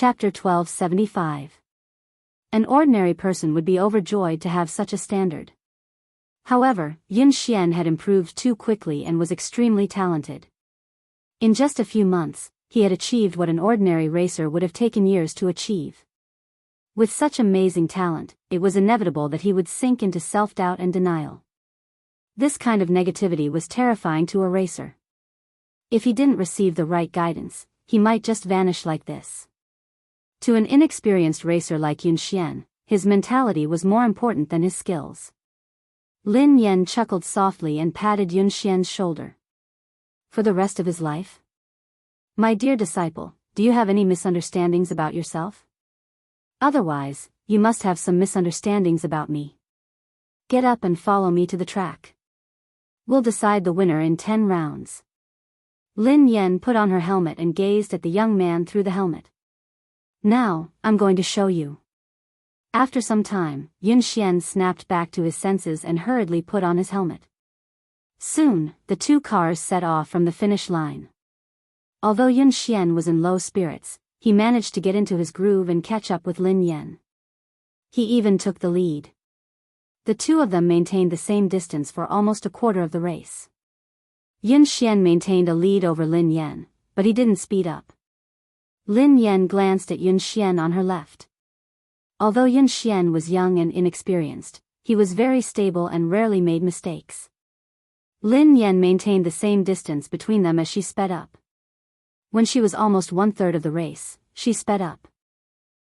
Chapter 1275. An ordinary person would be overjoyed to have such a standard. However, Yun Xian had improved too quickly and was extremely talented. In just a few months, he had achieved what an ordinary racer would have taken years to achieve. With such amazing talent, it was inevitable that he would sink into self-doubt and denial. This kind of negativity was terrifying to a racer. If he didn't receive the right guidance, he might just vanish like this. To an inexperienced racer like Yun Xian, his mentality was more important than his skills. Lin Yan chuckled softly and patted Yun Xian's shoulder. For the rest of his life? My dear disciple, do you have any misunderstandings about yourself? Otherwise, you must have some misunderstandings about me. Get up and follow me to the track. We'll decide the winner in 10 rounds. Lin Yan put on her helmet and gazed at the young man through the helmet. Now, I'm going to show you. After some time, Yun Xian snapped back to his senses and hurriedly put on his helmet. Soon, the two cars set off from the finish line. Although Yun Xian was in low spirits, he managed to get into his groove and catch up with Lin Yan. He even took the lead. The two of them maintained the same distance for almost a quarter of the race. Yun Xian maintained a lead over Lin Yan, but he didn't speed up. Lin Yan glanced at Yun Xian on her left. Although Yun Xian was young and inexperienced, he was very stable and rarely made mistakes. Lin Yan maintained the same distance between them as she sped up. When she was almost 1/3 of the race, she sped up.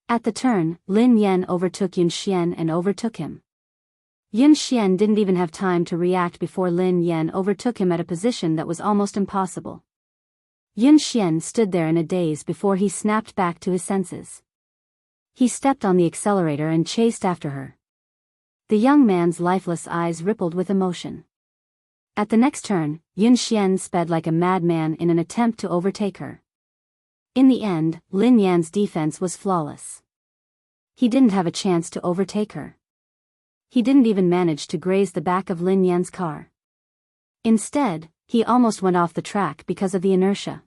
At the turn, Lin Yan overtook Yun Xian and overtook him. Yun Xian didn't even have time to react before Lin Yan overtook him at a position that was almost impossible. Yun Xian stood there in a daze before he snapped back to his senses. He stepped on the accelerator and chased after her. The young man's lifeless eyes rippled with emotion. At the next turn, Yun Xian sped like a madman in an attempt to overtake her. In the end, Lin Yan's defense was flawless. He didn't have a chance to overtake her. He didn't even manage to graze the back of Lin Yan's car. Instead, he almost went off the track because of the inertia.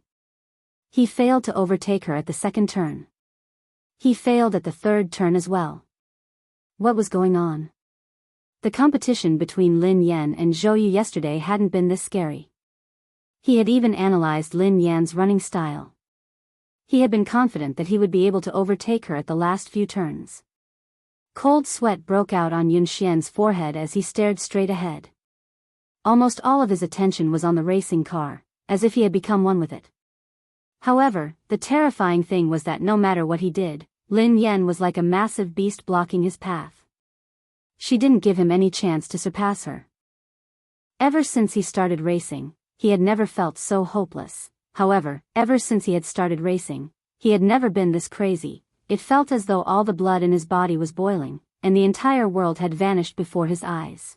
He failed to overtake her at the second turn. He failed at the third turn as well. What was going on? The competition between Lin Yan and Zhou Yu yesterday hadn't been this scary. He had even analyzed Lin Yan's running style. He had been confident that he would be able to overtake her at the last few turns. Cold sweat broke out on Yun Xian's forehead as he stared straight ahead. Almost all of his attention was on the racing car, as if he had become one with it. However, the terrifying thing was that no matter what he did, Lin Yan was like a massive beast blocking his path. She didn't give him any chance to surpass her. Ever since he started racing, he had never felt so hopeless. However, ever since he had started racing, he had never been this crazy. It felt as though all the blood in his body was boiling, and the entire world had vanished before his eyes.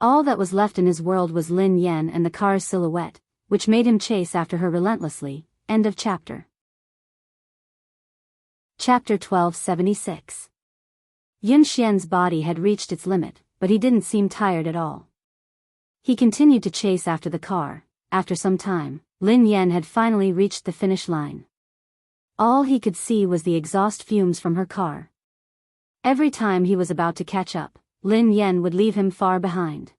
All that was left in his world was Lin Yan and the car's silhouette, which made him chase after her relentlessly. End of chapter. Chapter 1276. Yun Xian's body had reached its limit, but he didn't seem tired at all. He continued to chase after the car. After some time, Lin Yan had finally reached the finish line. All he could see was the exhaust fumes from her car. Every time he was about to catch up, Lin Yan would leave him far behind.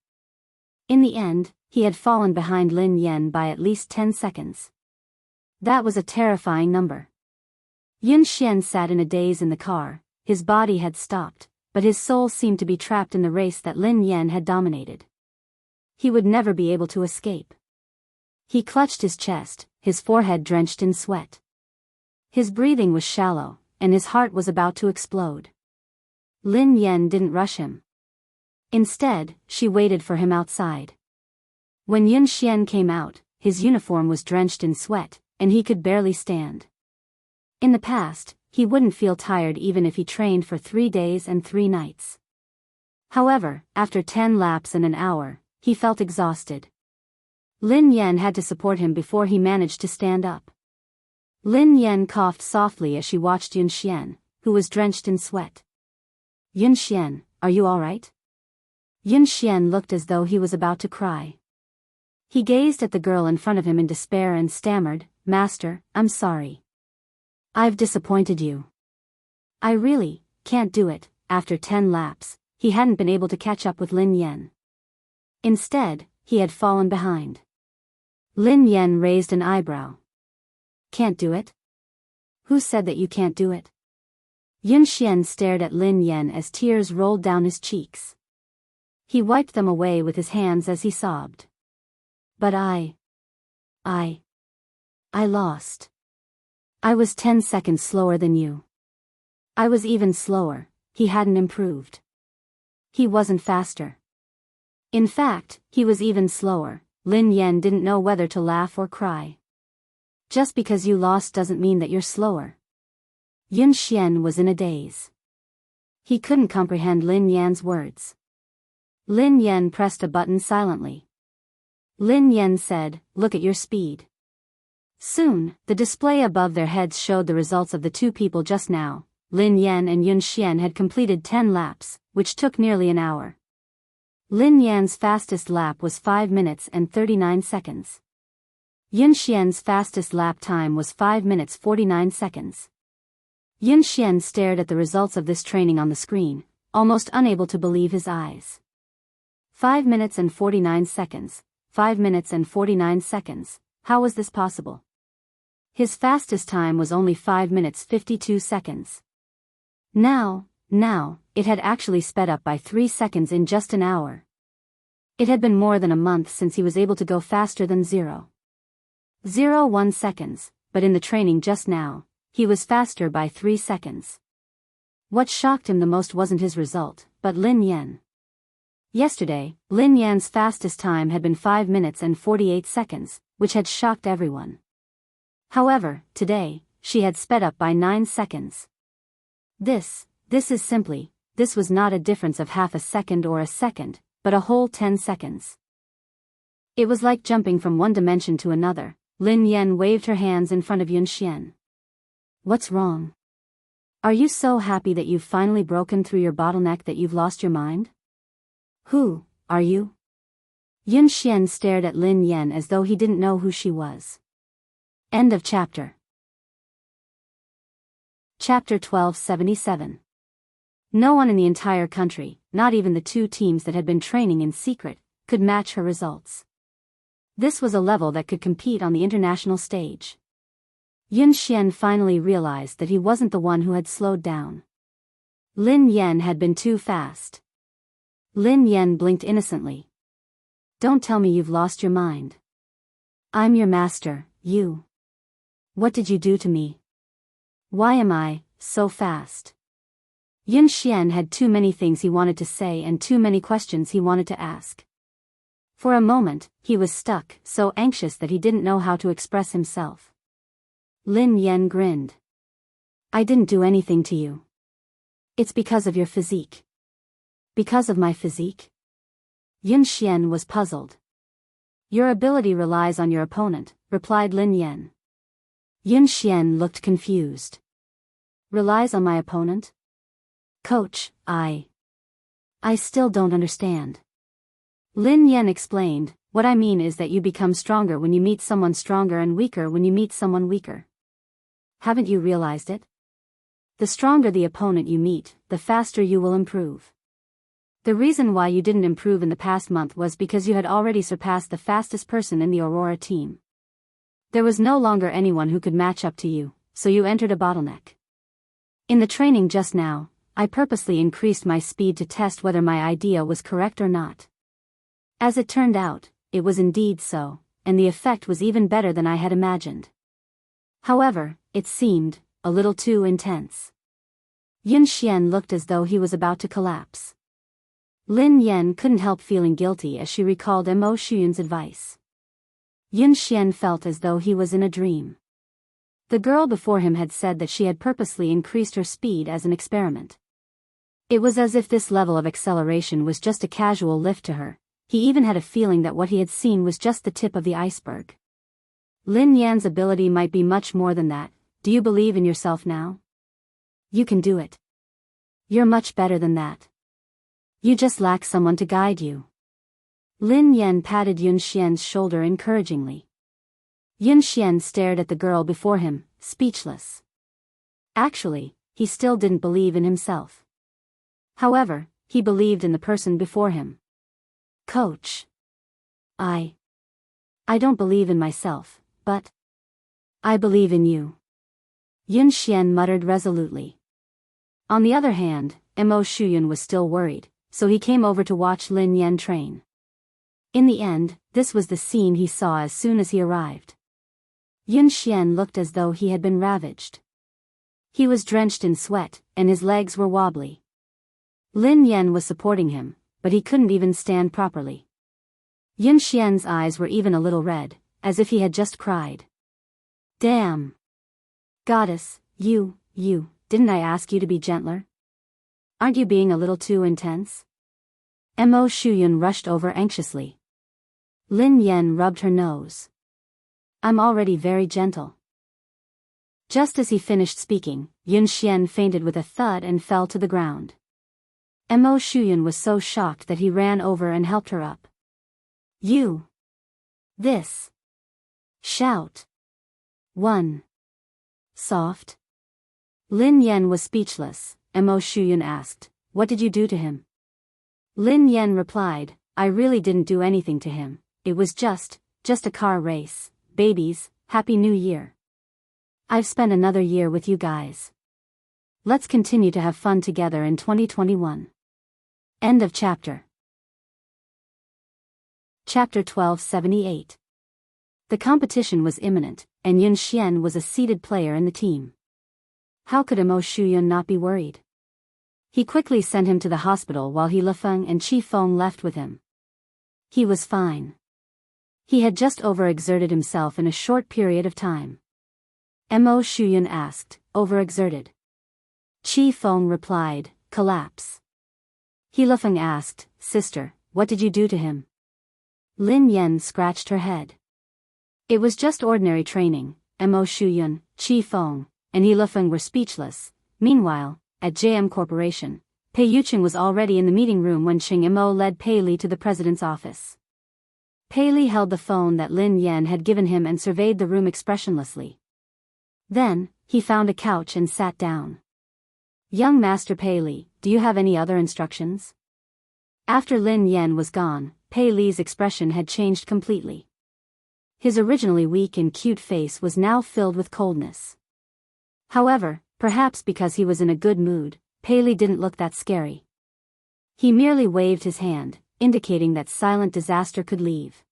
In the end, he had fallen behind Lin Yan by at least 10 seconds. That was a terrifying number. Yun Xian sat in a daze in the car. His body had stopped, but his soul seemed to be trapped in the race that Lin Yan had dominated. He would never be able to escape. He clutched his chest, his forehead drenched in sweat. His breathing was shallow, and his heart was about to explode. Lin Yan didn't rush him. Instead, she waited for him outside. When Yun Xian came out, his uniform was drenched in sweat, and he could barely stand. In the past, he wouldn't feel tired even if he trained for 3 days and 3 nights. However, after 10 laps and an hour, he felt exhausted. Lin Yan had to support him before he managed to stand up. Lin Yan coughed softly as she watched Yun Xian, who was drenched in sweat. Yun Xian, are you all right? Yun Xian looked as though he was about to cry. He gazed at the girl in front of him in despair and stammered, "Master, I'm sorry." I've disappointed you. I really can't do it. After 10 laps, he hadn't been able to catch up with Lin Yan. Instead, he had fallen behind. Lin Yan raised an eyebrow. Can't do it? Who said that you can't do it? Yun Xian stared at Lin Yan as tears rolled down his cheeks. He wiped them away with his hands as he sobbed. But I lost. I was 10 seconds slower than you. I was even slower. He hadn't improved. He wasn't faster. In fact, he was even slower. Lin Yan didn't know whether to laugh or cry. Just because you lost doesn't mean that you're slower. Yun Xian was in a daze. He couldn't comprehend Lin Yan's words. Lin Yan pressed a button silently. Lin Yan said, "Look at your speed." Soon, the display above their heads showed the results of the two people just now. Lin Yan and Yun Xian had completed 10 laps, which took nearly an hour. Lin Yan's fastest lap was 5 minutes and 39 seconds. Yun Xian's fastest lap time was 5 minutes 49 seconds. Yun Xian stared at the results of this training on the screen, almost unable to believe his eyes. 5 minutes and 49 seconds, 5 minutes and 49 seconds, how was this possible? His fastest time was only 5 minutes 52 seconds. Now, it had actually sped up by 3 seconds in just an hour. It had been more than a month since he was able to go faster than 0.01 seconds, but in the training just now, he was faster by 3 seconds. What shocked him the most wasn't his result, but Lin Yan. Yesterday, Lin Yan's fastest time had been 5 minutes and 48 seconds, which had shocked everyone. However, today, she had sped up by 9 seconds. This was not a difference of half a second or a second, but a whole 10 seconds. It was like jumping from one dimension to another. Lin Yan waved her hands in front of Yun Xian. What's wrong? Are you so happy that you've finally broken through your bottleneck that you've lost your mind? Who are you? Yun Xian stared at Lin Yan as though he didn't know who she was. End of chapter. Chapter 1277. No one in the entire country, not even the two teams that had been training in secret, could match her results. This was a level that could compete on the international stage. Yun Xian finally realized that he wasn't the one who had slowed down. Lin Yan had been too fast. Lin Yan blinked innocently. Don't tell me you've lost your mind. I'm your master, you. What did you do to me? Why am I so fast? Yun Xian had too many things he wanted to say and too many questions he wanted to ask. For a moment, he was stuck, so anxious that he didn't know how to express himself. Lin Yan grinned. I didn't do anything to you. It's because of your physique. Because of my physique? Yun Xian was puzzled. Your ability relies on your opponent, replied Lin Yan. Yun Xian looked confused. Relies on my opponent? Coach, I still don't understand. Lin Yan explained, what I mean is that you become stronger when you meet someone stronger and weaker when you meet someone weaker. Haven't you realized it? The stronger the opponent you meet, the faster you will improve. The reason why you didn't improve in the past month was because you had already surpassed the fastest person in the Aurora team. There was no longer anyone who could match up to you, so you entered a bottleneck. In the training just now, I purposely increased my speed to test whether my idea was correct or not. As it turned out, it was indeed so, and the effect was even better than I had imagined. However, it seemed a little too intense. Yun Xian looked as though he was about to collapse. Lin Yan couldn't help feeling guilty as she recalled Mo Shuyun's advice. Yun Xian felt as though he was in a dream. The girl before him had said that she had purposely increased her speed as an experiment. It was as if this level of acceleration was just a casual lift to her. He even had a feeling that what he had seen was just the tip of the iceberg. Lin Yan's ability might be much more than that. Do you believe in yourself now? You can do it. You're much better than that. You just lack someone to guide you. Lin Yan patted Yun Xian's shoulder encouragingly. Yun Xian stared at the girl before him, speechless. Actually, he still didn't believe in himself. However, he believed in the person before him. Coach. I don't believe in myself, but I believe in you. Yun Xian muttered resolutely. On the other hand, Mo Shuyun was still worried, so he came over to watch Lin Yan train. In the end, this was the scene he saw as soon as he arrived. Yun Xian looked as though he had been ravaged. He was drenched in sweat, and his legs were wobbly. Lin Yan was supporting him, but he couldn't even stand properly. Yun Xian's eyes were even a little red, as if he had just cried. Damn! Goddess, you, didn't I ask you to be gentler? Aren't you being a little too intense? Mo Shuyun rushed over anxiously. Lin Yan rubbed her nose. I'm already very gentle. Just as he finished speaking, Yun Xian fainted with a thud and fell to the ground. Mo Shuyun was so shocked that he ran over and helped her up. You! This! Shout! 1. Soft? Lin Yan was speechless. Mo Shuyun asked, what did you do to him? Lin Yan replied, I really didn't do anything to him. It was just a car race. Babies, Happy New Year. I've spent another year with you guys. Let's continue to have fun together in 2021. End of chapter. Chapter 1278. The competition was imminent, and Yun Xian was a seeded player in the team. How could Mo Shuyun not be worried? He quickly sent him to the hospital while He Lefeng and Qi Feng left with him. He was fine. He had just overexerted himself in a short period of time. Mo Shuyun asked, overexerted? Qi Feng replied, collapse. He Lefeng asked, sister, what did you do to him? Lin Yan scratched her head. It was just ordinary training. Mo Shuyun, Qi Feng, and He Lefeng were speechless. Meanwhile, at JM Corporation, Pei Yuqing was already in the meeting room when Qing Mo led Pei Li to the president's office. Pei Li held the phone that Lin Yan had given him and surveyed the room expressionlessly. Then, he found a couch and sat down. Young Master Pei Li, do you have any other instructions? After Lin Yan was gone, Pei Li's expression had changed completely. His originally weak and cute face was now filled with coldness. However, perhaps because he was in a good mood, Pei Li didn't look that scary. He merely waved his hand, indicating that silent disaster could leave.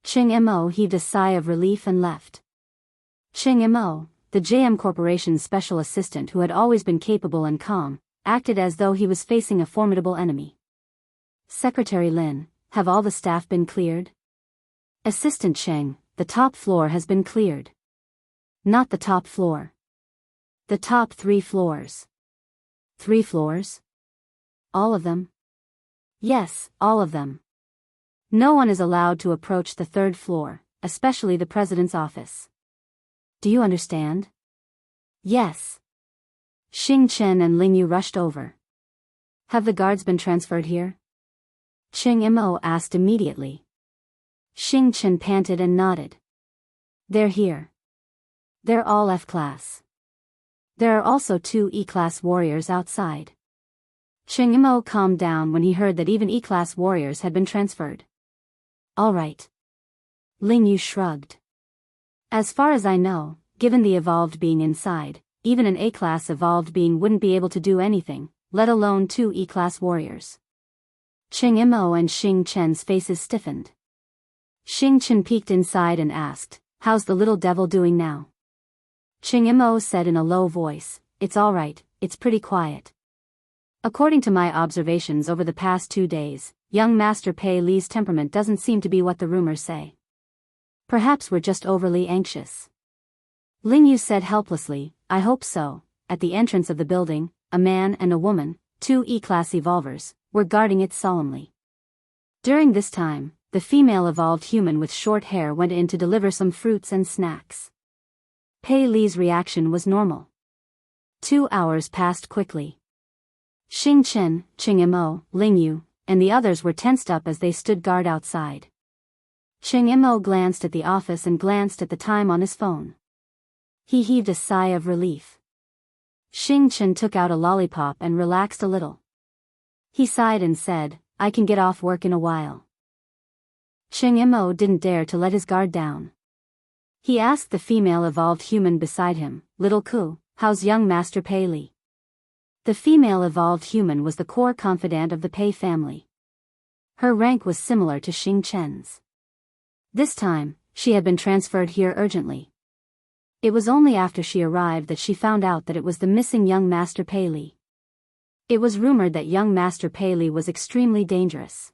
Qing Mo heaved a sigh of relief and left. Qing Mo, the JM Corporation's special assistant who had always been capable and calm, acted as though he was facing a formidable enemy. Secretary Lin, have all the staff been cleared? Assistant Cheng, the top floor has been cleared. Not the top floor. The top 3 floors. 3 floors? All of them? Yes, all of them. No one is allowed to approach the 3rd floor, especially the president's office. Do you understand? Yes. Xing Chen and Ling Yu rushed over. Have the guards been transferred here? Qing Mo asked immediately. Xing Chen panted and nodded. They're here. They're all F-class. There are also 2 E-class warriors outside. Qing Mo calmed down when he heard that even E-class warriors had been transferred. All right. Ling Yu shrugged. As far as I know, given the evolved being inside, even an A-class evolved being wouldn't be able to do anything, let alone 2 E-class warriors. Qing Mo and Xing Chen's faces stiffened. Xing Chen peeked inside and asked, how's the little devil doing now? Qing Mo said in a low voice, it's all right, it's pretty quiet. According to my observations over the past 2 days, young Master Pei Li's temperament doesn't seem to be what the rumors say. Perhaps we're just overly anxious. Ling Yu said helplessly, I hope so. At the entrance of the building, a man and a woman, 2 E-class evolvers, were guarding it solemnly. During this time, the female evolved human with short hair went in to deliver some fruits and snacks. Pei Li's reaction was normal. 2 hours passed quickly. Xing Chen, Qing Mo, Ling Yu, and the others were tensed up as they stood guard outside. Qing Mo glanced at the office and glanced at the time on his phone. He heaved a sigh of relief. Xing Chen took out a lollipop and relaxed a little. He sighed and said, I can get off work in a while. Cheng Mo didn't dare to let his guard down. He asked the female evolved human beside him, Little Ku, how's young Master Pei Li? The female evolved human was the core confidant of the Pei family. Her rank was similar to Xing Chen's. This time, she had been transferred here urgently. It was only after she arrived that she found out that it was the missing young Master Pei Li. It was rumored that young Master Pei Li was extremely dangerous.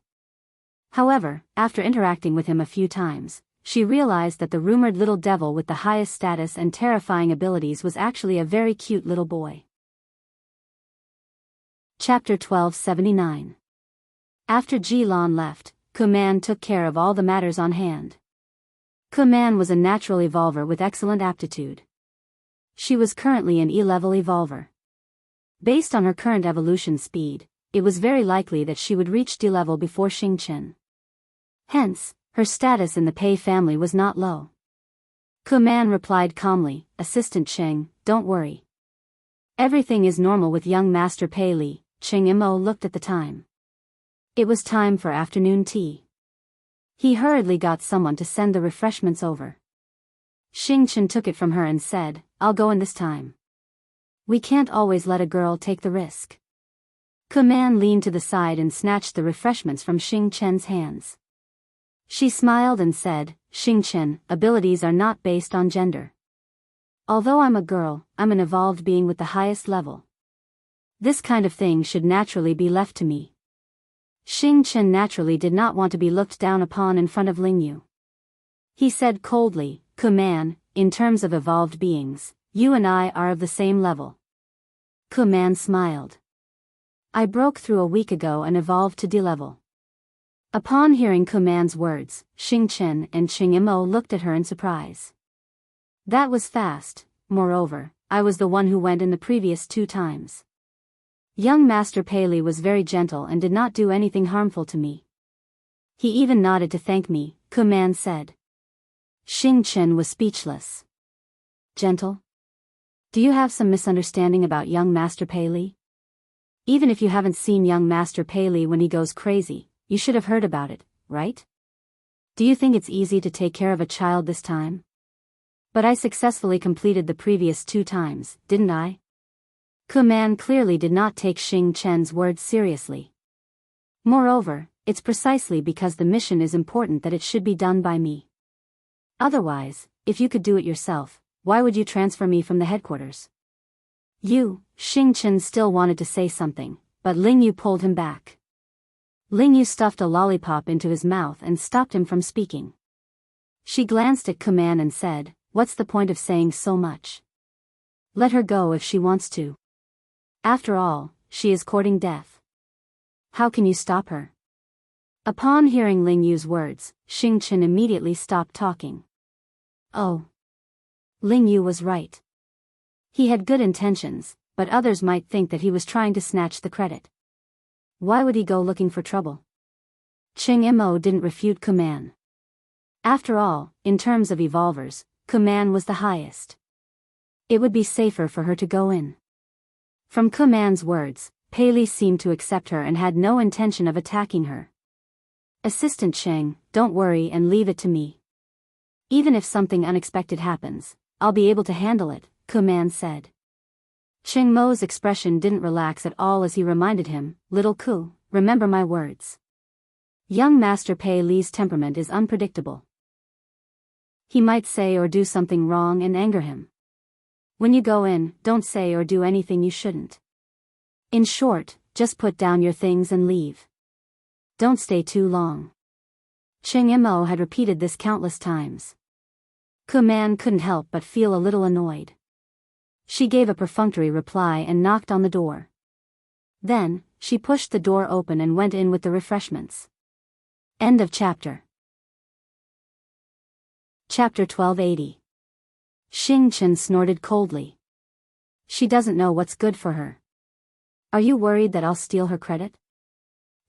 However, after interacting with him a few times, she realized that the rumored little devil with the highest status and terrifying abilities was actually a very cute little boy. Chapter 1279. After Ji Lan left, Kuman took care of all the matters on hand. Kuman was a natural evolver with excellent aptitude. She was currently an E-level evolver. Based on her current evolution speed, it was very likely that she would reach D-level before Xing Chen. Hence, her status in the Pei family was not low. Kuman replied calmly, Assistant Cheng, don't worry. Everything is normal with young Master Pei Li. Cheng Mo looked at the time. It was time for afternoon tea. He hurriedly got someone to send the refreshments over. Xing Chen took it from her and said, I'll go in this time. We can't always let a girl take the risk. Kuman leaned to the side and snatched the refreshments from Xing Chen's hands. She smiled and said, Xing Chen, abilities are not based on gender. Although I'm a girl, I'm an evolved being with the highest level. This kind of thing should naturally be left to me. Xing Chen naturally did not want to be looked down upon in front of Lingyu. He said coldly, Kuman, in terms of evolved beings, you and I are of the same level. Kuman smiled. I broke through a week ago and evolved to D-level. Upon hearing Kuman's words, Xing Chen and Cheng Mo looked at her in surprise. That was fast. Moreover, I was the one who went in the previous 2 times. Young Master Pei Li was very gentle and did not do anything harmful to me. He even nodded to thank me, Kuman said. Xing Chen was speechless. Gentle? Do you have some misunderstanding about young Master Pei Li? Even if you haven't seen young Master Pei Li when he goes crazy, you should have heard about it, right? Do you think it's easy to take care of a child this time? But I successfully completed the previous 2 times, didn't I? Kuman clearly did not take Xing Chen's words seriously. Moreover, it's precisely because the mission is important that it should be done by me. Otherwise, if you could do it yourself, why would you transfer me from the headquarters? Xing Chen still wanted to say something, but Lingyu pulled him back. Lingyu stuffed a lollipop into his mouth and stopped him from speaking. She glanced at Kuman and said, What's the point of saying so much? Let her go if she wants to. After all, she is courting death. How can you stop her? Upon hearing Lingyu's words, Xing Chen immediately stopped talking. Oh. Lingyu was right. He had good intentions, but others might think that he was trying to snatch the credit. Why would he go looking for trouble? Cheng Mo didn't refute Kuman. After all, in terms of evolvers, Kuman was the highest. It would be safer for her to go in. From Kuman's words, Pei Li seemed to accept her and had no intention of attacking her. Assistant Cheng, don't worry and leave it to me. Even if something unexpected happens, I'll be able to handle it, Kuman said. Cheng Mo's expression didn't relax at all as he reminded him, Little Ku, remember my words. Young Master Pei Li's temperament is unpredictable. He might say or do something wrong and anger him. When you go in, don't say or do anything you shouldn't. In short, just put down your things and leave. Don't stay too long. Cheng Mo had repeated this countless times. Kuman couldn't help but feel a little annoyed. She gave a perfunctory reply and knocked on the door. Then, she pushed the door open and went in with the refreshments. End of chapter. Chapter 1280. Xing Chen snorted coldly. She doesn't know what's good for her. Are you worried that I'll steal her credit?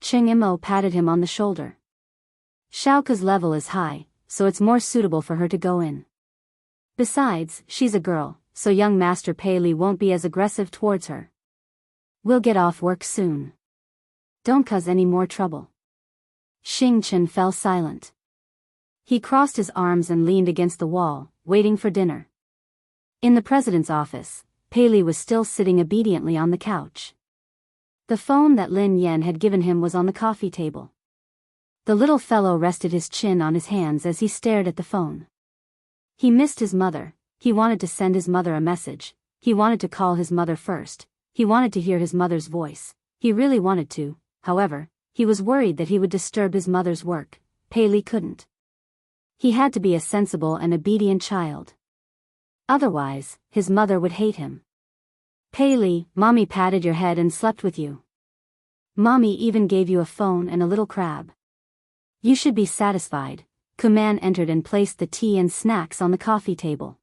Cheng Mo patted him on the shoulder. Xiaoke's level is high, so it's more suitable for her to go in. Besides, she's a girl, so young Master Pei Li won't be as aggressive towards her. We'll get off work soon. Don't cause any more trouble. Xing Chen fell silent. He crossed his arms and leaned against the wall, waiting for dinner. In the president's office, Pei Li was still sitting obediently on the couch. The phone that Lin Yan had given him was on the coffee table. The little fellow rested his chin on his hands as he stared at the phone. He missed his mother, he wanted to send his mother a message, he wanted to call his mother first, he wanted to hear his mother's voice, he really wanted to, however, he was worried that he would disturb his mother's work. Pei Li couldn't. He had to be a sensible and obedient child. Otherwise, his mother would hate him. Pei Li, Mommy patted your head and slept with you. Mommy even gave you a phone and a little crab. You should be satisfied. Kuman entered and placed the tea and snacks on the coffee table.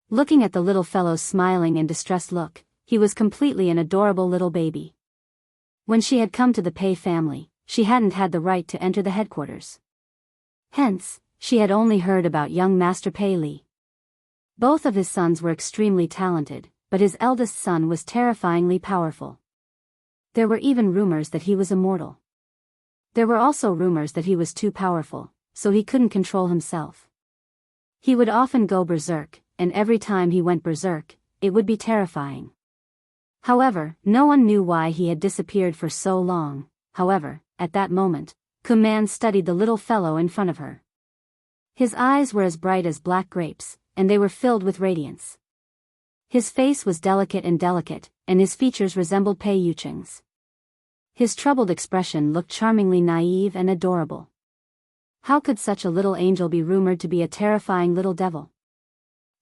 Looking at the little fellow's smiling and distressed look, he was completely an adorable little baby. When she had come to the Pei family, she hadn't had the right to enter the headquarters. Hence, she had only heard about young Master Pei Li. Both of his sons were extremely talented, but his eldest son was terrifyingly powerful. There were even rumors that he was immortal. There were also rumors that he was too powerful, so he couldn't control himself. He would often go berserk, and every time he went berserk, it would be terrifying. However, no one knew why he had disappeared for so long. However, at that moment, Kuman studied the little fellow in front of her. His eyes were as bright as black grapes, and they were filled with radiance. His face was delicate, and his features resembled Pei Yucheng's. His troubled expression looked charmingly naive and adorable. How could such a little angel be rumored to be a terrifying little devil?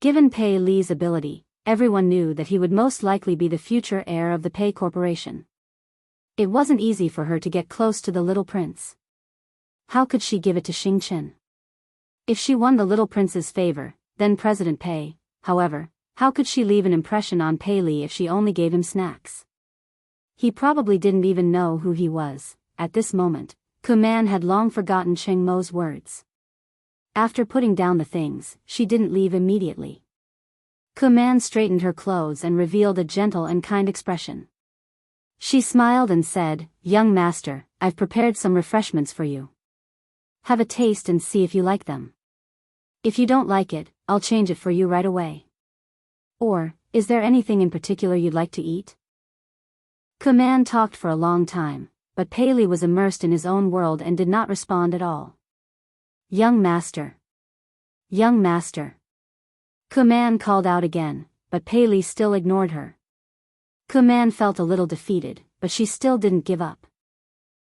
Given Pei Li's ability, everyone knew that he would most likely be the future heir of the Pei Corporation. It wasn't easy for her to get close to the little prince. How could she give it to Xing Chen? If she won the little prince's favor, then President Pei, however, how could she leave an impression on Pei Li if she only gave him snacks? He probably didn't even know who he was. At this moment, Kuman had long forgotten Cheng Mo's words. After putting down the things, she didn't leave immediately. Kuman straightened her clothes and revealed a gentle and kind expression. She smiled and said, "Young master, I've prepared some refreshments for you. Have a taste and see if you like them. If you don't like it, I'll change it for you right away. Or, is there anything in particular you'd like to eat?" Kuman talked for a long time, but Pei Li was immersed in his own world and did not respond at all. "Young master. Young master." Kuman called out again, but Pei Li still ignored her. Kuman felt a little defeated, but she still didn't give up.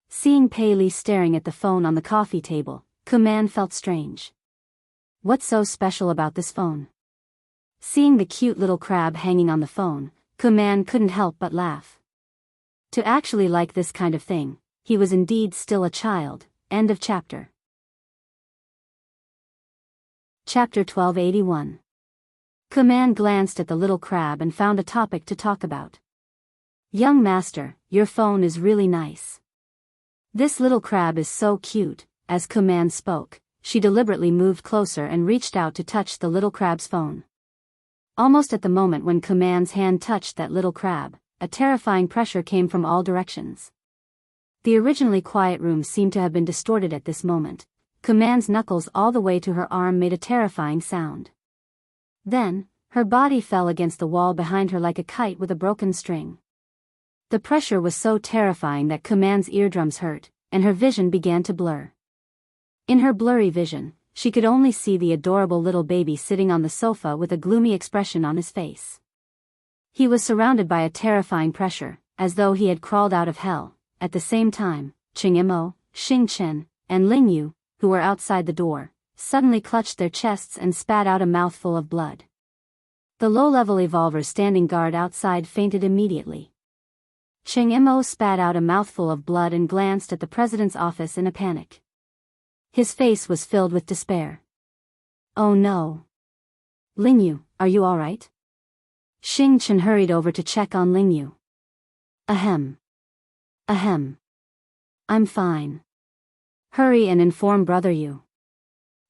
Seeing Pei Li staring at the phone on the coffee table, Kuman felt strange. What's so special about this phone? Seeing the cute little crab hanging on the phone, Kuman couldn't help but laugh. To actually like this kind of thing, he was indeed still a child. End of chapter. Chapter 1281. Kuman glanced at the little crab and found a topic to talk about. "Young master, your phone is really nice. This little crab is so cute." As Kuman spoke, she deliberately moved closer and reached out to touch the little crab's phone. Almost at the moment when Kuman's hand touched that little crab, a terrifying pressure came from all directions. The originally quiet room seemed to have been distorted at this moment. Kuman's knuckles all the way to her arm made a terrifying sound. Then, her body fell against the wall behind her like a kite with a broken string. The pressure was so terrifying that Kuman's eardrums hurt, and her vision began to blur. In her blurry vision, she could only see the adorable little baby sitting on the sofa with a gloomy expression on his face. He was surrounded by a terrifying pressure, as though he had crawled out of hell. At the same time, Cheng Mo, Xing Chen, and Ling Yu, who were outside the door, suddenly clutched their chests and spat out a mouthful of blood. The low-level evolvers standing guard outside fainted immediately. Cheng Mo spat out a mouthful of blood and glanced at the president's office in a panic. His face was filled with despair. "Oh no. Ling Yu, are you all right?" Xing Chen hurried over to check on Ling Yu. Ahem. Ahem. I'm fine. Hurry and inform Brother Yu."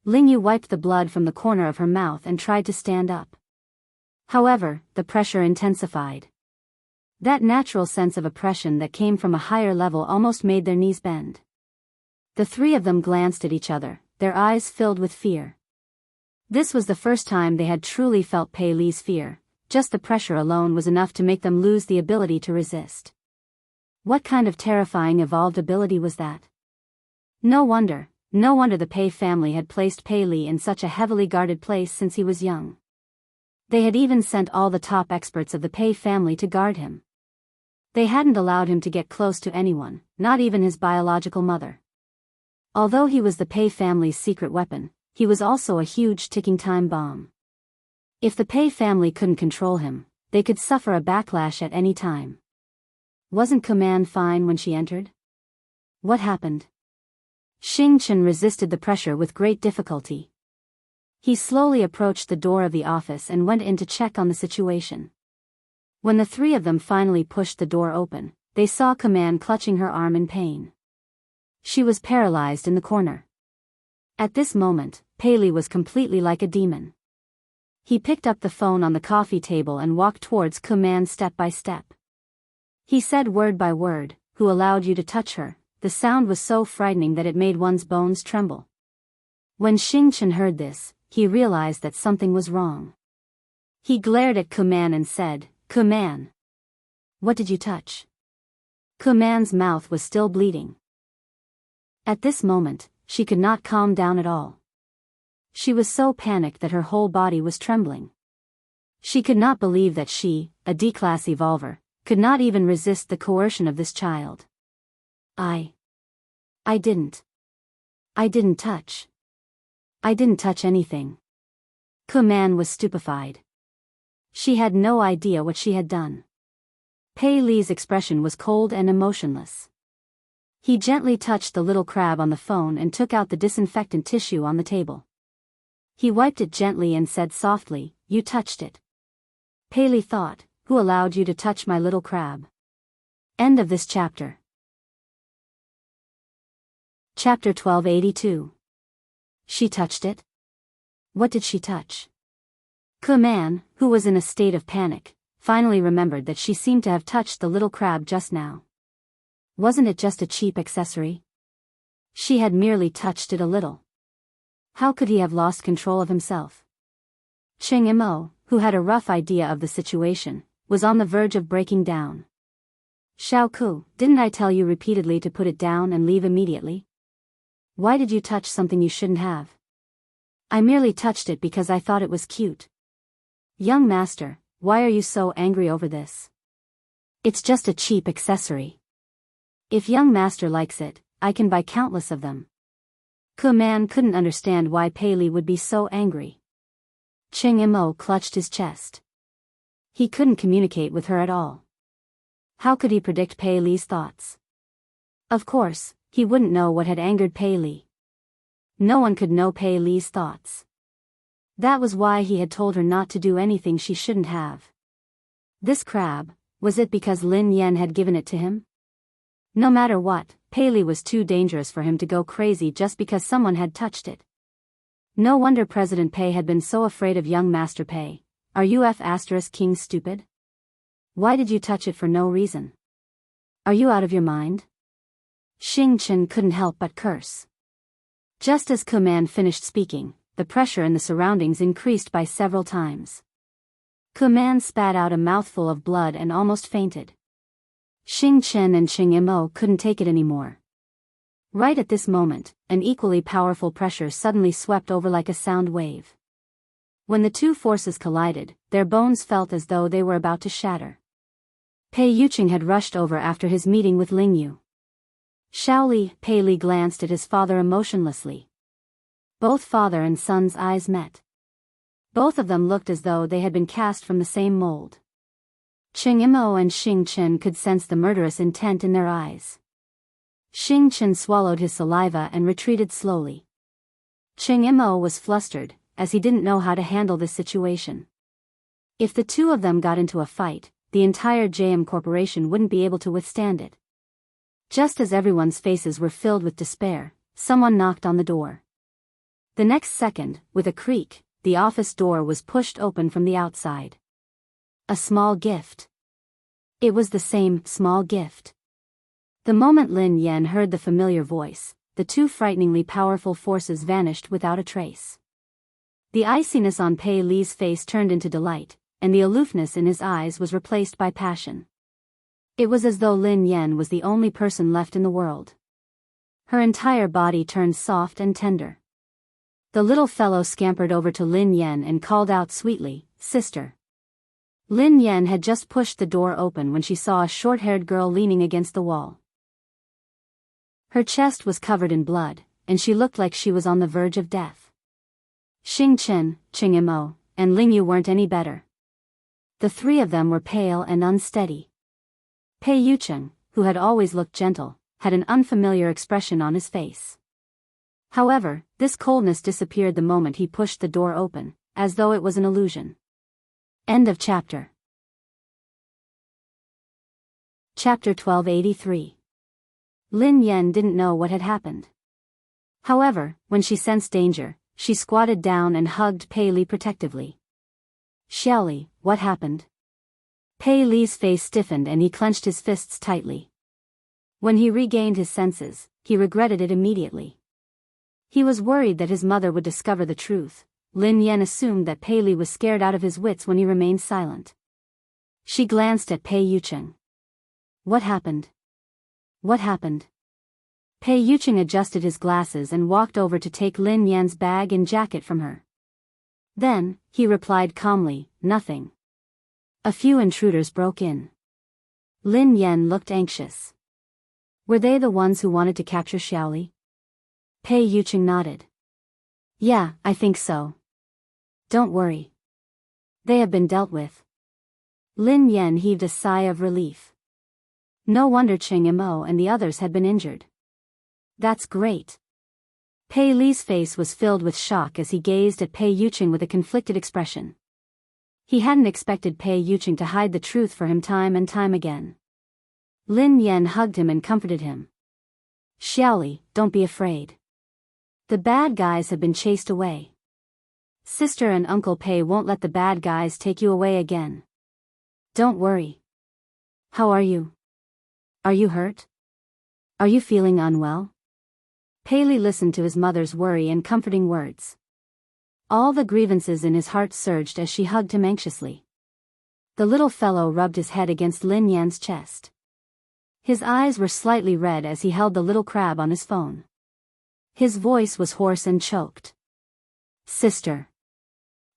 Ling Yu wiped the blood from the corner of her mouth and tried to stand up. However, the pressure intensified. That natural sense of oppression that came from a higher level almost made their knees bend. The three of them glanced at each other, their eyes filled with fear. This was the first time they had truly felt Pei Li's fear. Just the pressure alone was enough to make them lose the ability to resist. What kind of terrifying evolved ability was that? No wonder the Pei family had placed Pei Li in such a heavily guarded place since he was young. They had even sent all the top experts of the Pei family to guard him. They hadn't allowed him to get close to anyone, not even his biological mother. Although he was the Pei family's secret weapon, he was also a huge ticking time bomb. If the Pei family couldn't control him, they could suffer a backlash at any time. Wasn't Kuman fine when she entered? What happened? Xing Chen resisted the pressure with great difficulty. He slowly approached the door of the office and went in to check on the situation. When the three of them finally pushed the door open, they saw Kuman clutching her arm in pain. She was paralyzed in the corner. At this moment, Pei Li was completely like a demon. He picked up the phone on the coffee table and walked towards Kuman step by step. He said word by word, "Who allowed you to touch her?" The sound was so frightening that it made one's bones tremble. When Xing Chen heard this, he realized that something was wrong. He glared at Kuman and said, "Kuman, what did you touch?" Kuman's mouth was still bleeding. At this moment, she could not calm down at all. She was so panicked that her whole body was trembling. She could not believe that she, a D-class evolver, could not even resist the coercion of this child. I didn't touch. I didn't touch anything. Kuman was stupefied. She had no idea what she had done. Pei Li's expression was cold and emotionless. He gently touched the little crab on the phone and took out the disinfectant tissue on the table. He wiped it gently and said softly, "You touched it." Pei Li thought, "Who allowed you to touch my little crab?" End of this chapter. Chapter 1282. She touched it? What did she touch? Kuman, who was in a state of panic, finally remembered that she seemed to have touched the little crab just now. Wasn't it just a cheap accessory? She had merely touched it a little. How could he have lost control of himself? Cheng Imo, who had a rough idea of the situation, was on the verge of breaking down. "Xiaoku, didn't I tell you repeatedly to put it down and leave immediately? Why did you touch something you shouldn't have?" "I merely touched it because I thought it was cute." "Young master, why are you so angry over this? It's just a cheap accessory. If young master likes it, I can buy countless of them." Kuman couldn't understand why Pei Li would be so angry. Cheng Imo clutched his chest. He couldn't communicate with her at all. How could he predict Pei Li's thoughts? Of course, he wouldn't know what had angered Pei Li. No one could know Pei Li's thoughts. That was why he had told her not to do anything she shouldn't have. This crab, was it because Lin Yen had given it to him? No matter what, Pei Li was too dangerous for him to go crazy just because someone had touched it. No wonder President Pei had been so afraid of young Master Pei. Are you King stupid? Why did you touch it for no reason? Are you out of your mind? Xing Chen couldn't help but curse. Just as Kuman finished speaking, the pressure in the surroundings increased by several times. Kuman spat out a mouthful of blood and almost fainted. Xing Chen and Cheng Imo couldn't take it anymore. Right at this moment, an equally powerful pressure suddenly swept over like a sound wave. When the two forces collided, their bones felt as though they were about to shatter. Pei Yuqing had rushed over after his meeting with Ling Yu. Shaoli, Pei Li glanced at his father emotionlessly. Both father and son's eyes met. Both of them looked as though they had been cast from the same mold. Cheng Imo and Xing Chen could sense the murderous intent in their eyes. Xing Chen swallowed his saliva and retreated slowly. Cheng Imo was flustered, as he didn't know how to handle this situation. If the two of them got into a fight, the entire JM Corporation wouldn't be able to withstand it. Just as everyone's faces were filled with despair, someone knocked on the door. The next second, with a creak, the office door was pushed open from the outside. A small gift. It was the same small gift. The moment Lin Yan heard the familiar voice, the two frighteningly powerful forces vanished without a trace. The iciness on Pei Li's face turned into delight, and the aloofness in his eyes was replaced by passion. It was as though Lin Yan was the only person left in the world. Her entire body turned soft and tender. The little fellow scampered over to Lin Yan and called out sweetly, "Sister." Lin Yan had just pushed the door open when she saw a short-haired girl leaning against the wall. Her chest was covered in blood, and she looked like she was on the verge of death. Xing Chen, Ching Imo, and Ling Yu weren't any better. The three of them were pale and unsteady. Pei Yucheng, who had always looked gentle, had an unfamiliar expression on his face. However, this coldness disappeared the moment he pushed the door open, as though it was an illusion. End of chapter. Chapter 1283. Lin Yan didn't know what had happened. However, when she sensed danger, she squatted down and hugged Pei Li protectively. "Xiaoli, what happened?" Pei Li's face stiffened and he clenched his fists tightly. When he regained his senses, he regretted it immediately. He was worried that his mother would discover the truth. Lin Yan assumed that Pei Li was scared out of his wits when he remained silent. She glanced at Pei Yucheng. "What happened? What happened?" Pei Yucheng adjusted his glasses and walked over to take Lin Yan's bag and jacket from her. Then, he replied calmly, "Nothing. A few intruders broke in." Lin Yan looked anxious. "Were they the ones who wanted to capture Xiaoli?" Pei Yucheng nodded. "Yeah, I think so. Don't worry. They have been dealt with." Lin Yan heaved a sigh of relief. No wonder Cheng Imo and the others had been injured. "That's great." Pei Li's face was filled with shock as he gazed at Pei Yucheng with a conflicted expression. He hadn't expected Pei Yucheng to hide the truth for him time and time again. Lin Yan hugged him and comforted him. "Xiaoli, don't be afraid. The bad guys have been chased away. Sister and Uncle Pei won't let the bad guys take you away again. Don't worry. How are you? Are you hurt? Are you feeling unwell?" Pei Li listened to his mother's worry and comforting words. All the grievances in his heart surged as she hugged him anxiously. The little fellow rubbed his head against Lin Yan's chest. His eyes were slightly red as he held the little crab on his phone. His voice was hoarse and choked. "Sister.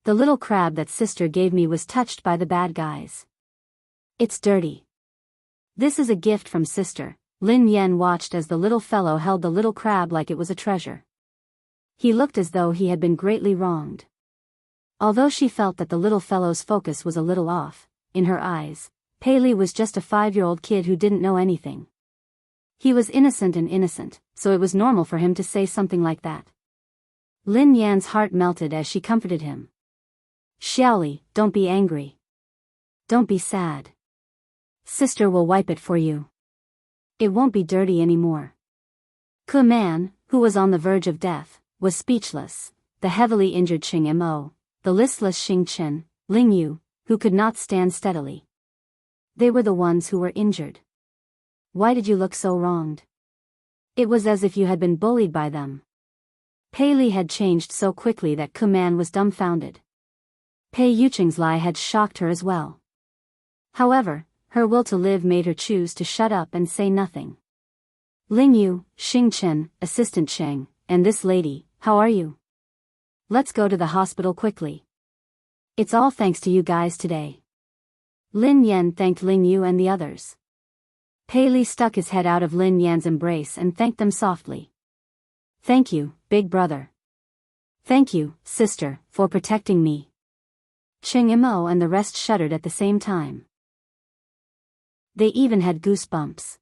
The little crab that sister gave me was touched by the bad guys. It's dirty. This is a gift from sister." Lin Yan watched as the little fellow held the little crab like it was a treasure. He looked as though he had been greatly wronged. Although she felt that the little fellow's focus was a little off, in her eyes, Pei Li was just a 5-year-old kid who didn't know anything. He was innocent, so it was normal for him to say something like that. Lin Yan's heart melted as she comforted him. "Xiaoli, don't be angry. Don't be sad. Sister will wipe it for you. It won't be dirty anymore." Ke Man, who was on the verge of death, was speechless. The heavily injured Cheng Imo, the listless Xing Chen, Ling Yu, who could not stand steadily. They were the ones who were injured. "Why did you look so wronged? It was as if you had been bullied by them." Pei Li had changed so quickly that Ke Man was dumbfounded. Pei Yucheng's lie had shocked her as well. However, her will to live made her choose to shut up and say nothing. "Ling Yu, Xing Chen, Assistant Cheng, and this lady, how are you? Let's go to the hospital quickly. It's all thanks to you guys today." Lin Yan thanked Ling Yu and the others. Pei Li stuck his head out of Lin Yan's embrace and thanked them softly. "Thank you, big brother. Thank you, sister, for protecting me." Cheng Imo and the rest shuddered at the same time. They even had goosebumps.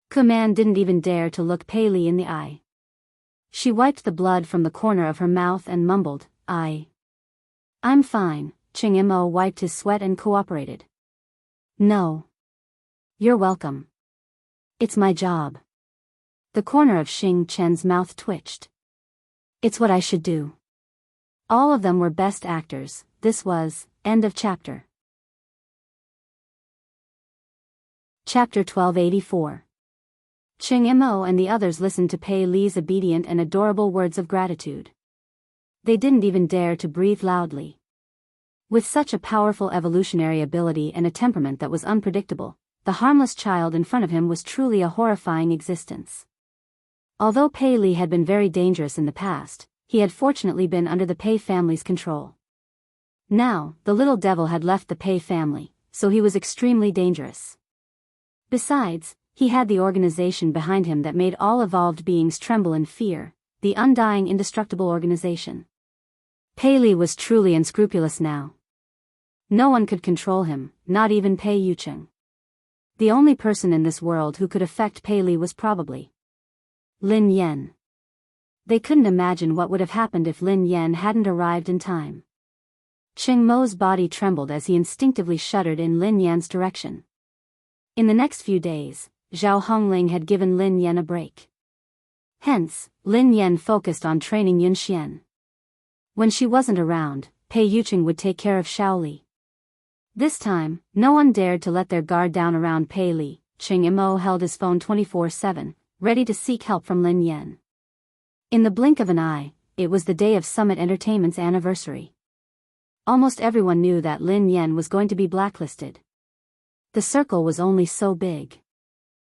Ke Man didn't even dare to look Pei Li in the eye. She wiped the blood from the corner of her mouth and mumbled, I'm fine." Cheng Imo wiped his sweat and cooperated. "No. You're welcome. It's my job." The corner of Xing Chen's mouth twitched. "It's what I should do." All of them were best actors. This was, end of chapter. Chapter 1284. Ching Mo and the others listened to Pei Li's obedient and adorable words of gratitude. They didn't even dare to breathe loudly. With such a powerful evolutionary ability and a temperament that was unpredictable, the harmless child in front of him was truly a horrifying existence. Although Pei Li had been very dangerous in the past, he had fortunately been under the Pei family's control. Now, the little devil had left the Pei family, so he was extremely dangerous. Besides, he had the organization behind him that made all evolved beings tremble in fear, the undying indestructible organization. Pei Li was truly unscrupulous now. No one could control him, not even Pei Yucheng. The only person in this world who could affect Pei Li was probably Lin Yan. They couldn't imagine what would have happened if Lin Yan hadn't arrived in time. Ching Mo's body trembled as he instinctively shuddered in Lin Yan's direction. In the next few days, Zhao Hongling had given Lin Yan a break. Hence, Lin Yan focused on training Yun Xian. When she wasn't around, Pei Yucheng would take care of Xiao Li. This time, no one dared to let their guard down around Pei Li. Ching Mo held his phone 24/7, ready to seek help from Lin Yan. In the blink of an eye, it was the day of Summit Entertainment's anniversary. Almost everyone knew that Lin Yan was going to be blacklisted. The circle was only so big.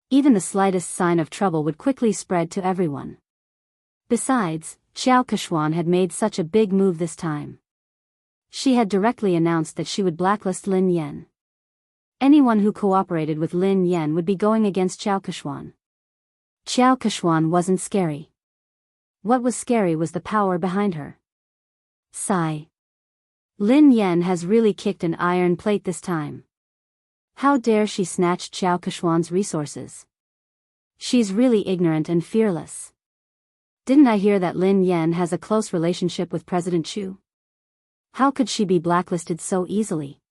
Even the slightest sign of trouble would quickly spread to everyone. Besides, Xiao Kechuan had made such a big move this time. She had directly announced that she would blacklist Lin Yan. Anyone who cooperated with Lin Yan would be going against Xiao Kechuan. Xiao Kechuan wasn't scary. What was scary was the power behind her. Sigh. Lin Yan has really kicked an iron plate this time. How dare she snatch Xiao Kechuan's resources? She's really ignorant and fearless. Didn't I hear that Lin Yan has a close relationship with President Chu? How could she be blacklisted so easily?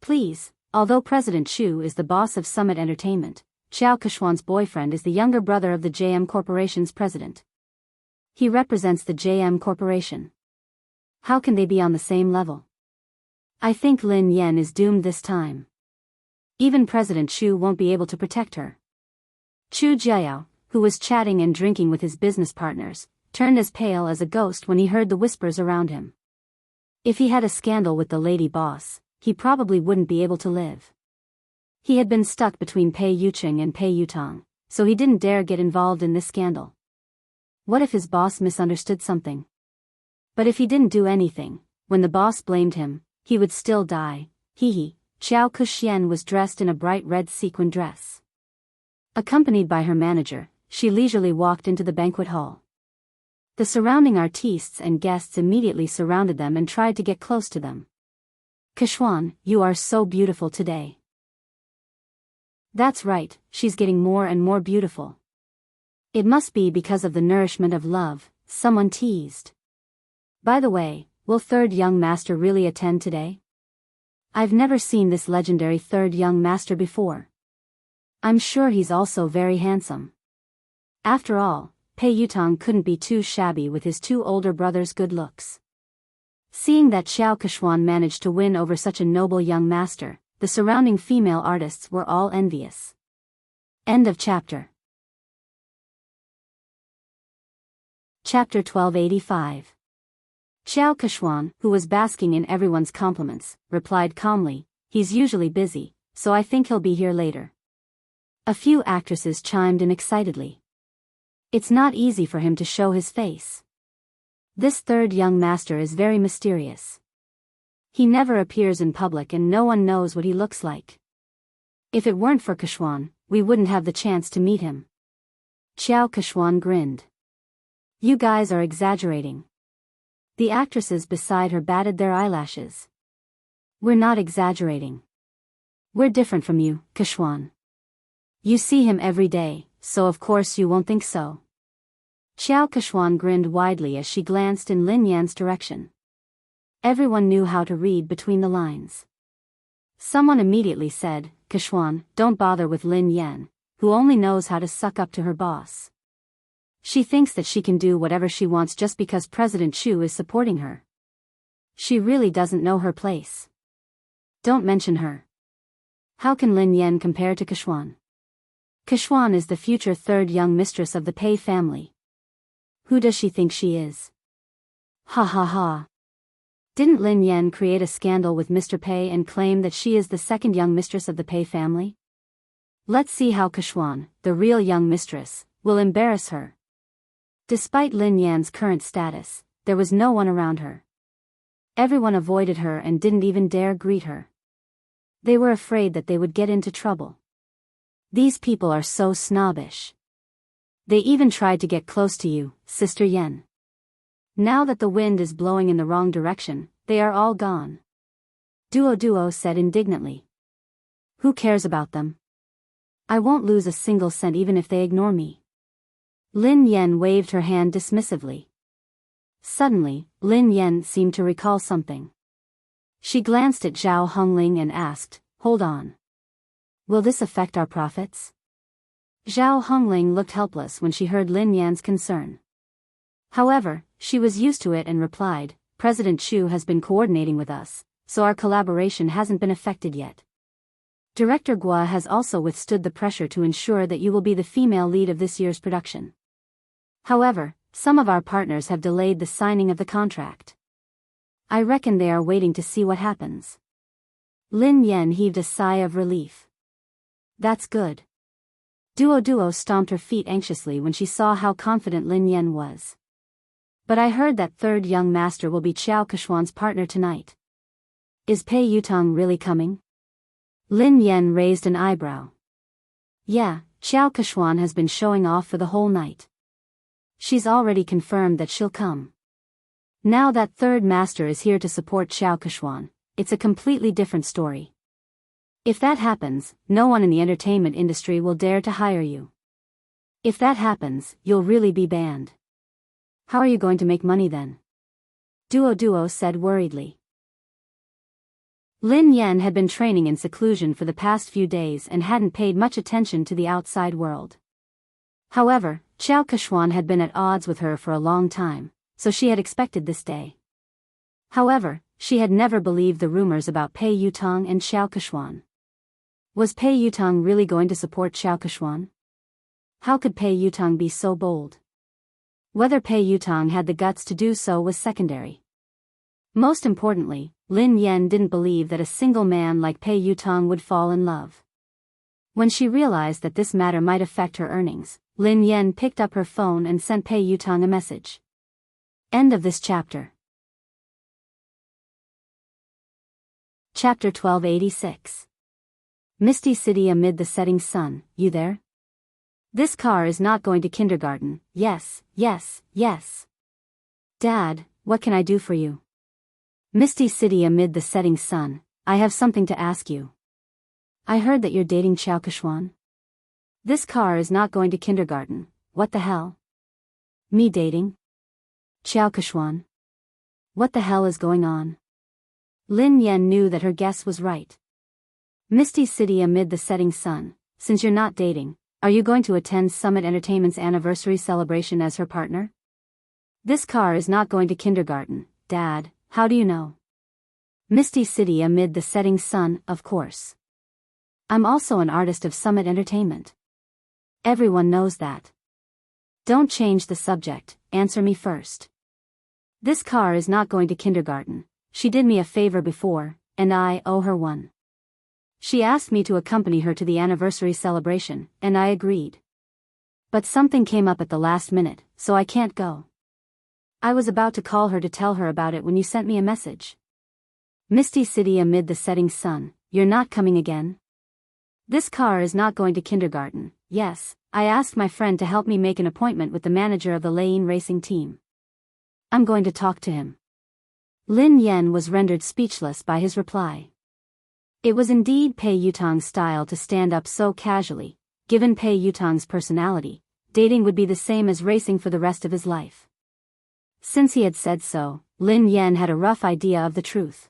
Please, although President Chu is the boss of Summit Entertainment, Xiao Kechuan's boyfriend is the younger brother of the JM Corporation's president. He represents the JM Corporation. How can they be on the same level? I think Lin Yan is doomed this time. Even President Chu won't be able to protect her. Chu Jiao, who was chatting and drinking with his business partners, turned as pale as a ghost when he heard the whispers around him. If he had a scandal with the lady boss, he probably wouldn't be able to live. He had been stuck between Pei Yucheng and Pei Yutong, so he didn't dare get involved in this scandal. What if his boss misunderstood something? But if he didn't do anything, when the boss blamed him, he would still die. Hee. Xiao Kexian was dressed in a bright red sequin dress. Accompanied by her manager, she leisurely walked into the banquet hall. The surrounding artistes and guests immediately surrounded them and tried to get close to them. Kechuan, you are so beautiful today. That's right, she's getting more and more beautiful. It must be because of the nourishment of love, someone teased. By the way, will third young master really attend today? I've never seen this legendary third young master before. I'm sure he's also very handsome. After all, Pei Yutong couldn't be too shabby with his two older brothers' good looks. Seeing that Xiao Kechuan managed to win over such a noble young master, the surrounding female artists were all envious. End of chapter. Chapter 1285. Xiao Kechuan, who was basking in everyone's compliments, replied calmly, "He's usually busy, so I think he'll be here later." A few actresses chimed in excitedly. It's not easy for him to show his face. This third young master is very mysterious. He never appears in public and no one knows what he looks like. If it weren't for Kechuan, we wouldn't have the chance to meet him. Xiao Kechuan grinned. You guys are exaggerating. The actresses beside her batted their eyelashes. We're not exaggerating. We're different from you, Kechuan. You see him every day, so of course you won't think so. Xiao Kechuan grinned widely as she glanced in Lin Yan's direction. Everyone knew how to read between the lines. Someone immediately said, Kechuan, don't bother with Lin Yan, who only knows how to suck up to her boss. She thinks that she can do whatever she wants just because President Chu is supporting her. She really doesn't know her place. Don't mention her. How can Lin Yan compare to Kexuan? Kexuan is the future third young mistress of the Pei family. Who does she think she is? Ha ha ha. Didn't Lin Yan create a scandal with Mr. Pei and claim that she is the second young mistress of the Pei family? Let's see how Kexuan, the real young mistress, will embarrass her. Despite Lin Yan's current status, there was no one around her. Everyone avoided her and didn't even dare greet her. They were afraid that they would get into trouble. These people are so snobbish. They even tried to get close to you, Sister Yen. Now that the wind is blowing in the wrong direction, they are all gone. Duo said indignantly. Who cares about them? I won't lose a single cent even if they ignore me. Lin Yan waved her hand dismissively. Suddenly, Lin Yan seemed to recall something. She glanced at Zhao Hongling and asked, "Hold on. Will this affect our profits?" Zhao Hongling looked helpless when she heard Lin Yan's concern. However, she was used to it and replied, "President Chu has been coordinating with us, so our collaboration hasn't been affected yet. Director Gua has also withstood the pressure to ensure that you will be the female lead of this year's production. However, some of our partners have delayed the signing of the contract. I reckon they are waiting to see what happens." Lin Yan heaved a sigh of relief. That's good. Duo stomped her feet anxiously when she saw how confident Lin Yan was. But I heard that third young master will be Qiao Kexuan's partner tonight. Is Pei Yutong really coming? Lin Yan raised an eyebrow. Yeah, Qiao Kexuan has been showing off for the whole night. She's already confirmed that she'll come. Now that third master is here to support Qiao Kexuan, it's a completely different story. If that happens, no one in the entertainment industry will dare to hire you. If that happens, you'll really be banned. How are you going to make money then? Duo said worriedly. Lin Yan had been training in seclusion for the past few days and hadn't paid much attention to the outside world. However, Qiao Kexuan had been at odds with her for a long time, so she had expected this day. However, she had never believed the rumors about Pei Yutong and Qiao Kexuan. Was Pei Yutong really going to support Qiao Kexuan? How could Pei Yutong be so bold? Whether Pei Yutong had the guts to do so was secondary. Most importantly, Lin Yan didn't believe that a single man like Pei Yutong would fall in love. When she realized that this matter might affect her earnings, Lin Yan picked up her phone and sent Pei Yutong a message. End of this chapter. Chapter 1286. Misty City amid the setting sun, you there? This car is not going to kindergarten, yes. Dad, what can I do for you? Misty City amid the setting sun, I have something to ask you. I heard that you're dating Qiao Kexuan. This car is not going to kindergarten, what the hell? Me dating? Qiao Kexuan? What the hell is going on? Lin Yan knew that her guess was right. Misty City amid the setting sun, since you're not dating, are you going to attend Summit Entertainment's anniversary celebration as her partner? This car is not going to kindergarten, Dad, how do you know? Misty City amid the setting sun, of course. I'm also an artist of Summit Entertainment. Everyone knows that. Don't change the subject, answer me first. This car is not going to kindergarten. She did me a favor before, and I owe her one. She asked me to accompany her to the anniversary celebration, and I agreed. But something came up at the last minute, so I can't go. I was about to call her to tell her about it when you sent me a message. Misty City amid the setting sun, you're not coming again? This car is not going to kindergarten, yes, I asked my friend to help me make an appointment with the manager of the Lane racing team. I'm going to talk to him. Lin Yan was rendered speechless by his reply. It was indeed Pei Yutong's style to stand up so casually. Given Pei Yutong's personality, dating would be the same as racing for the rest of his life. Since he had said so, Lin Yan had a rough idea of the truth.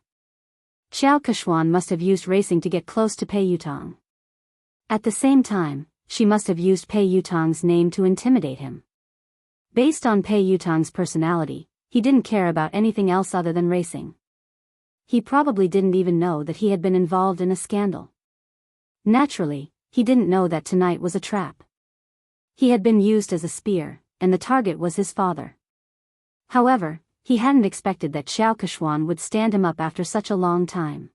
Qiao Kexuan must have used racing to get close to Pei Yutong. At the same time, she must have used Pei Yutong's name to intimidate him. Based on Pei Yutong's personality, he didn't care about anything else other than racing. He probably didn't even know that he had been involved in a scandal. Naturally, he didn't know that tonight was a trap. He had been used as a spear, and the target was his father. However, he hadn't expected that Xiao Keshuan would stand him up after such a long time.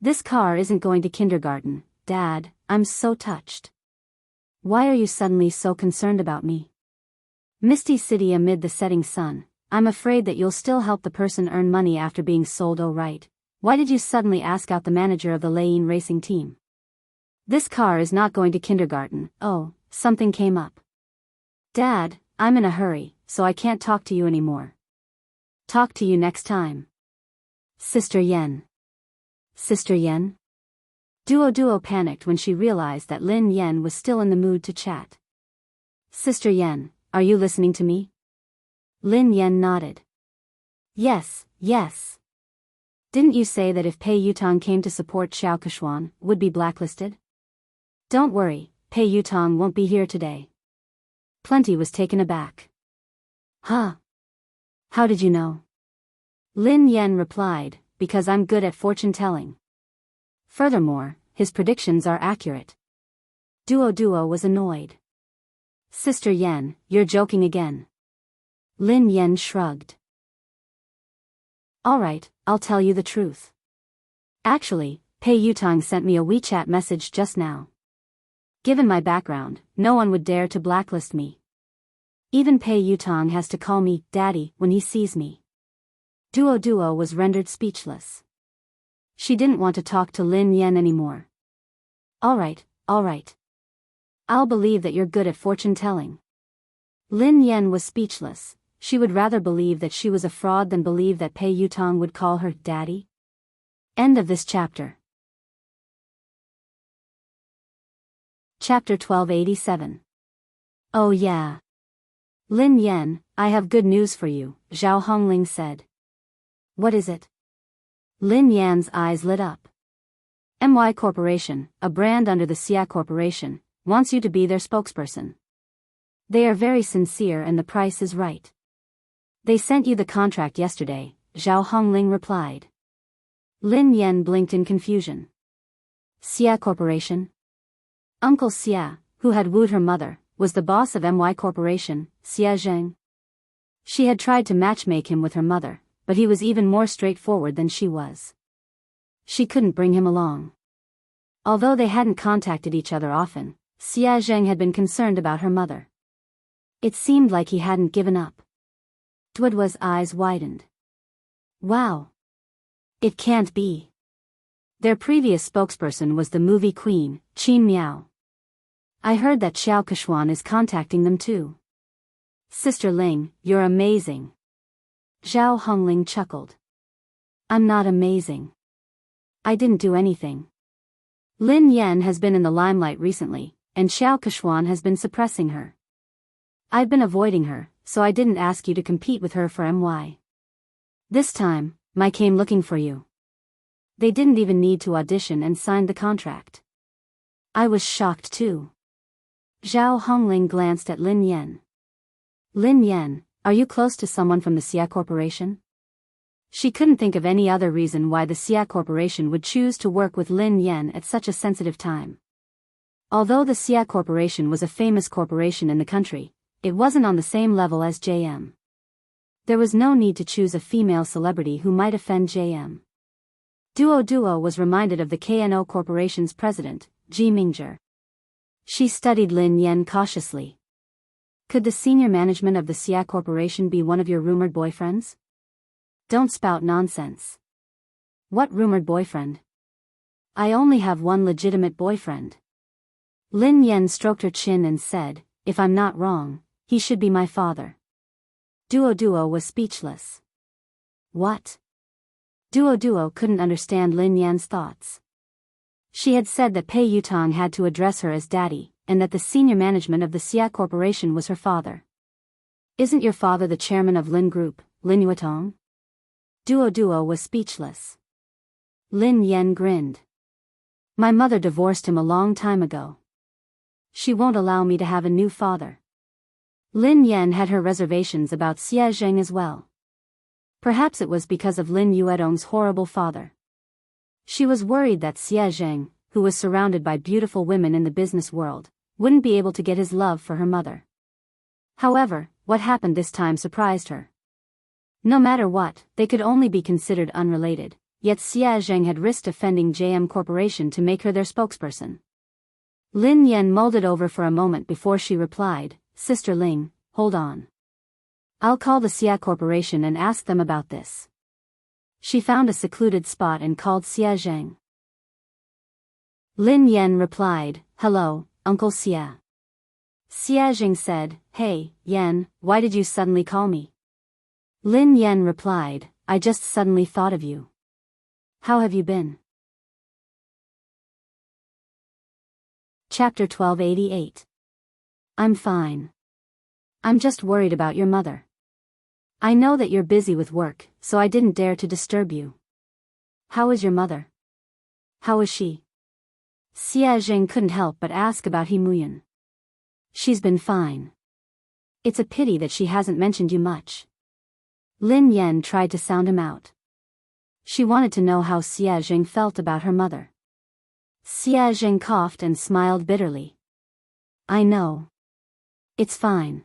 This car isn't going to kindergarten, Dad, I'm so touched. Why are you suddenly so concerned about me? Misty City amid the setting sun, I'm afraid that you'll still help the person earn money after being sold. Oh right, why did you suddenly ask out the manager of the Lane racing team? This car is not going to kindergarten. Oh, something came up. Dad, I'm in a hurry, so I can't talk to you anymore. Talk to you next time. Sister Yen. Sister Yen? Duo panicked when she realized that Lin Yen was still in the mood to chat. Sister Yen, are you listening to me? Lin Yen nodded. Yes. Didn't you say that if Pei Yutong came to support Xiao Keshuan, would be blacklisted? Don't worry, Pei Yutong won't be here today. Plenty was taken aback. Huh? How did you know? Lin Yen replied, because I'm good at fortune-telling. Furthermore, his predictions are accurate. Duo was annoyed. Sister Yen, you're joking again. Lin Yen shrugged. Alright, I'll tell you the truth. Actually, Pei Yutong sent me a WeChat message just now. Given my background, no one would dare to blacklist me. Even Pei Yutong has to call me Daddy when he sees me. Duo was rendered speechless. She didn't want to talk to Lin Yen anymore. Alright. I'll believe that you're good at fortune-telling. Lin Yen was speechless. She would rather believe that she was a fraud than believe that Pei Yutong would call her Daddy. End of this chapter. Chapter 1287. Oh yeah. Lin Yen, I have good news for you, Zhao Hongling said. What is it? Lin Yan's eyes lit up. MY Corporation, a brand under the Xia Corporation, wants you to be their spokesperson. They are very sincere and the price is right. They sent you the contract yesterday, Zhao Hongling replied. Lin Yen blinked in confusion. Xia Corporation? Uncle Xia, who had wooed her mother, was the boss of MY Corporation, Xia Zheng. She had tried to matchmake him with her mother, but he was even more straightforward than she was. She couldn't bring him along. Although they hadn't contacted each other often, Xia Zheng had been concerned about her mother. It seemed like he hadn't given up. Duo's eyes widened. Wow. It can't be. Their previous spokesperson was the movie queen, Qin Miao. I heard that Xiao Keshuan is contacting them too. Sister Ling, you're amazing. Zhao Hongling chuckled. I'm not amazing. I didn't do anything. Lin Yen has been in the limelight recently, and Xiao Keshuan has been suppressing her. I've been avoiding her, so I didn't ask you to compete with her for MY. This time, I came looking for you. They didn't even need to audition and signed the contract. I was shocked too. Zhao Hongling glanced at Lin Yen. Lin Yen, are you close to someone from the Xia Corporation? She couldn't think of any other reason why the Xia Corporation would choose to work with Lin Yen at such a sensitive time. Although the Xia Corporation was a famous corporation in the country, it wasn't on the same level as JM. There was no need to choose a female celebrity who might offend JM. Duo was reminded of the KNO Corporation's president, Ji Mingzhi. She studied Lin Yen cautiously. Could the senior management of the Xia Corporation be one of your rumored boyfriends? Don't spout nonsense. What rumored boyfriend? I only have one legitimate boyfriend. Lin Yen stroked her chin and said, if I'm not wrong, he should be my father. Duo was speechless. What? Duo couldn't understand Lin Yan's thoughts. She had said that Pei Yutong had to address her as daddy, and that the senior management of the Xia Corporation was her father. Isn't your father the chairman of Lin Group, Lin Yuetong? Duo was speechless. Lin Yen grinned. My mother divorced him a long time ago. She won't allow me to have a new father. Lin Yen had her reservations about Xia Zheng as well. Perhaps it was because of Lin Yuetong's horrible father. She was worried that Xia Zheng, who was surrounded by beautiful women in the business world, wouldn't be able to get his love for her mother. However, what happened this time surprised her. No matter what, they could only be considered unrelated, yet Xia Zheng had risked offending JM Corporation to make her their spokesperson. Lin Yan mulled it over for a moment before she replied, "Sister Ling, hold on. I'll call the Xia Corporation and ask them about this." She found a secluded spot and called Xia Zheng. Lin Yan replied, "Hello, Uncle Xia." Xia Zheng said, "Hey, Yan, why did you suddenly call me?" Lin Yan replied, "I just suddenly thought of you. How have you been?" Chapter 1288. I'm fine. I'm just worried about your mother. I know that you're busy with work, so I didn't dare to disturb you. How is your mother? How is she? Xia Zheng couldn't help but ask about He Muyan. She's been fine. It's a pity that she hasn't mentioned you much. Lin Yan tried to sound him out. She wanted to know how Xia Zheng felt about her mother. Xia Zheng coughed and smiled bitterly. I know. It's fine.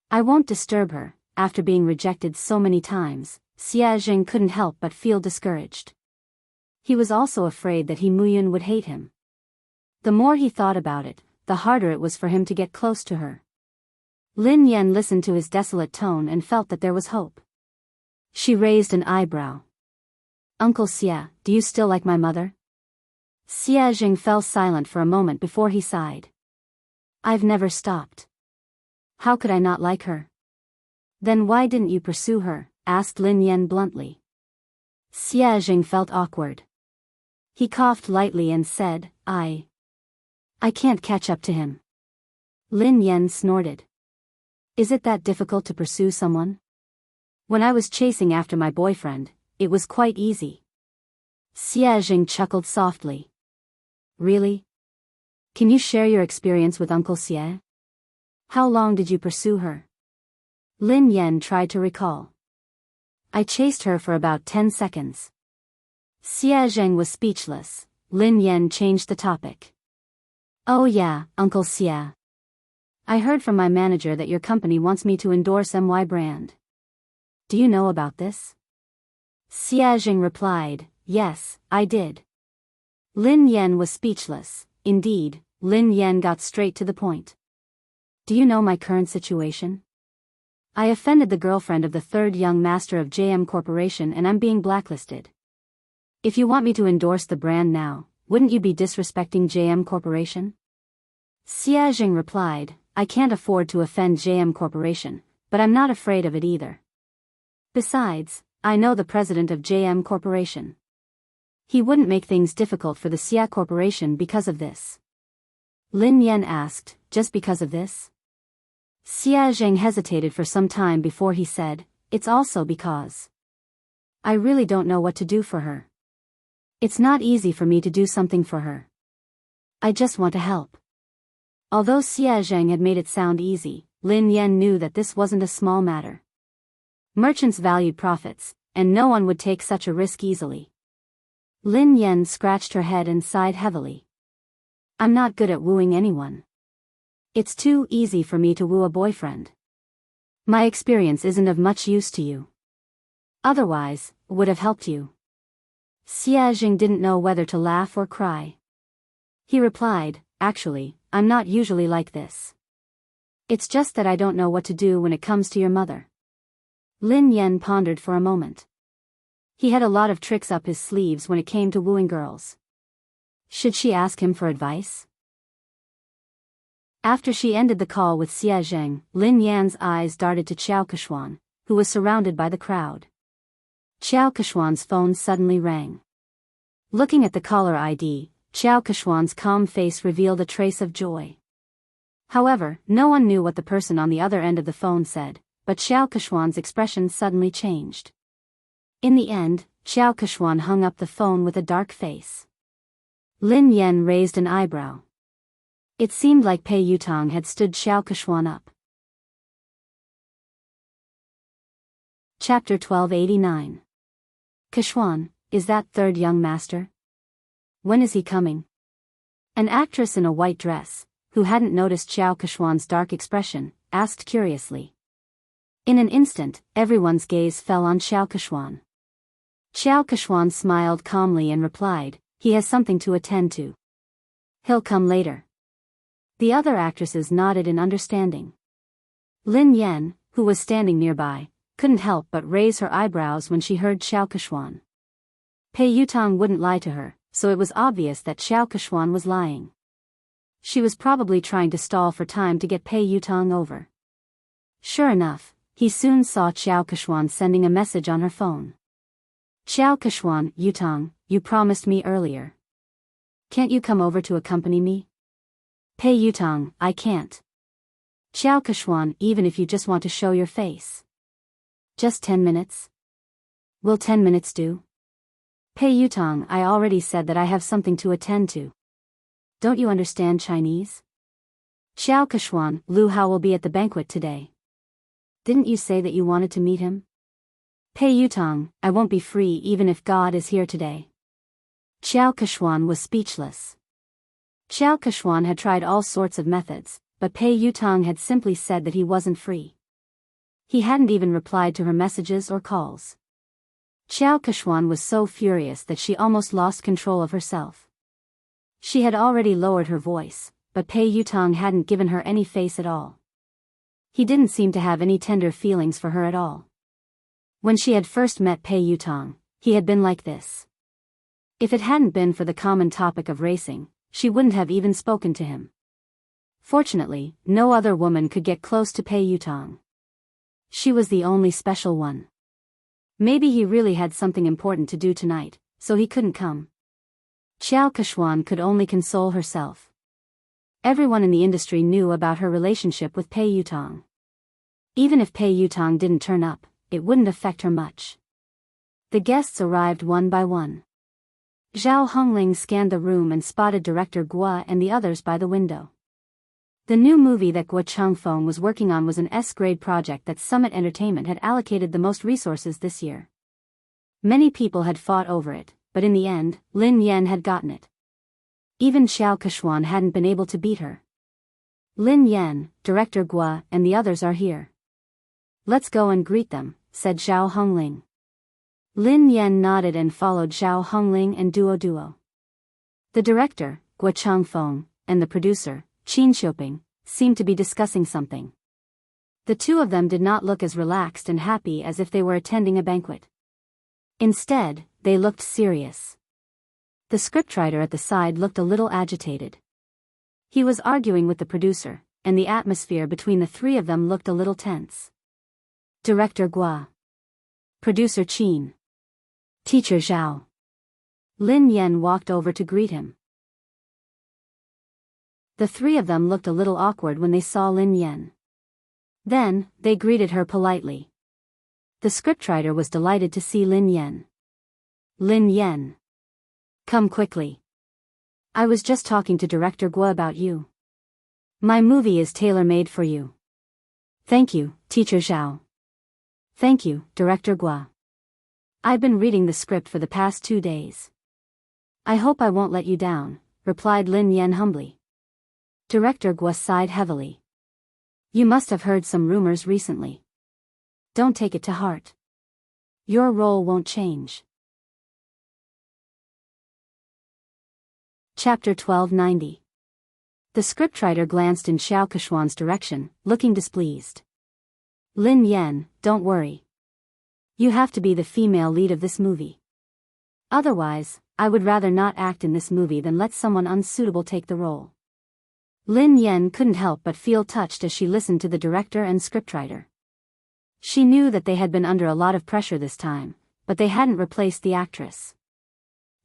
I won't disturb her. After being rejected so many times, Xia Zheng couldn't help but feel discouraged. He was also afraid that He Muyan would hate him. The more he thought about it, the harder it was for him to get close to her. Lin Yan listened to his desolate tone and felt that there was hope. She raised an eyebrow. Uncle Xia, do you still like my mother? Xia Zheng fell silent for a moment before he sighed. I've never stopped. How could I not like her? Then why didn't you pursue her? Asked Lin Yan bluntly. Xia Zheng felt awkward. He coughed lightly and said, I can't catch up to him. Lin Yan snorted. Is it that difficult to pursue someone? When I was chasing after my boyfriend, it was quite easy. Xia Zheng chuckled softly. Really? Can you share your experience with Uncle Xie? How long did you pursue her? Lin Yan tried to recall. I chased her for about 10 seconds. Xia Zheng was speechless. Lin Yan changed the topic. Oh yeah, Uncle Xia. I heard from my manager that your company wants me to endorse MY brand. Do you know about this? Xia Zheng replied, yes, I did. Lin Yan was speechless. Indeed, Lin Yan got straight to the point. Do you know my current situation? I offended the girlfriend of the third young master of JM Corporation and I'm being blacklisted. If you want me to endorse the brand now, wouldn't you be disrespecting JM Corporation? Xia Zheng replied, I can't afford to offend JM Corporation, but I'm not afraid of it either. Besides, I know the president of JM Corporation. He wouldn't make things difficult for the Xia Corporation because of this. Lin Yan asked, just because of this? Xia Zheng hesitated for some time before he said, it's also because I really don't know what to do for her. It's not easy for me to do something for her. I just want to help. Although Xia Zheng had made it sound easy, Lin Yan knew that this wasn't a small matter. Merchants valued profits, and no one would take such a risk easily. Lin Yan scratched her head and sighed heavily. I'm not good at wooing anyone. It's too easy for me to woo a boyfriend. My experience isn't of much use to you. Otherwise, would have helped you. Xia Zheng didn't know whether to laugh or cry. He replied, actually, I'm not usually like this. It's just that I don't know what to do when it comes to your mother. Lin Yan pondered for a moment. He had a lot of tricks up his sleeves when it came to wooing girls. Should she ask him for advice? After she ended the call with Xia Zheng, Lin Yan's eyes darted to Qiao Keshuan, who was surrounded by the crowd. Qiao Keshuan's phone suddenly rang. Looking at the caller ID, Qiao Keshuan's calm face revealed a trace of joy. However, no one knew what the person on the other end of the phone said, but Qiao Keshuan's expression suddenly changed. In the end, Qiao Keshuan hung up the phone with a dark face. Lin Yan raised an eyebrow. It seemed like Pei Yutong had stood Qiao Keshuan up. Chapter 1289. Keshuan, is that third young master? When is he coming? An actress in a white dress, who hadn't noticed Xiao Keshuan's dark expression, asked curiously. In an instant, everyone's gaze fell on Xiao Keshuan. Xiao Keshuan smiled calmly and replied, "He has something to attend to. He'll come later." The other actresses nodded in understanding. Lin Yan, who was standing nearby, couldn't help but raise her eyebrows when she heard Xiao Keshuan. Pei Yutang wouldn't lie to her, so it was obvious that Xiao Keshuan was lying. She was probably trying to stall for time to get Pei Yutang over. Sure enough, he soon saw Xiao Keshuan sending a message on her phone. "Xiao Keshuan, Yutang, you promised me earlier. Can't you come over to accompany me?" "Pei Yutang, I can't." "Xiao Keshuan, even if you just want to show your face." "Just 10 minutes? Will 10 minutes do?" "Pei Yutang, I already said that I have something to attend to. Don't you understand Chinese?" "Xiao Keshuan, Lu Hao will be at the banquet today. Didn't you say that you wanted to meet him?" "Pei Yutang, I won't be free even if God is here today." Xiao Keshuan was speechless. Xiao Keshuan had tried all sorts of methods, but Pei Yutang had simply said that he wasn't free. He hadn't even replied to her messages or calls. Xiao Keshuan was so furious that she almost lost control of herself. She had already lowered her voice, but Pei Yutang hadn't given her any face at all. He didn't seem to have any tender feelings for her at all. When she had first met Pei Yutang, he had been like this. If it hadn't been for the common topic of racing, she wouldn't have even spoken to him. Fortunately, no other woman could get close to Pei Yutang. She was the only special one. Maybe he really had something important to do tonight, so he couldn't come. Xiao Keshuan could only console herself. Everyone in the industry knew about her relationship with Pei Yutang. Even if Pei Yutang didn't turn up, it wouldn't affect her much. The guests arrived one by one. Zhao Hongling scanned the room and spotted director Guo and the others by the window. The new movie that Guo Changfeng was working on was an S-grade project that Summit Entertainment had allocated the most resources this year. Many people had fought over it, but in the end, Lin Yan had gotten it. Even Xiao Keshuan hadn't been able to beat her. "Lin Yan, director Guo, and the others are here. Let's go and greet them," said Zhao Hongling. Lin Yan nodded and followed Zhao Hongling and Duo. The director, Guo Changfeng, and the producer, Qin Xiuping, seemed to be discussing something. The two of them did not look as relaxed and happy as if they were attending a banquet. Instead, they looked serious. The scriptwriter at the side looked a little agitated. He was arguing with the producer, and the atmosphere between the three of them looked a little tense. Director Guo. Producer Qin. Teacher Zhao. Lin Yan walked over to greet him. The three of them looked a little awkward when they saw Lin Yan. Then, they greeted her politely. The scriptwriter was delighted to see Lin Yan. "Lin Yan. Come quickly. I was just talking to Director Guo about you. My movie is tailor-made for you." "Thank you, Teacher Zhao." "Thank you, Director Guo. I've been reading the script for the past 2 days. I hope I won't let you down," replied Lin Yan humbly. Director Guo sighed heavily. "You must have heard some rumors recently. Don't take it to heart. Your role won't change." Chapter 1290. The scriptwriter glanced in Xiao Keshuan's direction, looking displeased. "Lin Yan, don't worry. You have to be the female lead of this movie. Otherwise, I would rather not act in this movie than let someone unsuitable take the role." Lin Yan couldn't help but feel touched as she listened to the director and scriptwriter. She knew that they had been under a lot of pressure this time, but they hadn't replaced the actress.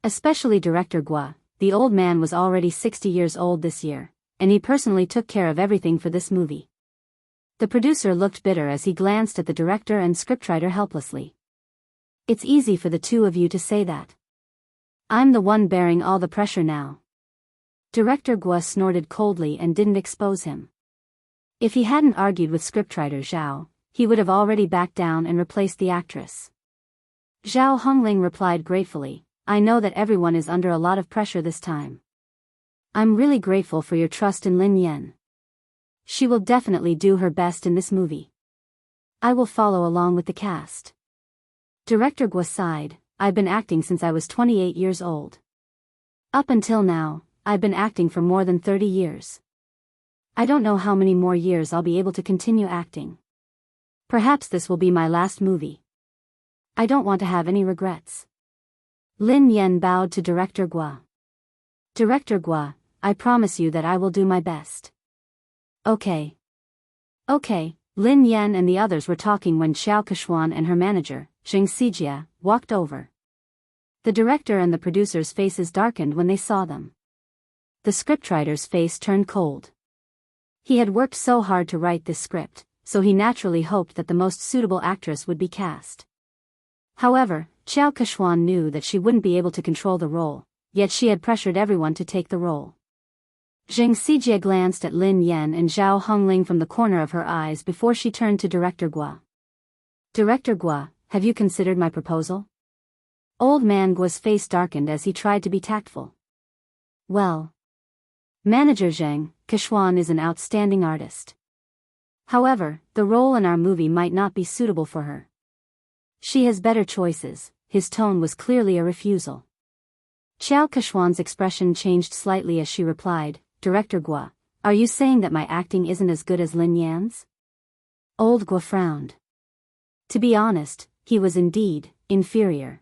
Especially Director Guo. The old man was already 60 years old this year, and he personally took care of everything for this movie. The producer looked bitter as he glanced at the director and scriptwriter helplessly. "It's easy for the two of you to say that. I'm the one bearing all the pressure now." Director Guo snorted coldly and didn't expose him. If he hadn't argued with scriptwriter Zhao, he would have already backed down and replaced the actress. Zhao Hongling replied gratefully, "I know that everyone is under a lot of pressure this time. I'm really grateful for your trust in Lin Yan. She will definitely do her best in this movie. I will follow along with the cast. Director Gua sighed, I've been acting since I was 28 years old. Up until now, I've been acting for more than 30 years. I don't know how many more years I'll be able to continue acting. Perhaps this will be my last movie. I don't want to have any regrets. Lin Yan bowed to Director Gua. Director Gua, I promise you that I will do my best. Okay. Okay, Lin Yan and the others were talking when Xiao Kechuan and her manager, Zheng Xijie, walked over. The director and the producer's faces darkened when they saw them. The scriptwriter's face turned cold. He had worked so hard to write this script, so he naturally hoped that the most suitable actress would be cast. However, Xiao Kechuan knew that she wouldn't be able to control the role, yet she had pressured everyone to take the role. Zheng Xijie glanced at Lin Yan and Zhao Hongling from the corner of her eyes before she turned to Director Gua. Director Gua, have you considered my proposal? Old man Gua's face darkened as he tried to be tactful. Well, Manager Zheng, Kechuan is an outstanding artist. However, the role in our movie might not be suitable for her. She has better choices. His tone was clearly a refusal. Xiao Kechuan's expression changed slightly as she replied, Director Gua, are you saying that my acting isn't as good as Lin Yan's? Old Gua frowned. To be honest, he was indeed inferior.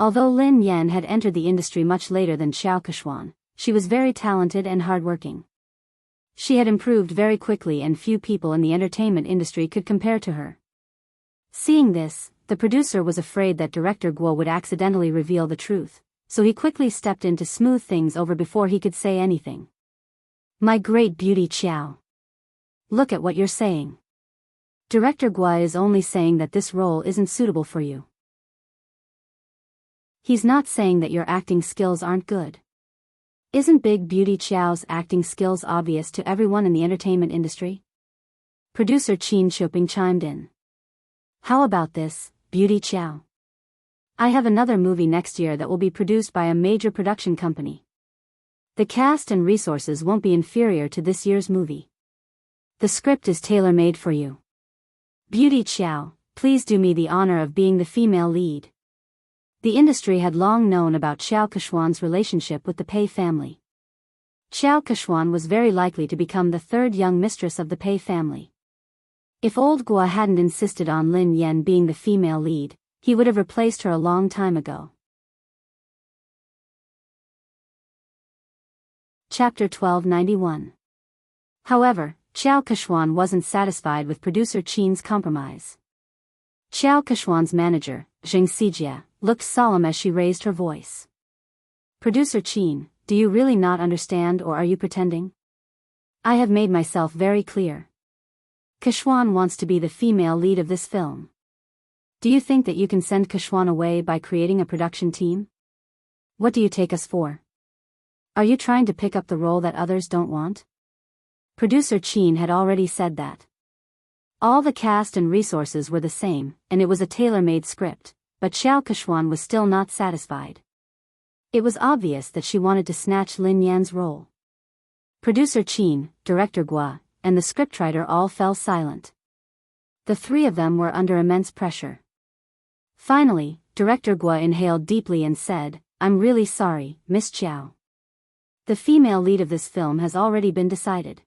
Although Lin Yan had entered the industry much later than Xiao Kechuan, she was very talented and hardworking. She had improved very quickly and few people in the entertainment industry could compare to her. Seeing this, the producer was afraid that Director Gua would accidentally reveal the truth, so he quickly stepped in to smooth things over before he could say anything. My great beauty Xiao. Look at what you're saying. Director Gua is only saying that this role isn't suitable for you. He's not saying that your acting skills aren't good. Isn't Big Beauty Xiao's acting skills obvious to everyone in the entertainment industry? Producer Qin Shuping chimed in. How about this, Beauty Xiao? I have another movie next year that will be produced by a major production company. The cast and resources won't be inferior to this year's movie. The script is tailor-made for you. Beauty Xiao, please do me the honor of being the female lead. The industry had long known about Xiao Kechuan's relationship with the Pei family. Xiao Kechuan was very likely to become the third young mistress of the Pei family. If old Gua hadn't insisted on Lin Yan being the female lead, he would have replaced her a long time ago. Chapter 1291. However, Xiao Kechuan wasn't satisfied with producer Qin's compromise. Xiao Kechuan's manager, Zheng Xijie, looked solemn as she raised her voice. Producer Qin, do you really not understand or are you pretending? I have made myself very clear. Kechuan wants to be the female lead of this film. Do you think that you can send Kechuan away by creating a production team? What do you take us for? Are you trying to pick up the role that others don't want? Producer Qin had already said that. All the cast and resources were the same, and it was a tailor-made script, but Xiao Kechuan was still not satisfied. It was obvious that she wanted to snatch Lin Yan's role. Producer Qin, Director Gua, and the scriptwriter all fell silent. The three of them were under immense pressure. Finally, Director Gua inhaled deeply and said, I'm really sorry, Miss Xiao. The female lead of this film has already been decided.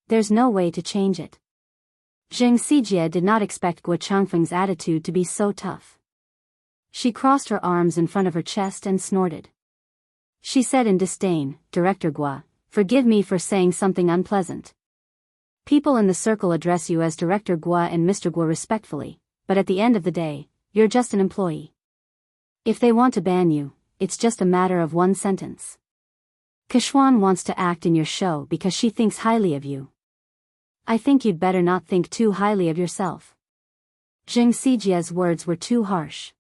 There's no way to change it. Zheng Xijie did not expect Gua Changfeng's attitude to be so tough. She crossed her arms in front of her chest and snorted. She said in disdain, Director Gua, forgive me for saying something unpleasant. People in the circle address you as Director Gua and Mr. Gua respectfully, but at the end of the day, you're just an employee. If they want to ban you, it's just a matter of one sentence. Kechuan wants to act in your show because she thinks highly of you. I think you'd better not think too highly of yourself. Zheng Xijie's words were too harsh.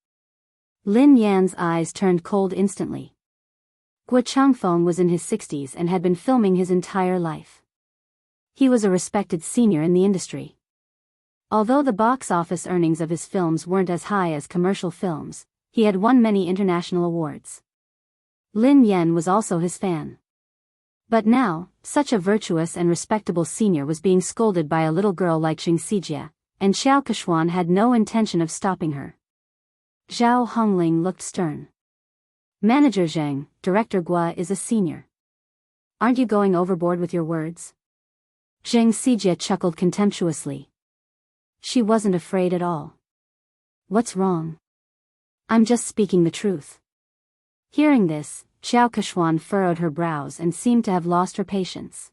Lin Yan's eyes turned cold instantly. Gua Changfeng was in his 60s and had been filming his entire life. He was a respected senior in the industry. Although the box office earnings of his films weren't as high as commercial films, he had won many international awards. Lin Yan was also his fan. But now, such a virtuous and respectable senior was being scolded by a little girl like Jing Sijie, and Xiao Keshuan had no intention of stopping her. Zhao Hongling looked stern. Manager Zheng, Director Gua is a senior. Aren't you going overboard with your words? Zheng Sijie chuckled contemptuously. She wasn't afraid at all. What's wrong? I'm just speaking the truth. Hearing this, Xiao Keshuan furrowed her brows and seemed to have lost her patience.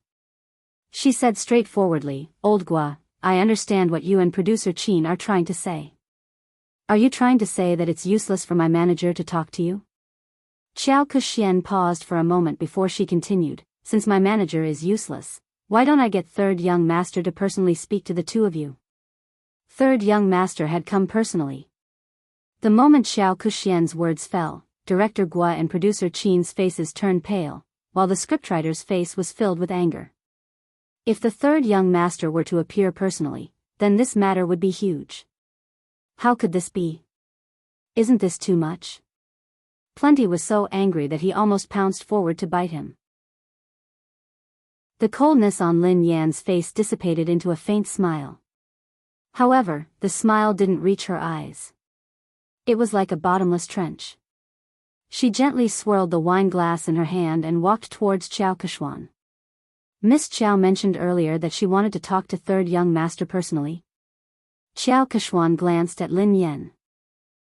She said straightforwardly, Old Gua, I understand what you and producer Qin are trying to say. Are you trying to say that it's useless for my manager to talk to you? Xiao Kexian paused for a moment before she continued, since my manager is useless, why don't I get third young master to personally speak to the two of you? Third young master had come personally. The moment Xiao Kexian's words fell, Director Gua and producer Qin's faces turned pale, while the scriptwriter's face was filled with anger. If the third young master were to appear personally, then this matter would be huge. How could this be? Isn't this too much? Plenty was so angry that he almost pounced forward to bite him. The coldness on Lin Yan's face dissipated into a faint smile. However, the smile didn't reach her eyes. It was like a bottomless trench. She gently swirled the wine glass in her hand and walked towards Xiao Keshuan. Miss Qiao mentioned earlier that she wanted to talk to third young master personally. Xiao Keshuan glanced at Lin Yan.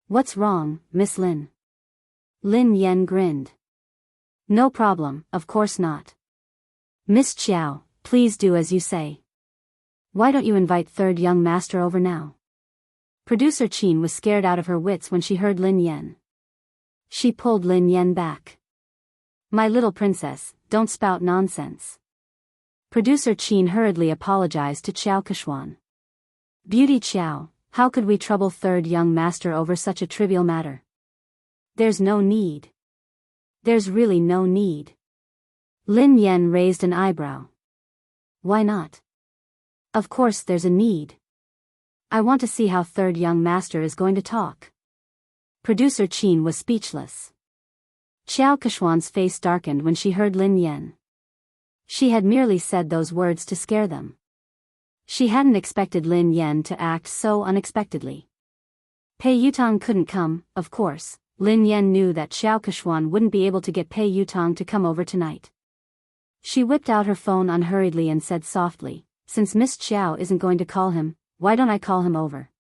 What's wrong, Miss Lin? Lin Yan grinned. No problem, of course not. Miss Qiao, please do as you say. Why don't you invite third young master over now? Producer Qin was scared out of her wits when she heard Lin Yan. She pulled Lin Yan back. My little princess, don't spout nonsense. Producer Qin hurriedly apologized to Xiao Keshuan. Beauty Qiao, how could we trouble third young master over such a trivial matter? There's no need. There's really no need. Lin Yan raised an eyebrow. Why not? Of course there's a need. I want to see how third young master is going to talk. Producer Qin was speechless. Xiao Keshuan's face darkened when she heard Lin Yan. She had merely said those words to scare them. She hadn't expected Lin Yan to act so unexpectedly. Pei Yutong couldn't come, of course. Lin Yan knew that Xiao Keshuan wouldn't be able to get Pei Yutong to come over tonight. She whipped out her phone unhurriedly and said softly, since Miss Qiao isn't going to call him, why don't I call him over?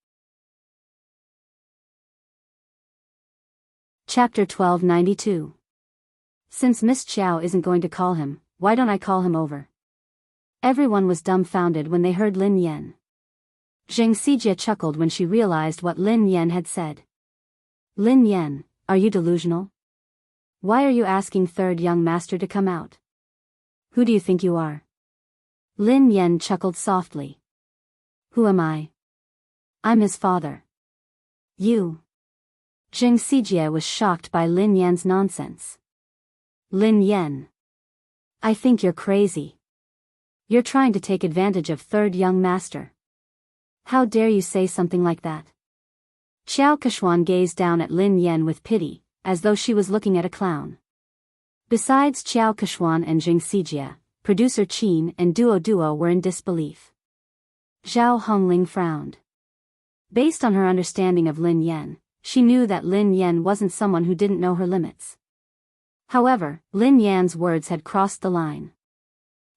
Chapter 1292. Since Miss Qiao isn't going to call him, why don't I call him over? Everyone was dumbfounded when they heard Lin Yan. Zheng Sijie chuckled when she realized what Lin Yan had said. Lin Yan, are you delusional? Why are you asking third young master to come out? Who do you think you are? Lin Yan chuckled softly. Who am I? I'm his father. You. Zheng Sijie was shocked by Lin Yan's nonsense. Lin Yan. I think you're crazy. You're trying to take advantage of third young master. How dare you say something like that? Xiao Keshuan gazed down at Lin Yan with pity, as though she was looking at a clown. Besides Xiao Keshuan and Jing Sijie, producer Qin and Duo were in disbelief. Zhao Hongling frowned. Based on her understanding of Lin Yan, she knew that Lin Yan wasn't someone who didn't know her limits. However, Lin Yan's words had crossed the line.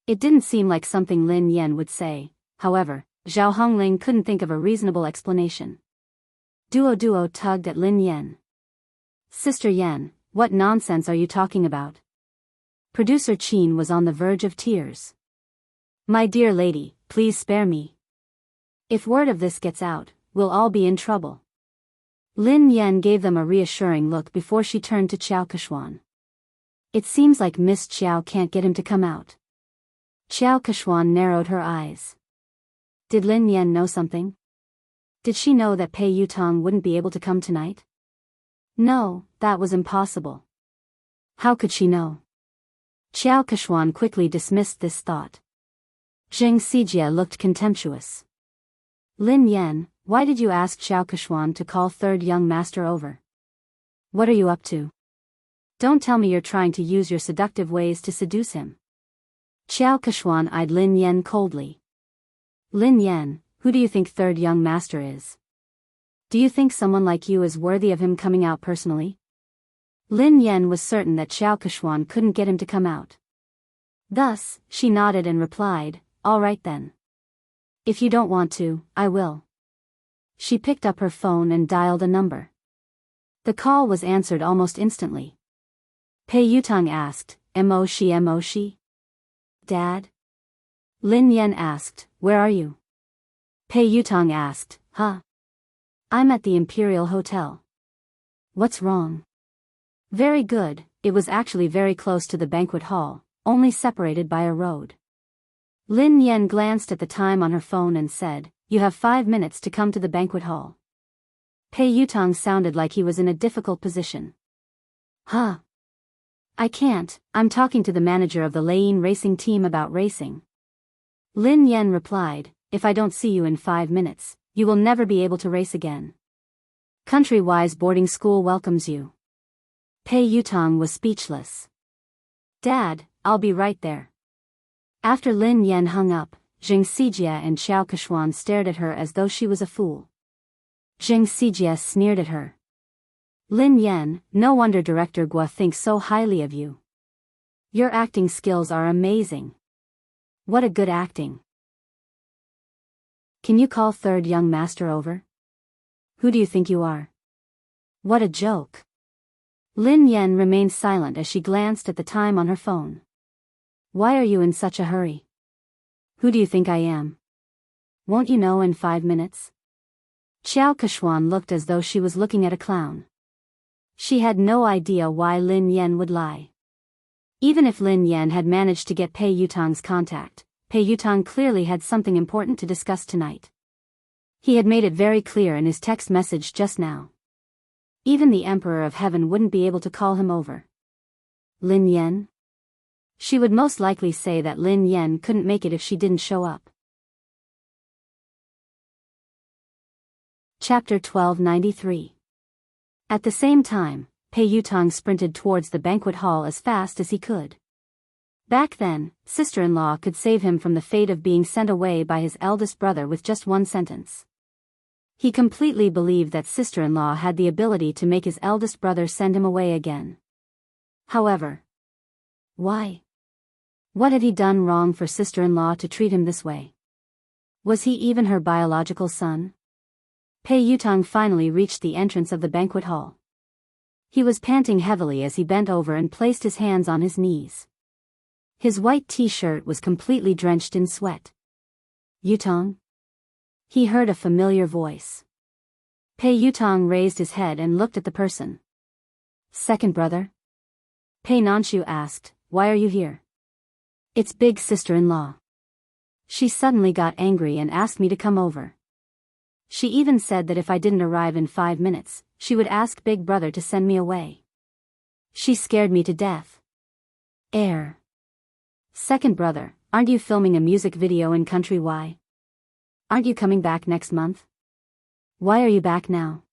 It didn't seem like something Lin Yan would say. However, Zhao Hongling couldn't think of a reasonable explanation. Duo tugged at Lin Yan. Sister Yan, what nonsense are you talking about? Producer Qin was on the verge of tears. My dear lady, please spare me. If word of this gets out, we'll all be in trouble. Lin Yan gave them a reassuring look before she turned to Xiao Keshuan. It seems like Miss Qiao can't get him to come out. Xiao Keshuan narrowed her eyes. Did Lin Yan know something? Did she know that Pei Yutong wouldn't be able to come tonight? No, that was impossible. How could she know? Xiao Keshuan quickly dismissed this thought. Zheng Sijie looked contemptuous. Lin Yan, why did you ask Xiao Keshuan to call third young master over? What are you up to? Don't tell me you're trying to use your seductive ways to seduce him. Xiao Keshuan eyed Lin Yan coldly. Lin Yan, who do you think third young master is? Do you think someone like you is worthy of him coming out personally? Lin Yan was certain that Xiao Keshuan couldn't get him to come out. Thus, she nodded and replied, all right then. If you don't want to, I will. She picked up her phone and dialed a number. The call was answered almost instantly. Pei Yutang asked, Mo-shi? Dad? Lin Yan asked, where are you? Pei Yutang asked, huh? I'm at the Imperial Hotel. What's wrong? Very good, it was actually very close to the banquet hall, only separated by a road. Lin Yan glanced at the time on her phone and said, you have 5 minutes to come to the banquet hall. Pei Yutang sounded like he was in a difficult position. Huh? I can't, I'm talking to the manager of the Lane racing team about racing. Lin Yan replied, if I don't see you in 5 minutes, you will never be able to race again. Country-wise boarding school welcomes you. Pei Yutang was speechless. Dad, I'll be right there. After Lin Yan hung up, Zheng Xijie and Xiao Keshuan stared at her as though she was a fool. Zheng Xijie sneered at her. Lin Yan, no wonder Director Guo thinks so highly of you. Your acting skills are amazing. What a good acting. Can you call third young master over? Who do you think you are? What a joke. Lin Yan remained silent as she glanced at the time on her phone. Why are you in such a hurry? Who do you think I am? Won't you know in 5 minutes? Xiao Keshuan looked as though she was looking at a clown. She had no idea why Lin Yan would lie. Even if Lin Yan had managed to get Pei Yutang's contact, Pei Yutang clearly had something important to discuss tonight. He had made it very clear in his text message just now. Even the Emperor of Heaven wouldn't be able to call him over. Lin Yan? She would most likely say that Lin Yan couldn't make it if she didn't show up. Chapter 1293. At the same time, Pei Yutang sprinted towards the banquet hall as fast as he could. Back then, sister-in-law could save him from the fate of being sent away by his eldest brother with just one sentence. He completely believed that sister-in-law had the ability to make his eldest brother send him away again. However, why? What had he done wrong for sister-in-law to treat him this way? Was he even her biological son? Pei Yutang finally reached the entrance of the banquet hall. He was panting heavily as he bent over and placed his hands on his knees. His white t-shirt was completely drenched in sweat. Yutang? He heard a familiar voice. Pei Yutang raised his head and looked at the person. Second brother? Pei Nanshu asked, why are you here? It's big sister-in-law. She suddenly got angry and asked me to come over. She even said that if I didn't arrive in 5 minutes, she would ask big brother to send me away. She scared me to death. Second brother, aren't you filming a music video in Country Y? Aren't you coming back next month? Why are you back now?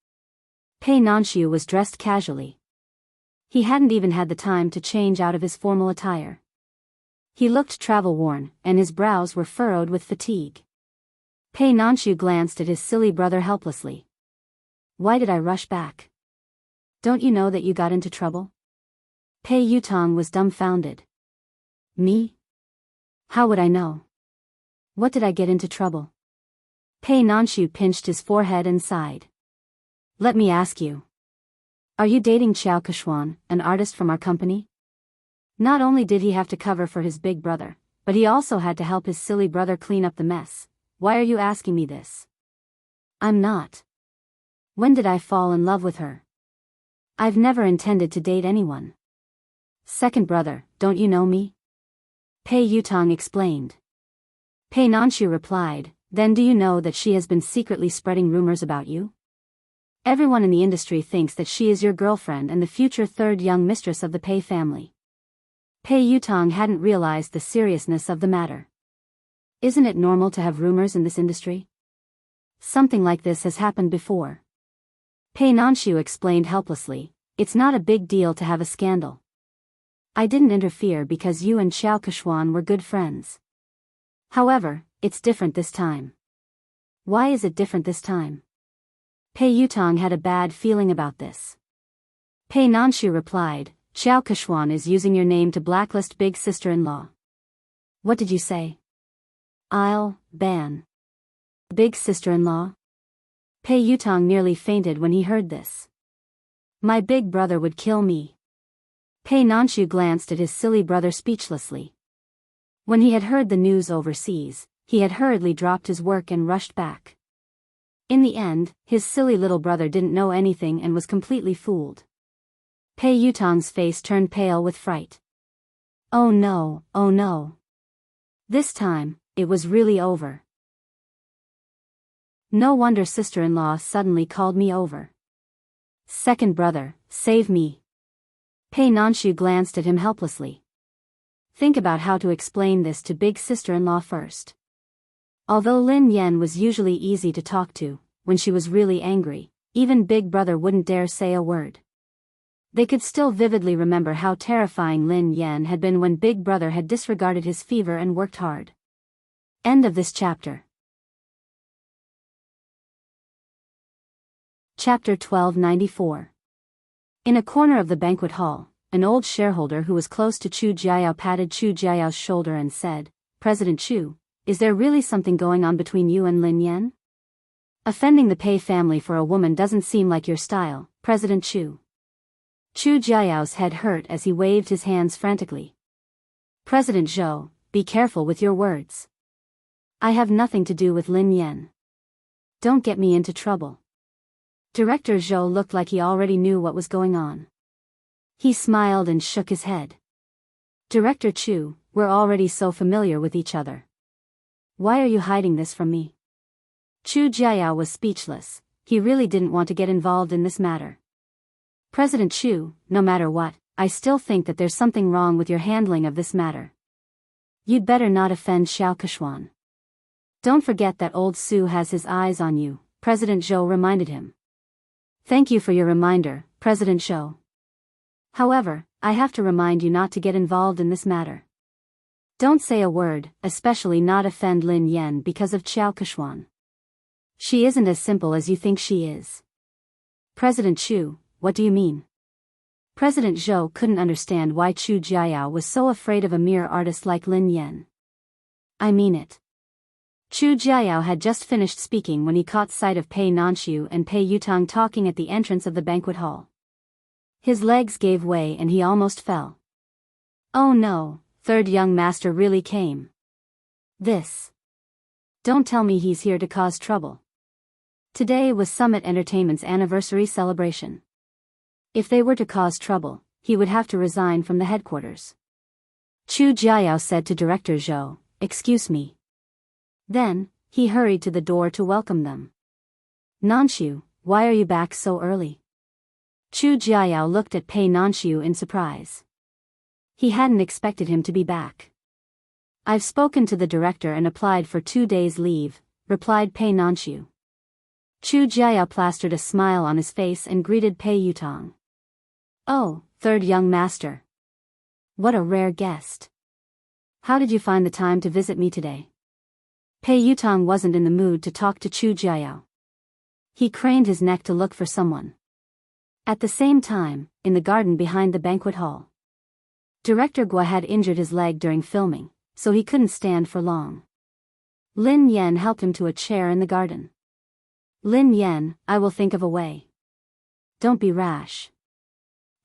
Pei Nanshu was dressed casually. He hadn't even had the time to change out of his formal attire. He looked travel-worn, and his brows were furrowed with fatigue. Pei Nanshu glanced at his silly brother helplessly. Why did I rush back? Don't you know that you got into trouble? Pei Yutang was dumbfounded. Me? How would I know? What did I get into trouble? Pei Nanshu pinched his forehead and sighed. Let me ask you. Are you dating Xiao Keshuan, an artist from our company? Not only did he have to cover for his big brother, but he also had to help his silly brother clean up the mess. Why are you asking me this? I'm not. When did I fall in love with her? I've never intended to date anyone. Second brother, don't you know me? Pei Yutang explained. Pei Nanshu replied, then do you know that she has been secretly spreading rumors about you? Everyone in the industry thinks that she is your girlfriend and the future third young mistress of the Pei family. Pei Yutang hadn't realized the seriousness of the matter. Isn't it normal to have rumors in this industry? Something like this has happened before. Pei Nanshu explained helplessly, it's not a big deal to have a scandal. I didn't interfere because you and Xiao Keshuan were good friends. However, it's different this time. Why is it different this time? Pei Yutong had a bad feeling about this. Pei Nanshu replied, Xiao Keshuan is using your name to blacklist big sister-in-law. What did you say? I'll ban big sister-in-law? Pei Yutong nearly fainted when he heard this. My big brother would kill me. Pei Nanshu glanced at his silly brother speechlessly. When he had heard the news overseas, he had hurriedly dropped his work and rushed back. In the end, his silly little brother didn't know anything and was completely fooled. Pei Yutong's face turned pale with fright. Oh no, oh no. This time, it was really over. No wonder sister-in-law suddenly called me over. Second brother, save me. Pei Nanshu glanced at him helplessly. Think about how to explain this to big sister-in-law first. Although Lin Yan was usually easy to talk to, when she was really angry, even big brother wouldn't dare say a word. They could still vividly remember how terrifying Lin Yan had been when big brother had disregarded his fever and worked hard. End of this chapter. Chapter 1294. In a corner of the banquet hall, an old shareholder who was close to Chu Jiayao patted Chu Jiayao's shoulder and said, President Chu, is there really something going on between you and Lin Yan? Offending the Pei family for a woman doesn't seem like your style, President Chu. Chu Jiayao's head hurt as he waved his hands frantically. President Zhou, be careful with your words. I have nothing to do with Lin Yan. Don't get me into trouble. Director Zhou looked like he already knew what was going on. He smiled and shook his head. Director Chu, we're already so familiar with each other. Why are you hiding this from me? Chu Jiayao was speechless. He really didn't want to get involved in this matter. President Chu, no matter what, I still think that there's something wrong with your handling of this matter. You'd better not offend Xiao Keshuan. Don't forget that old Su has his eyes on you, President Zhou reminded him. Thank you for your reminder, President Zhou. However, I have to remind you not to get involved in this matter. Don't say a word, especially not offend Lin Yan because of Xiao Keshuan. She isn't as simple as you think she is. President Chu, what do you mean? President Zhou couldn't understand why Chu Jiayao was so afraid of a mere artist like Lin Yan. I mean it. Chu Jiayao had just finished speaking when he caught sight of Pei Nanshu and Pei Yutong talking at the entrance of the banquet hall. His legs gave way and he almost fell. Oh no, third young master really came. This. Don't tell me he's here to cause trouble. Today was Summit Entertainment's anniversary celebration. If they were to cause trouble, he would have to resign from the headquarters. Chu Jiayao said to Director Zhou, Excuse me. Then, he hurried to the door to welcome them. Nanshu, why are you back so early? Chu Jiayao looked at Pei Nanshu in surprise. He hadn't expected him to be back. I've spoken to the director and applied for 2 days leave, replied Pei Nanshu. Chu Jiayao plastered a smile on his face and greeted Pei Yutong. Oh, third young master. What a rare guest. How did you find the time to visit me today? Pei Yutong wasn't in the mood to talk to Chu Jiayao. He craned his neck to look for someone. At the same time, in the garden behind the banquet hall, Director Gua had injured his leg during filming, so he couldn't stand for long. Lin Yan helped him to a chair in the garden. Lin Yan, I will think of a way. Don't be rash.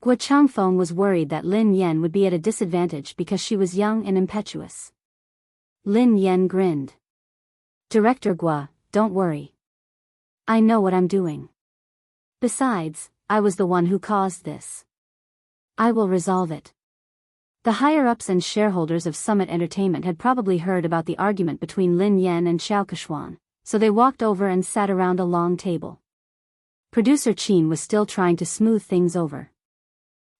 Gua Changfeng was worried that Lin Yan would be at a disadvantage because she was young and impetuous. Lin Yan grinned. Director Gua, don't worry. I know what I'm doing. Besides, I was the one who caused this. I will resolve it. The higher-ups and shareholders of Summit Entertainment had probably heard about the argument between Lin Yan and Xiao Keshuan, so they walked over and sat around a long table. Producer Qin was still trying to smooth things over.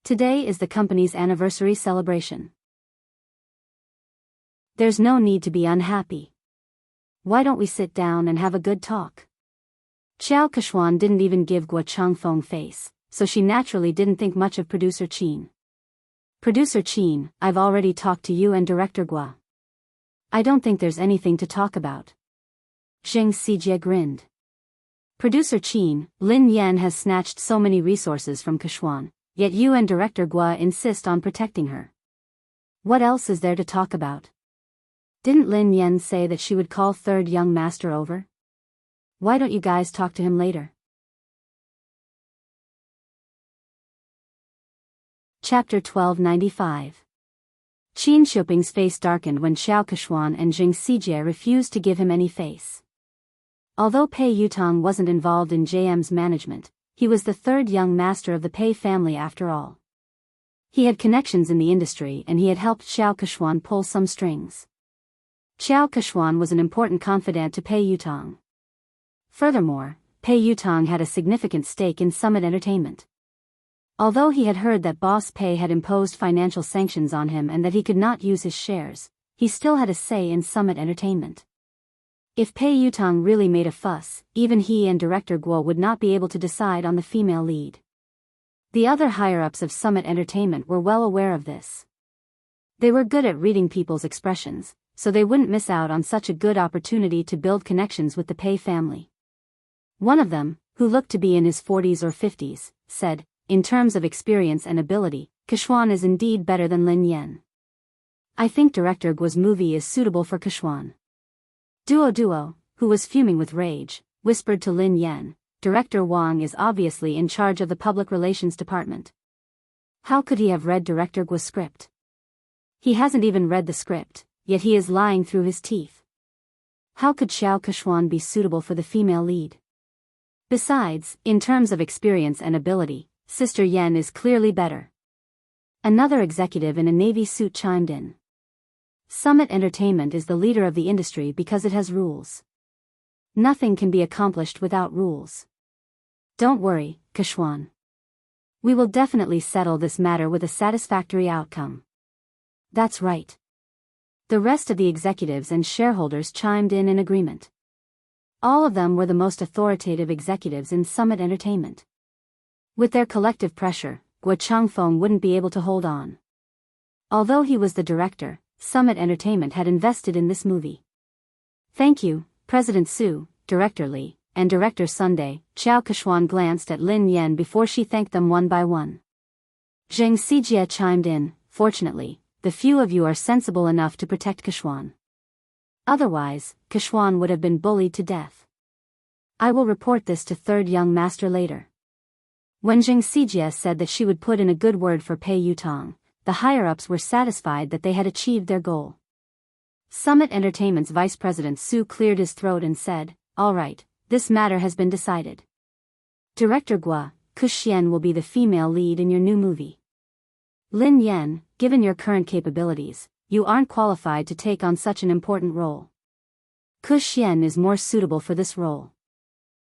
Today is the company's anniversary celebration. There's no need to be unhappy. Why don't we sit down and have a good talk? Xiao Keshuan didn't even give Gua Changfeng face, so she naturally didn't think much of producer Qin. Producer Qin, I've already talked to you and Director Gua. I don't think there's anything to talk about. Zheng Xijie grinned. Producer Qin, Lin Yan has snatched so many resources from Keshuan, yet you and Director Gua insist on protecting her. What else is there to talk about? Didn't Lin Yan say that she would call third young master over? Why don't you guys talk to him later? Chapter 1295. Qin Shuping's face darkened when Xiao Keshuan and Zheng Xijie refused to give him any face. Although Pei Yutong wasn't involved in JM's management, he was the third young master of the Pei family after all. He had connections in the industry and he had helped Xiao Keshuan pull some strings. Xiao Keshuan was an important confidant to Pei Yutong. Furthermore, Pei Yutong had a significant stake in Summit Entertainment. Although he had heard that Boss Pei had imposed financial sanctions on him and that he could not use his shares, he still had a say in Summit Entertainment. If Pei Yutong really made a fuss, even he and Director Guo would not be able to decide on the female lead. The other higher-ups of Summit Entertainment were well aware of this. They were good at reading people's expressions, so they wouldn't miss out on such a good opportunity to build connections with the Pei family. One of them, who looked to be in his 40s or 50s, said, in terms of experience and ability, Keshuan is indeed better than Lin Yan. I think Director Guo's movie is suitable for Keshuan. Duo, who was fuming with rage, whispered to Lin Yan, Director Wang is obviously in charge of the public relations department. How could he have read Director Guo's script? He hasn't even read the script, yet he is lying through his teeth. How could Xiao Keshuan be suitable for the female lead? Besides, in terms of experience and ability, Sister Yen is clearly better. Another executive in a navy suit chimed in. Summit Entertainment is the leader of the industry because it has rules. Nothing can be accomplished without rules. Don't worry, Keshuan. We will definitely settle this matter with a satisfactory outcome. That's right. The rest of the executives and shareholders chimed in agreement. All of them were the most authoritative executives in Summit Entertainment. With their collective pressure, Guo Changfeng wouldn't be able to hold on. Although he was the director, Summit Entertainment had invested in this movie. Thank you, President Su, Director Li, and Director Sunday. Xiao Keshuan glanced at Lin Yan before she thanked them one by one. Zheng Xijie chimed in, fortunately, the few of you are sensible enough to protect Keshuan. Otherwise, Keshuan would have been bullied to death. I will report this to third young master later. When Zheng Xijie said that she would put in a good word for Pei Yutong, the higher-ups were satisfied that they had achieved their goal. Summit Entertainment's Vice President Su cleared his throat and said, all right, this matter has been decided. Director Gua, Kuxian will be the female lead in your new movie. Lin Yan, given your current capabilities, you aren't qualified to take on such an important role. Kuxian is more suitable for this role.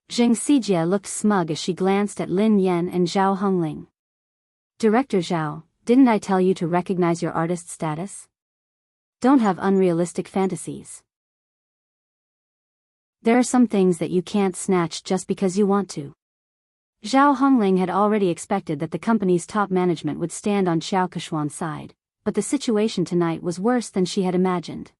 Zheng Xijie looked smug as she glanced at Lin Yan and Zhao Hongling. Director Zhao, didn't I tell you to recognize your artist status? Don't have unrealistic fantasies. There are some things that you can't snatch just because you want to. Zhao Hongling had already expected that the company's top management would stand on Xiao Keshuan's side, but the situation tonight was worse than she had imagined.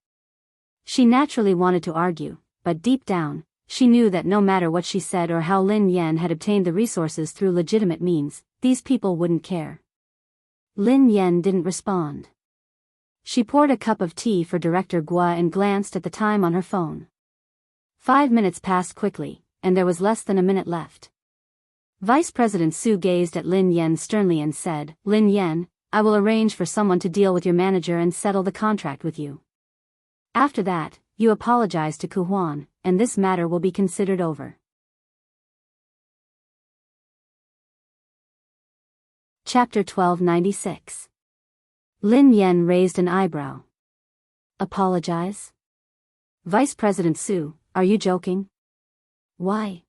She naturally wanted to argue, but deep down, she knew that no matter what she said or how Lin Yan had obtained the resources through legitimate means, these people wouldn't care. Lin Yan didn't respond. She poured a cup of tea for Director Gua and glanced at the time on her phone. 5 minutes passed quickly, and there was less than a minute left. Vice President Su gazed at Lin Yan sternly and said, Lin Yan, I will arrange for someone to deal with your manager and settle the contract with you. After that, you apologize to Kuhuan, and this matter will be considered over. Chapter 1296. Lin Yan raised an eyebrow. Apologize? Vice President Su, are you joking? Why?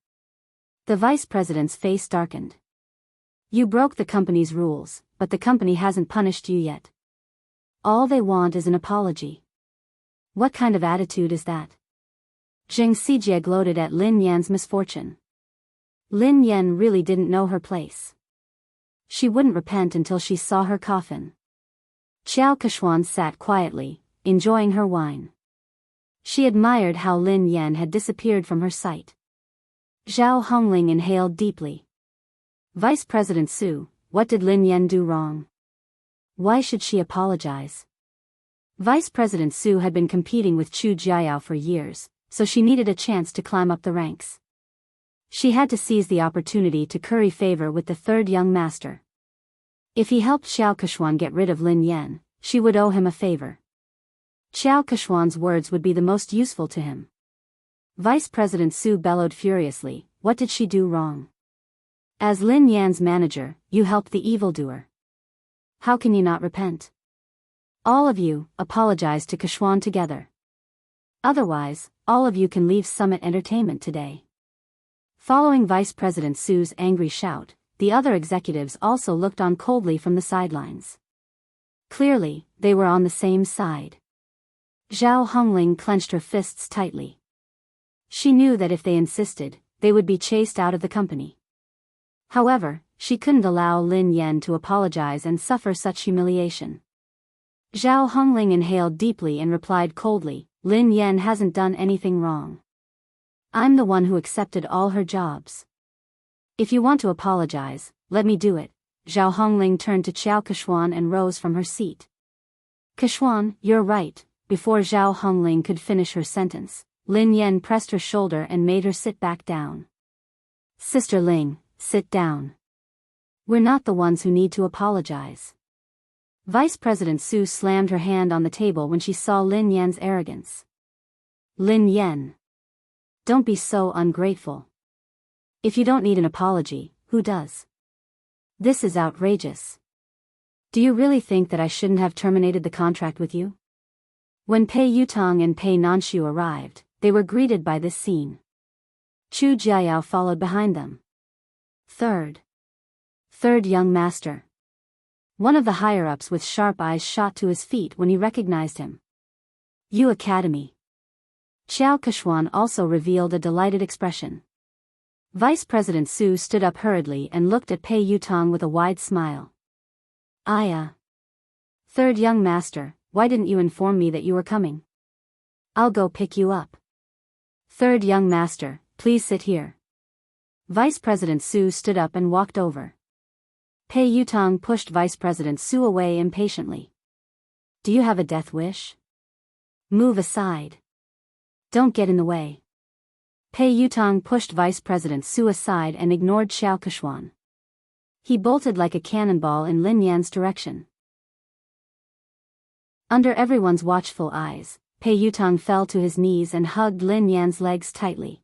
The Vice President's face darkened. You broke the company's rules, but the company hasn't punished you yet. All they want is an apology. What kind of attitude is that? Zheng Xijie gloated at Lin Yan's misfortune. Lin Yan really didn't know her place. She wouldn't repent until she saw her coffin. Xiao Keshuan sat quietly, enjoying her wine. She admired how Lin Yan had disappeared from her sight. Zhao Hongling inhaled deeply. Vice President Su, what did Lin Yan do wrong? Why should she apologize? Vice President Su had been competing with Chu Jiayao for years, so she needed a chance to climb up the ranks. She had to seize the opportunity to curry favor with the third young master. If he helped Xiao Keshuan get rid of Lin Yan, she would owe him a favor. Xiao Keshuan's words would be the most useful to him. Vice President Su bellowed furiously, what did she do wrong? As Lin Yan's manager, you helped the evildoer. How can you not repent? All of you, apologize to Keshuan together. Otherwise, all of you can leave Summit Entertainment today. Following Vice President Su's angry shout, the other executives also looked on coldly from the sidelines. Clearly, they were on the same side. Zhao Hongling clenched her fists tightly. She knew that if they insisted, they would be chased out of the company. However, she couldn't allow Lin Yan to apologize and suffer such humiliation. Zhao Hongling inhaled deeply and replied coldly, Lin Yan hasn't done anything wrong. I'm the one who accepted all her jobs. If you want to apologize, let me do it. Zhao Hongling turned to Xiao Keshuan and rose from her seat. Keshuan, you're right. Before Zhao Hongling could finish her sentence, Lin Yan pressed her shoulder and made her sit back down. Sister Ling, sit down. We're not the ones who need to apologize. Vice President Su slammed her hand on the table when she saw Lin Yan's arrogance. Lin Yan. Don't be so ungrateful. If you don't need an apology, who does? This is outrageous. Do you really think that I shouldn't have terminated the contract with you? When Pei Yutong and Pei Nanshu arrived, they were greeted by this scene. Chu Jiayao followed behind them. Third young master. One of the higher-ups with sharp eyes shot to his feet when he recognized him. Yu Academy. Xiao Keshuan also revealed a delighted expression. Vice President Su stood up hurriedly and looked at Pei Yutong with a wide smile. Third young master, why didn't you inform me that you were coming? I'll go pick you up. Third young master, please sit here. Vice President Su stood up and walked over. Pei Yutong pushed Vice President Su away impatiently. Do you have a death wish? Move aside. Don't get in the way. Pei Yutong pushed Vice President Su aside and ignored Xiao Keshuan. He bolted like a cannonball in Lin Yan's direction. Under everyone's watchful eyes, Pei Yutong fell to his knees and hugged Lin Yan's legs tightly.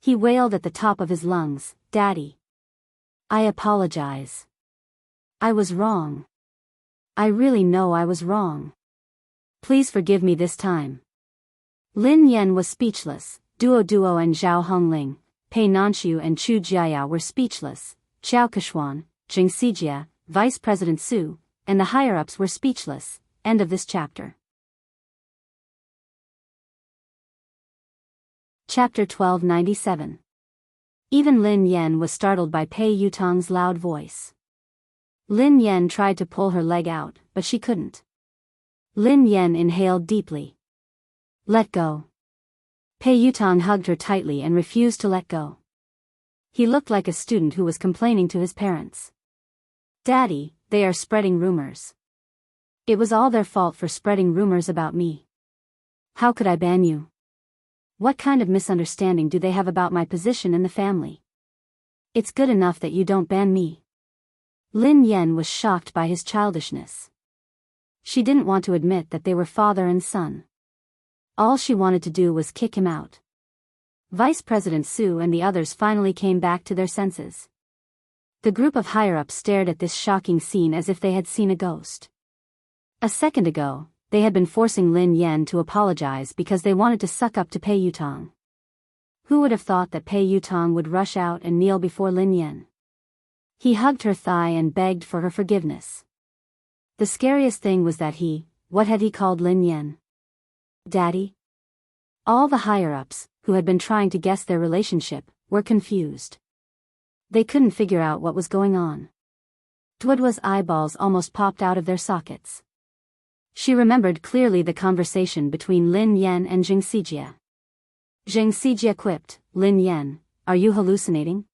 He wailed at the top of his lungs, Daddy. I apologize. I was wrong. I really know I was wrong. Please forgive me this time. Lin Yan was speechless. Duo and Zhao Hongling, Pei Nanshu and Chu Jiayao were speechless. Xiao Keshuan, Jing Sijia, Vice President Su, and the higher-ups were speechless. End of this chapter. Chapter 1297. Even Lin Yan was startled by Pei Yutong's loud voice. Lin Yan tried to pull her leg out, but she couldn't. Lin Yan inhaled deeply. Let go. Pei Yutong hugged her tightly and refused to let go. He looked like a student who was complaining to his parents. Daddy, they are spreading rumors. It was all their fault for spreading rumors about me. How could I ban you? What kind of misunderstanding do they have about my position in the family? It's good enough that you don't ban me. Lin Yan was shocked by his childishness. She didn't want to admit that they were father and son. All she wanted to do was kick him out. Vice President Su and the others finally came back to their senses. The group of higher-ups stared at this shocking scene as if they had seen a ghost. A second ago, they had been forcing Lin Yan to apologize because they wanted to suck up to Pei Yutong. Who would have thought that Pei Yutong would rush out and kneel before Lin Yan? He hugged her thigh and begged for her forgiveness. The scariest thing was that what had he called Lin Yan? Daddy? All the higher-ups, who had been trying to guess their relationship, were confused. They couldn't figure out what was going on. Duoduo's eyeballs almost popped out of their sockets. She remembered clearly the conversation between Lin Yan and Jing Xijie. Jing Xijie quipped, "Lin Yan, are you hallucinating?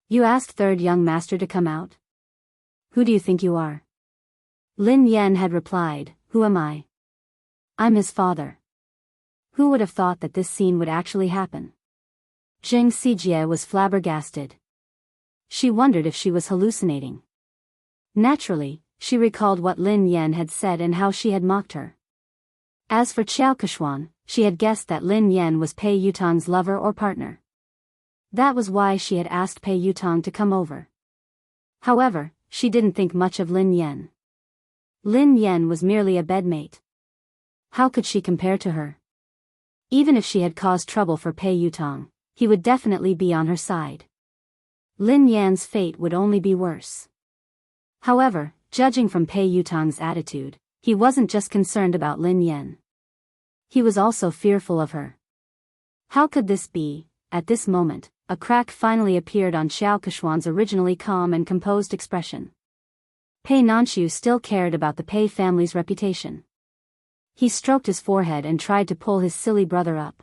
You asked third young master to come out? Who do you think you are?" Lin Yan had replied, "Who am I? I'm his father." Who would have thought that this scene would actually happen? Jing Xijie was flabbergasted. She wondered if she was hallucinating. Naturally, she recalled what Lin Yan had said and how she had mocked her. As for Xiao Keshuan, she had guessed that Lin Yan was Pei Yutong's lover or partner. That was why she had asked Pei Yutong to come over. However, she didn't think much of Lin Yan. Lin Yan was merely a bedmate. How could she compare to her? Even if she had caused trouble for Pei Yutong, he would definitely be on her side. Lin Yan's fate would only be worse. However, judging from Pei Yutong's attitude, he wasn't just concerned about Lin Yan. He was also fearful of her. How could this be? At this moment, a crack finally appeared on Xiao Keshuan's originally calm and composed expression. Pei Nanxiu still cared about the Pei family's reputation. He stroked his forehead and tried to pull his silly brother up.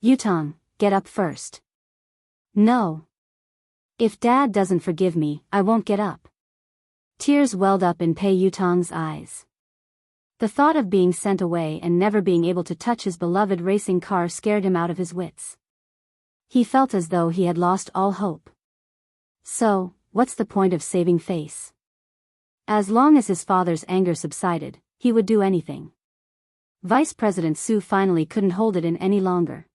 "Yutong, get up first." "No. If Dad doesn't forgive me, I won't get up." Tears welled up in Pei Yutong's eyes. The thought of being sent away and never being able to touch his beloved racing car scared him out of his wits. He felt as though he had lost all hope. So, what's the point of saving face? As long as his father's anger subsided, he would do anything. Vice President Su finally couldn't hold it in any longer.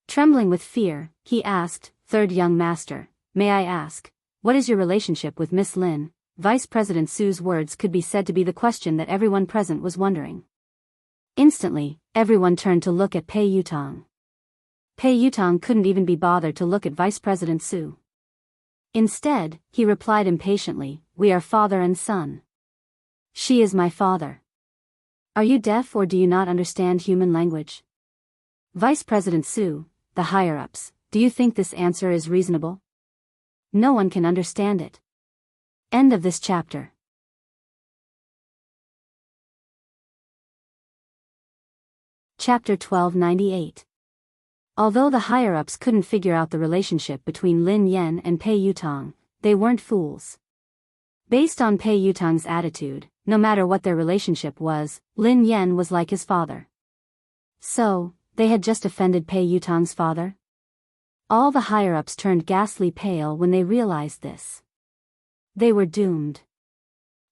Trembling with fear, he asked, "Third young master, may I ask, what is your relationship with Miss Lin?" Vice President Su's words could be said to be the question that everyone present was wondering. Instantly, everyone turned to look at Pei Yutong. Pei Yutong couldn't even be bothered to look at Vice President Su. Instead, he replied impatiently, "We are father and son. She is my father. Are you deaf or do you not understand human language?" Vice President Su, the higher-ups, do you think this answer is reasonable? No one can understand it. End of this chapter. Chapter 1298. Although the higher-ups couldn't figure out the relationship between Lin Yan and Pei Yutong, they weren't fools. Based on Pei Yutong's attitude, no matter what their relationship was, Lin Yan was like his father. So, they had just offended Pei Yutong's father? All the higher-ups turned ghastly pale when they realized this. They were doomed.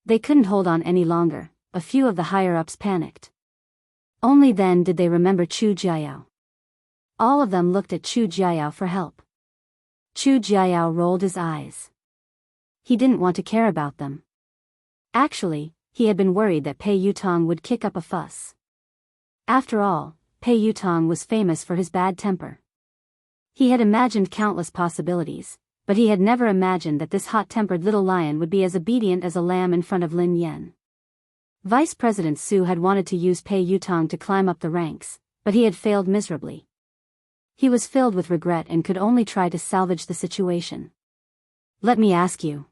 They couldn't hold on any longer. A few of the higher-ups panicked. Only then did they remember Chu Jiayao. All of them looked at Chu Jiayao for help. Chu Jiayao rolled his eyes. He didn't want to care about them. Actually, he had been worried that Pei Yutong would kick up a fuss. After all, Pei Yutong was famous for his bad temper. He had imagined countless possibilities, but he had never imagined that this hot-tempered little lion would be as obedient as a lamb in front of Lin Yan. Vice President Su had wanted to use Pei Yutong to climb up the ranks, but he had failed miserably. He was filled with regret and could only try to salvage the situation. "Let me ask you.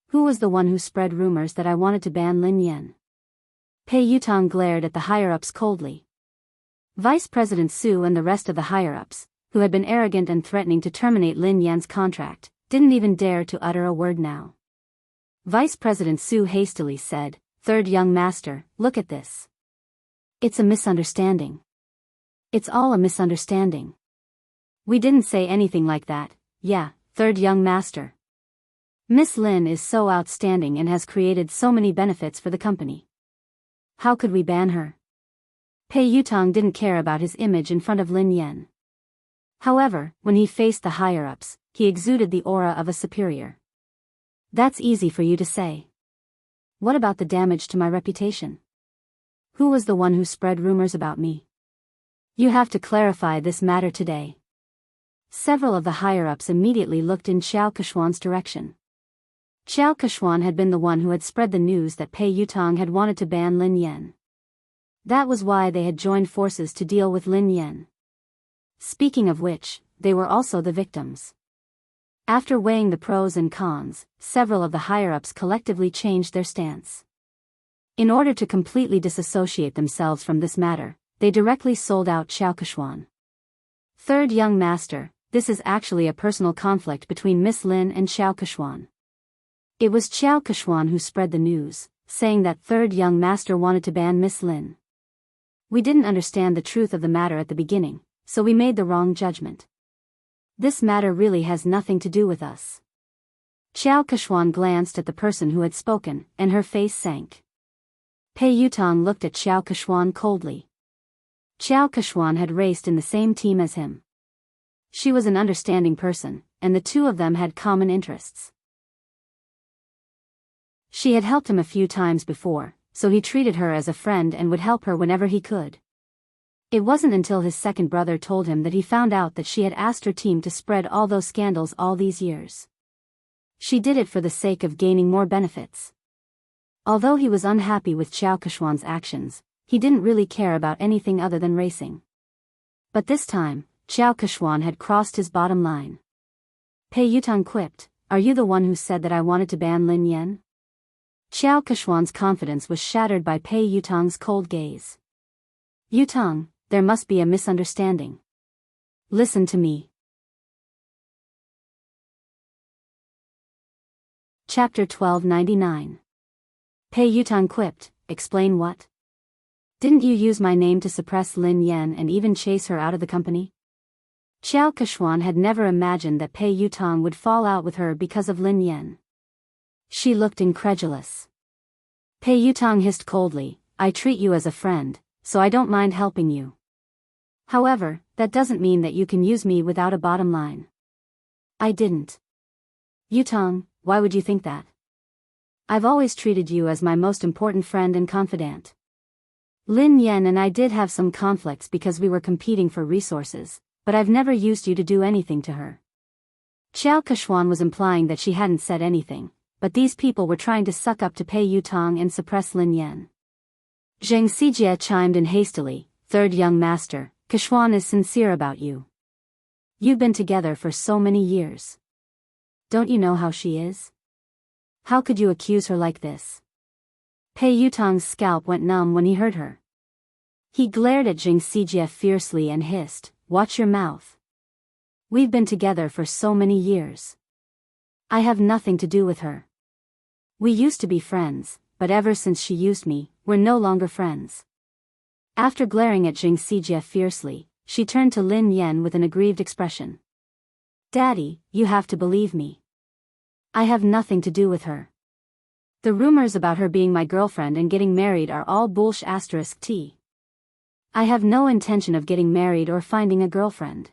Who was the one who spread rumors that I wanted to ban Lin Yan?" Pei Yutong glared at the higher-ups coldly. Vice President Su and the rest of the higher-ups, who had been arrogant and threatening to terminate Lin Yan's contract, didn't even dare to utter a word now. Vice President Su hastily said, "Third young master, look at this. It's a misunderstanding. It's all a misunderstanding. We didn't say anything like that, yeah, third young master. Miss Lin is so outstanding and has created so many benefits for the company. How could we ban her?" Pei Yutong didn't care about his image in front of Lin Yan. However, when he faced the higher-ups, he exuded the aura of a superior. "That's easy for you to say. What about the damage to my reputation? Who was the one who spread rumors about me? You have to clarify this matter today." Several of the higher-ups immediately looked in Xiao Keshuan's direction. Xiao Keshuan had been the one who had spread the news that Pei Yutong had wanted to ban Lin Yan. That was why they had joined forces to deal with Lin Yan. Speaking of which, they were also the victims. After weighing the pros and cons, several of the higher-ups collectively changed their stance. In order to completely disassociate themselves from this matter, they directly sold out Xiao Keshuan. Third young master, this is actually a personal conflict between Miss Lin and Xiao Keshuan. It was Xiao Keshuan who spread the news, saying that third young master wanted to ban Miss Lin. We didn't understand the truth of the matter at the beginning, so we made the wrong judgment. This matter really has nothing to do with us. Xiao Keshuan glanced at the person who had spoken, and her face sank. Pei Yutong looked at Xiao Keshuan coldly. Xiao Keshuan had raced in the same team as him. She was an understanding person, and the two of them had common interests. She had helped him a few times before, so he treated her as a friend and would help her whenever he could. It wasn't until his second brother told him that he found out that she had asked her team to spread all those scandals all these years. She did it for the sake of gaining more benefits. Although he was unhappy with Xiao Keshuan's actions, he didn't really care about anything other than racing. But this time, Xiao Keshuan had crossed his bottom line. Pei Yutong quipped, "Are you the one who said that I wanted to ban Lin Yan?" Xiao Keshuan's confidence was shattered by Pei Yutong's cold gaze. "Yutong, there must be a misunderstanding. Listen to me." Chapter 1299. Pei Yutong quipped, "Explain what? Didn't you use my name to suppress Lin Yan and even chase her out of the company?" Xiao Keshuan had never imagined that Pei Yutong would fall out with her because of Lin Yan. She looked incredulous. Pei Yutong hissed coldly, "I treat you as a friend, so I don't mind helping you. However, that doesn't mean that you can use me without a bottom line." "I didn't." "Yutong, why would you think that? I've always treated you as my most important friend and confidant. Lin Yan and I did have some conflicts because we were competing for resources, but I've never used you to do anything to her." Xiao Keshuan was implying that she hadn't said anything, but these people were trying to suck up to Pei Yutong and suppress Lin Yan. Zheng Xijie chimed in hastily, "Third young master, Keshuan is sincere about you. You've been together for so many years. Don't you know how she is? How could you accuse her like this?" Pei Yutong's scalp went numb when he heard her. He glared at Zheng Xijie fiercely and hissed, "Watch your mouth. We've been together for so many years. I have nothing to do with her. We used to be friends, but ever since she used me, we're no longer friends." After glaring at Zheng Xijie fiercely, she turned to Lin Yan with an aggrieved expression. "Daddy, you have to believe me. I have nothing to do with her. The rumors about her being my girlfriend and getting married are all bullsh*t. I have no intention of getting married or finding a girlfriend.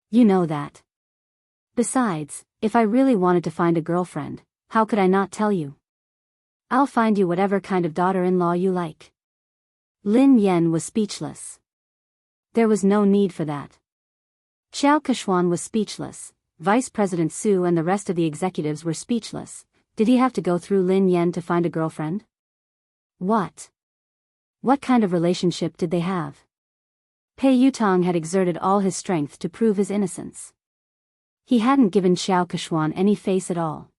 You know that. Besides, if I really wanted to find a girlfriend, how could I not tell you? I'll find you whatever kind of daughter-in-law you like." Lin Yan was speechless. There was no need for that. Xiao Keshuan was speechless, Vice President Su and the rest of the executives were speechless. Did he have to go through Lin Yan to find a girlfriend? What kind of relationship did they have? Pei Yutong had exerted all his strength to prove his innocence. He hadn't given Xiao Keshuan any face at all.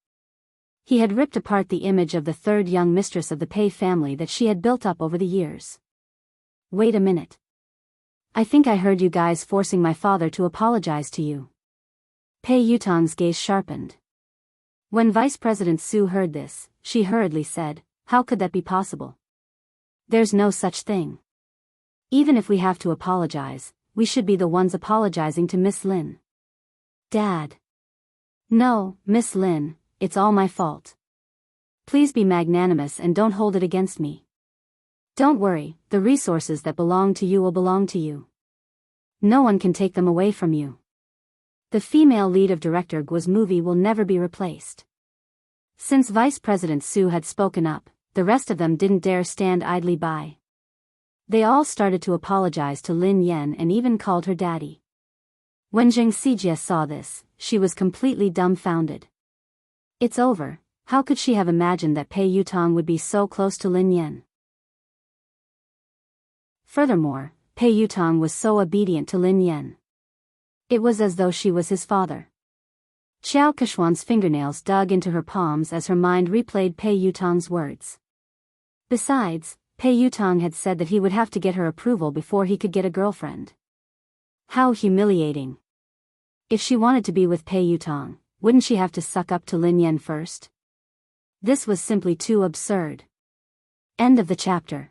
He had ripped apart the image of the third young mistress of the Pei family that she had built up over the years. "Wait a minute. I think I heard you guys forcing my father to apologize to you." Pei Yutong's gaze sharpened. When Vice President Su heard this, she hurriedly said, "How could that be possible? There's no such thing. Even if we have to apologize, we should be the ones apologizing to Miss Lin." "Dad." "No, Miss Lin, it's all my fault. Please be magnanimous and don't hold it against me. Don't worry, the resources that belong to you will belong to you. No one can take them away from you. The female lead of Director Guo's movie will never be replaced." Since Vice President Su had spoken up, the rest of them didn't dare stand idly by. They all started to apologize to Lin Yan and even called her daddy. When Zheng Xijie saw this, she was completely dumbfounded. It's over. How could she have imagined that Pei Yutong would be so close to Lin Yan? Furthermore, Pei Yutong was so obedient to Lin Yan. It was as though she was his father. Xiao Keshuan's fingernails dug into her palms as her mind replayed Pei Yutong's words. Besides, Pei Yutong had said that he would have to get her approval before he could get a girlfriend. How humiliating. If she wanted to be with Pei Yutong, wouldn't she have to suck up to Lin Yan first? This was simply too absurd. End of the chapter.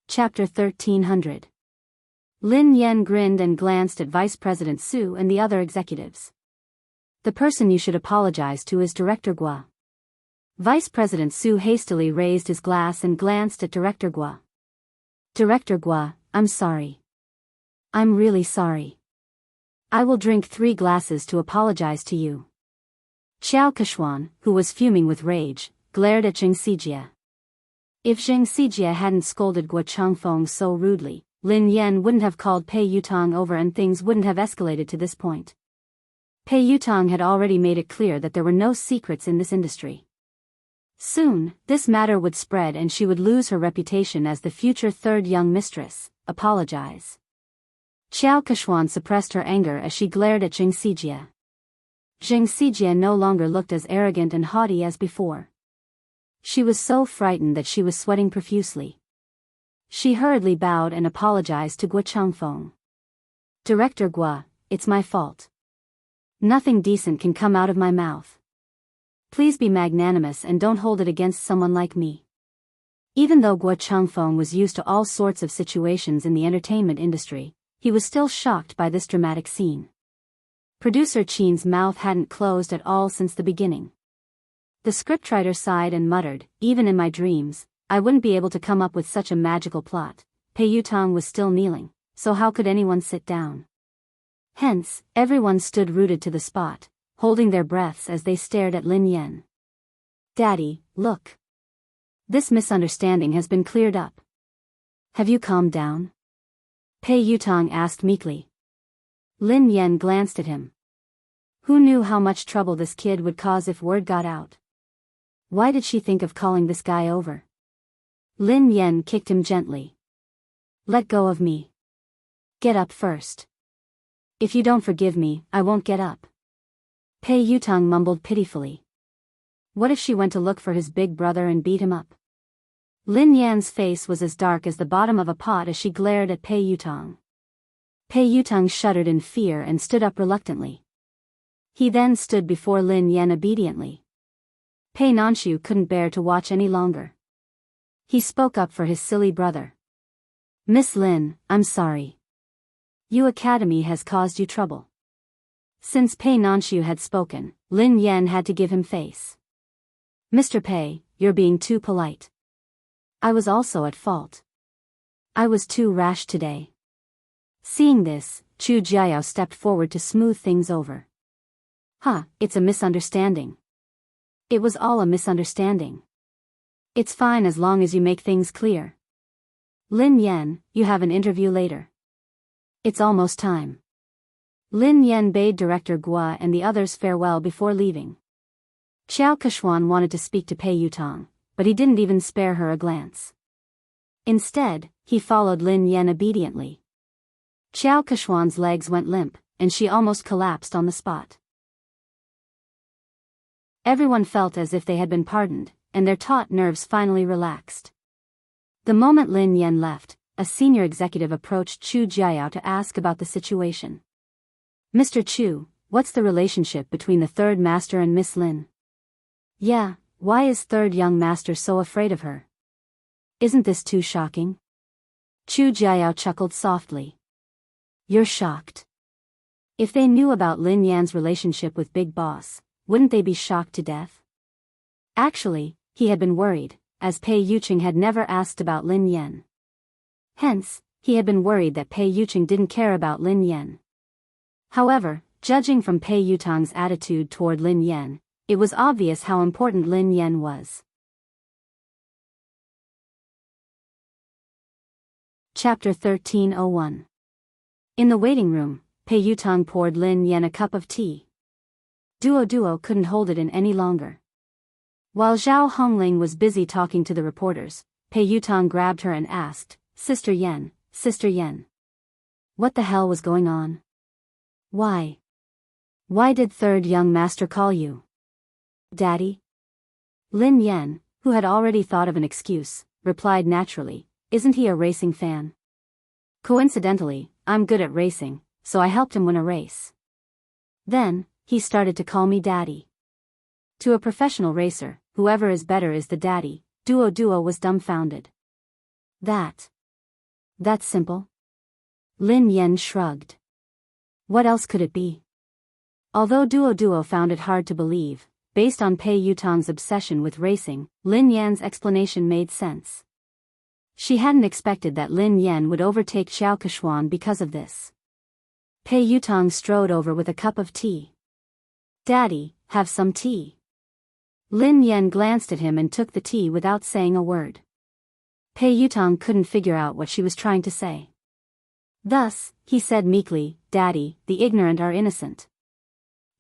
Chapter 1300. Lin Yan grinned and glanced at Vice President Su and the other executives. The person you should apologize to is Director Gua. Vice President Su hastily raised his glass and glanced at Director Gua. Director Gua, I'm sorry. I'm really sorry. I will drink 3 glasses to apologize to you. Xiao Keshuan, who was fuming with rage, glared at Zheng Xijie. If Zheng Xijie hadn't scolded Guo Changfeng so rudely, Lin Yan wouldn't have called Pei Yutong over and things wouldn't have escalated to this point. Pei Yutong had already made it clear that there were no secrets in this industry. Soon, this matter would spread and she would lose her reputation as the future third young mistress. Apologize. Xiao Keshuan suppressed her anger as she glared at Zheng Xijie. Zheng Xijie no longer looked as arrogant and haughty as before. She was so frightened that she was sweating profusely. She hurriedly bowed and apologized to Guo Changfeng. Director Gua, it's my fault. Nothing decent can come out of my mouth. Please be magnanimous and don't hold it against someone like me. Even though Guo Changfeng was used to all sorts of situations in the entertainment industry, he was still shocked by this dramatic scene. Producer Qin's mouth hadn't closed at all since the beginning. The scriptwriter sighed and muttered, even in my dreams, I wouldn't be able to come up with such a magical plot. Pei Yutong was still kneeling, so how could anyone sit down? Hence, everyone stood rooted to the spot, holding their breaths as they stared at Lin Yan. Daddy, look. This misunderstanding has been cleared up. Have you calmed down? Pei Yutong asked meekly. Lin Yan glanced at him. Who knew how much trouble this kid would cause if word got out? Why did she think of calling this guy over? Lin Yan kicked him gently. Let go of me. Get up first. If you don't forgive me, I won't get up. Pei Yutong mumbled pitifully. What if she went to look for his big brother and beat him up? Lin Yan's face was as dark as the bottom of a pot as she glared at Pei Yutong. Pei Yutong shuddered in fear and stood up reluctantly. He then stood before Lin Yan obediently. Pei Nanshu couldn't bear to watch any longer. He spoke up for his silly brother. Miss Lin, I'm sorry. Yu Academy has caused you trouble. Since Pei Nanshu had spoken, Lin Yan had to give him face. Mr. Pei, you're being too polite. I was also at fault. I was too rash today. Seeing this, Chu Jiao stepped forward to smooth things over. It's a misunderstanding. It was all a misunderstanding. It's fine as long as you make things clear. Lin Yan, you have an interview later. It's almost time. Lin Yan bade Director Gua and the others farewell before leaving. Xiao Keshuan wanted to speak to Pei Yutong, but he didn't even spare her a glance. Instead, he followed Lin Yan obediently. Xiao Keshuan's legs went limp, and she almost collapsed on the spot. Everyone felt as if they had been pardoned, and their taut nerves finally relaxed. The moment Lin Yan left, a senior executive approached Chu Jiao to ask about the situation. Mr. Chu, what's the relationship between the third master and Miss Lin? Yeah, why is third young master so afraid of her? Isn't this too shocking? Chu Jiao chuckled softly. You're shocked. If they knew about Lin Yan's relationship with Big Boss, wouldn't they be shocked to death? Actually, he had been worried, as Pei Yuqing had never asked about Lin Yan. Hence, he had been worried that Pei Yuqing didn't care about Lin Yan. However, judging from Pei Yutong's attitude toward Lin Yan, it was obvious how important Lin Yan was. Chapter 1301. In the waiting room, Pei Yutong poured Lin Yan a cup of tea. Duo couldn't hold it in any longer. While Zhao Hongling was busy talking to the reporters, Pei Yutong grabbed her and asked, Sister Yan. What the hell was going on? Why did third young master call you? Daddy? Lin Yan, who had already thought of an excuse, replied naturally, isn't he a racing fan? Coincidentally, I'm good at racing, so I helped him win a race. Then, he started to call me daddy. To a professional racer, whoever is better is the daddy. Duo was dumbfounded. That's simple? Lin Yan shrugged. What else could it be? Although Duo found it hard to believe, based on Pei Yutong's obsession with racing, Lin Yan's explanation made sense. She hadn't expected that Lin Yan would overtake Xiao Keshuan because of this. Pei Yutong strode over with a cup of tea. Daddy, have some tea. Lin Yan glanced at him and took the tea without saying a word. Pei Yutong couldn't figure out what she was trying to say. Thus, he said meekly, Daddy, the ignorant are innocent.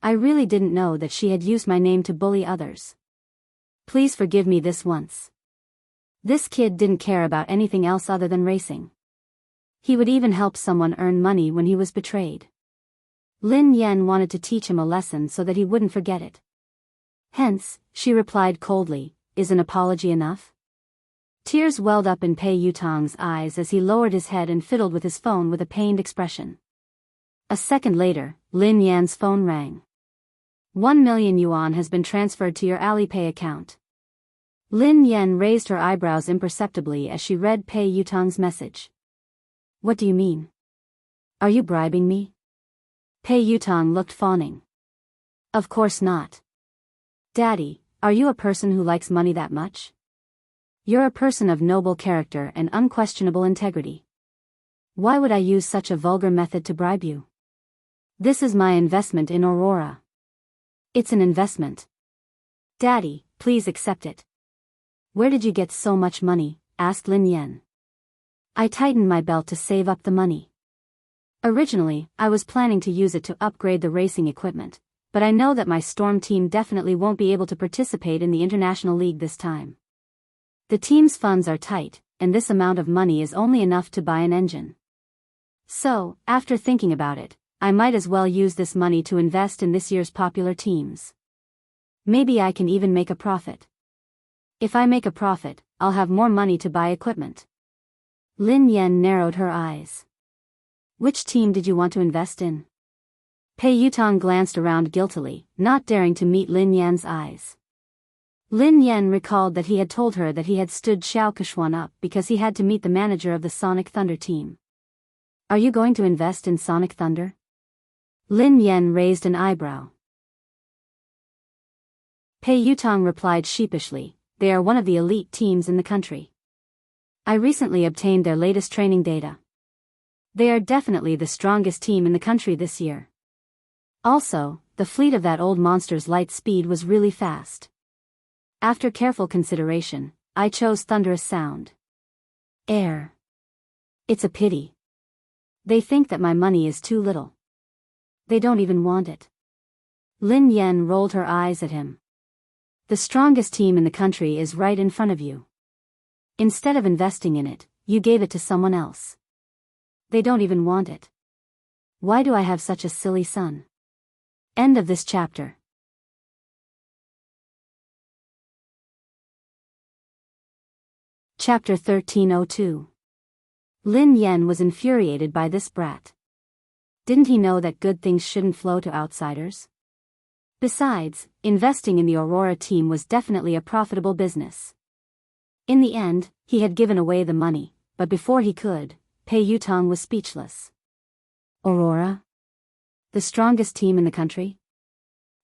I really didn't know that she had used my name to bully others. Please forgive me this once. This kid didn't care about anything else other than racing. He would even help someone earn money when he was betrayed. Lin Yan wanted to teach him a lesson so that he wouldn't forget it. Hence, she replied coldly, is an apology enough? Tears welled up in Pei Yutong's eyes as he lowered his head and fiddled with his phone with a pained expression. A second later, Lin Yan's phone rang. 1 million yuan has been transferred to your Alipay account. Lin Yan raised her eyebrows imperceptibly as she read Pei Yutong's message. What do you mean? Are you bribing me? Pei Yutong looked fawning. Of course not. Daddy, are you a person who likes money that much? You're a person of noble character and unquestionable integrity. Why would I use such a vulgar method to bribe you? This is my investment in Aurora. It's an investment. Daddy, please accept it. Where did you get so much money? Asked Lin Yan. I tightened my belt to save up the money. Originally, I was planning to use it to upgrade the racing equipment, but I know that my Storm team definitely won't be able to participate in the International League this time. The team's funds are tight, and this amount of money is only enough to buy an engine. So, after thinking about it, I might as well use this money to invest in this year's popular teams. Maybe I can even make a profit. If I make a profit, I'll have more money to buy equipment. Lin Yan narrowed her eyes. Which team did you want to invest in? Pei Yutong glanced around guiltily, not daring to meet Lin Yan's eyes. Lin Yan recalled that he had told her that he had stood Xiao Keshuan up because he had to meet the manager of the Sonic Thunder team. Are you going to invest in Sonic Thunder? Lin Yan raised an eyebrow. Pei Yutong replied sheepishly, they are one of the elite teams in the country. I recently obtained their latest training data. They are definitely the strongest team in the country this year. Also, the fleet of that old monster's light speed was really fast. After careful consideration, I chose Thunderous Sound. Air. It's a pity. They think that my money is too little. They don't even want it. Lin Yan rolled her eyes at him. The strongest team in the country is right in front of you. Instead of investing in it, you gave it to someone else. They don't even want it. Why do I have such a silly son? End of this chapter. Chapter 1302. Lin Yan was infuriated by this brat. Didn't he know that good things shouldn't flow to outsiders? Besides, investing in the Aurora team was definitely a profitable business. In the end, he had given away the money, but before he could, Pei Yutong was speechless. Aurora? The strongest team in the country?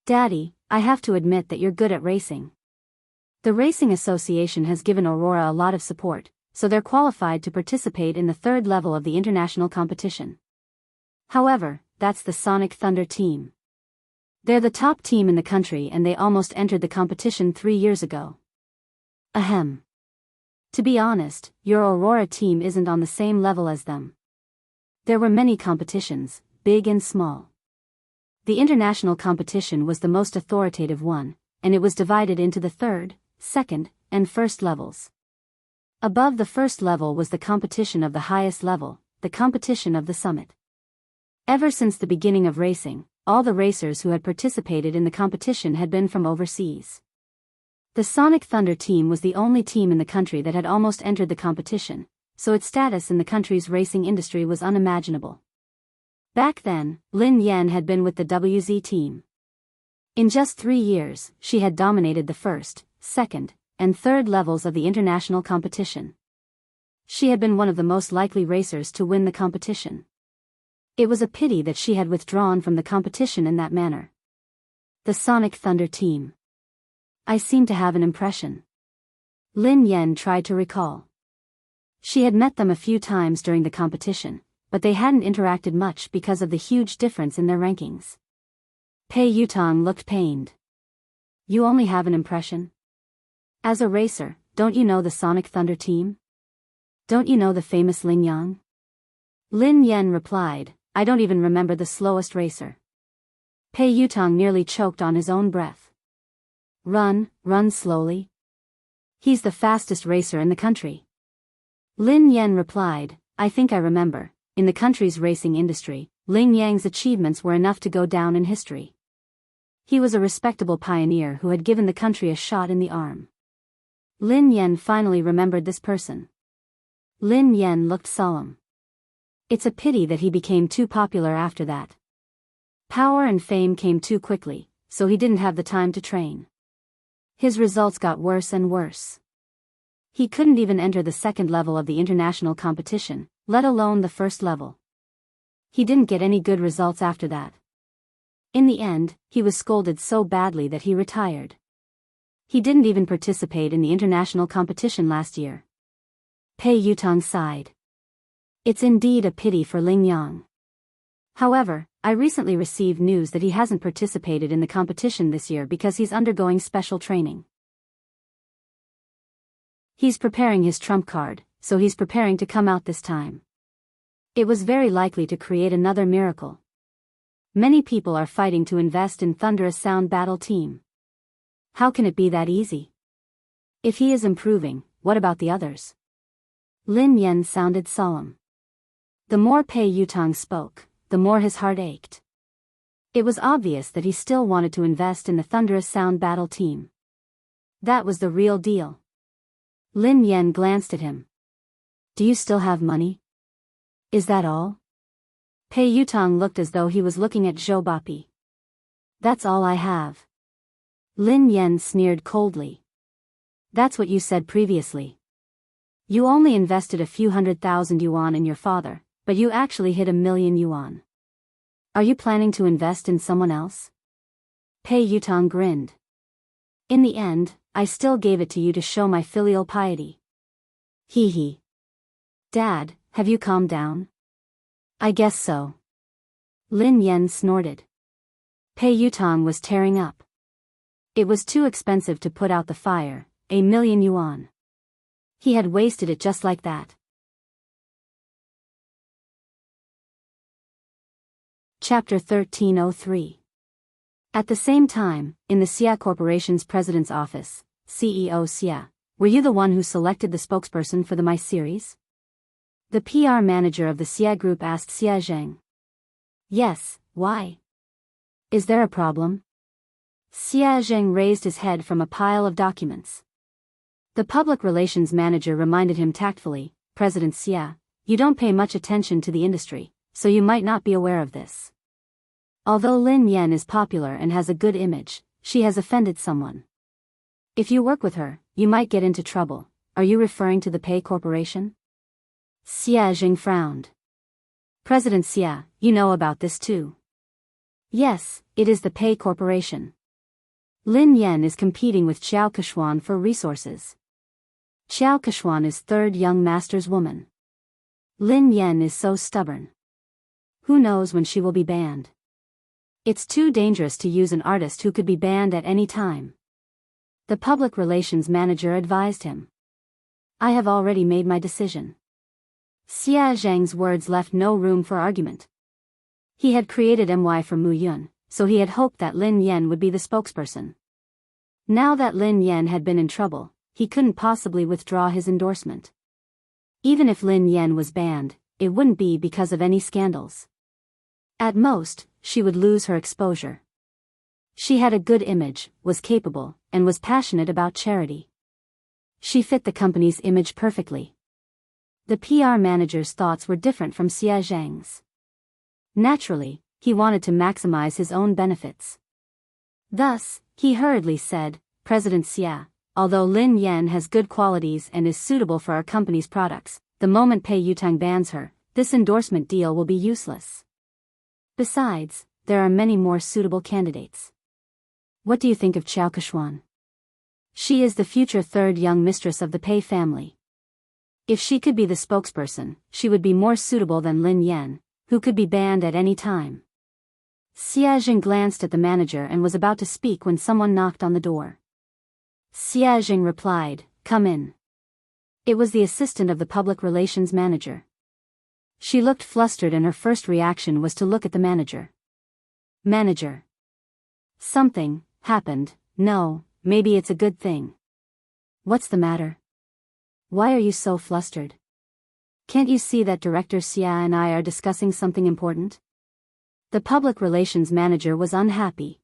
Daddy, I have to admit that you're good at racing. The Racing Association has given Aurora a lot of support, so they're qualified to participate in the third level of the international competition. However, that's the Sonic Thunder team. They're the top team in the country and they almost entered the competition 3 years ago. Ahem. To be honest, your Aurora team isn't on the same level as them. There were many competitions, big and small. The international competition was the most authoritative one, and it was divided into the third, second, and first levels. Above the first level was the competition of the highest level, the competition of the summit. Ever since the beginning of racing, all the racers who had participated in the competition had been from overseas. The Sonic Thunder team was the only team in the country that had almost entered the competition, so its status in the country's racing industry was unimaginable. Back then, Lin Yan had been with the WZ team. In just 3 years, she had dominated the first, second, and third levels of the international competition. She had been one of the most likely racers to win the competition. It was a pity that she had withdrawn from the competition in that manner. The Sonic Thunder team. I seem to have an impression. Lin Yan tried to recall. She had met them a few times during the competition, but they hadn't interacted much because of the huge difference in their rankings. Pei Yutong looked pained. You only have an impression? As a racer, don't you know the Sonic Thunder team? Don't you know the famous Ling Yang? Lin Yan replied, I don't even remember the slowest racer. Pei Yutong nearly choked on his own breath. Run slowly. He's the fastest racer in the country. Lin Yan replied, I think I remember, in the country's racing industry, Ling Yang's achievements were enough to go down in history. He was a respectable pioneer who had given the country a shot in the arm. Lin Yan finally remembered this person. Lin Yan looked solemn. It's a pity that he became too popular after that. Power and fame came too quickly, so he didn't have the time to train. His results got worse and worse. He couldn't even enter the second level of the international competition, let alone the first level. He didn't get any good results after that. In the end, he was scolded so badly that he retired. He didn't even participate in the international competition last year. Pei Yutong sighed. It's indeed a pity for Ling Yang. However, I recently received news that he hasn't participated in the competition this year because he's undergoing special training. He's preparing his trump card, so he's preparing to come out this time. It was very likely to create another miracle. Many people are fighting to invest in Thunderous Sound Battle Team. How can it be that easy? If he is improving, what about the others? Lin Yan sounded solemn. The more Pei Yutong spoke, the more his heart ached. It was obvious that he still wanted to invest in the Thunderous Sound Battle Team. That was the real deal. Lin Yan glanced at him. Do you still have money? Is that all? Pei Yutong looked as though he was looking at Zhou Bapi. That's all I have. Lin Yan sneered coldly. That's what you said previously. You only invested a few 100,000 yuan in your father, but you actually hit 1,000,000 yuan. Are you planning to invest in someone else? Pei Yutong grinned. In the end, I still gave it to you to show my filial piety. Hee hee. Dad, have you calmed down? I guess so. Lin Yan snorted. Pei Yutong was tearing up. It was too expensive to put out the fire, 1,000,000 yuan. He had wasted it just like that. Chapter 1303. At the same time, in the Xia Corporation's president's office, CEO Xia, were you the one who selected the spokesperson for the My series? The PR manager of the Xia Group asked Xia Zheng. Yes, why? Is there a problem? Xia Zheng raised his head from a pile of documents. The public relations manager reminded him tactfully, President Xia, you don't pay much attention to the industry, so you might not be aware of this. Although Lin Yan is popular and has a good image, she has offended someone. If you work with her, you might get into trouble. Are you referring to the Pei Corporation? Xia Zheng frowned. President Xia, you know about this too. Yes, it is the Pei Corporation. Lin Yan is competing with Xiao Keshuan for resources. Xiao Keshuan is third young master's woman. Lin Yan is so stubborn. Who knows when she will be banned? It's too dangerous to use an artist who could be banned at any time. The public relations manager advised him. I have already made my decision. Xia Zheng's words left no room for argument. He had created MY for Mu Yun, so he had hoped that Lin Yan would be the spokesperson. Now that Lin Yan had been in trouble, he couldn't possibly withdraw his endorsement. Even if Lin Yan was banned, it wouldn't be because of any scandals. At most, she would lose her exposure. She had a good image, was capable, and was passionate about charity. She fit the company's image perfectly. The PR manager's thoughts were different from Xia Zhang's. Naturally, he wanted to maximize his own benefits. Thus, he hurriedly said, "President Xia, although Lin Yan has good qualities and is suitable for our company's products, the moment Pei Yutang bans her, this endorsement deal will be useless. Besides, there are many more suitable candidates. What do you think of Qiao Kechuan? She is the future third young mistress of the Pei family. If she could be the spokesperson, she would be more suitable than Lin Yan, who could be banned at any time." Xia Jing glanced at the manager and was about to speak when someone knocked on the door. Xia Jing replied, "Come in." It was the assistant of the public relations manager. She looked flustered and her first reaction was to look at the manager. "Manager. Something happened. No, maybe it's a good thing. What's the matter? Why are you so flustered? Can't you see that Director Xia and I are discussing something important?" The public relations manager was unhappy.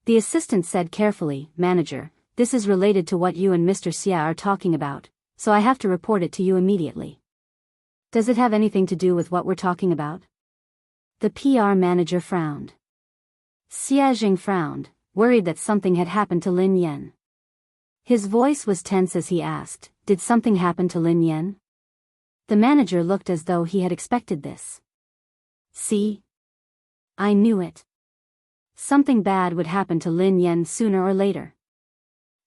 The assistant said carefully, "Manager, this is related to what you and Mr. Xia are talking about, so I have to report it to you immediately." "Does it have anything to do with what we're talking about?" The PR manager frowned. Xia Jing frowned, worried that something had happened to Lin Yan. His voice was tense as he asked, "Did something happen to Lin Yan?" The manager looked as though he had expected this. "See? I knew it. Something bad would happen to Lin Yan sooner or later.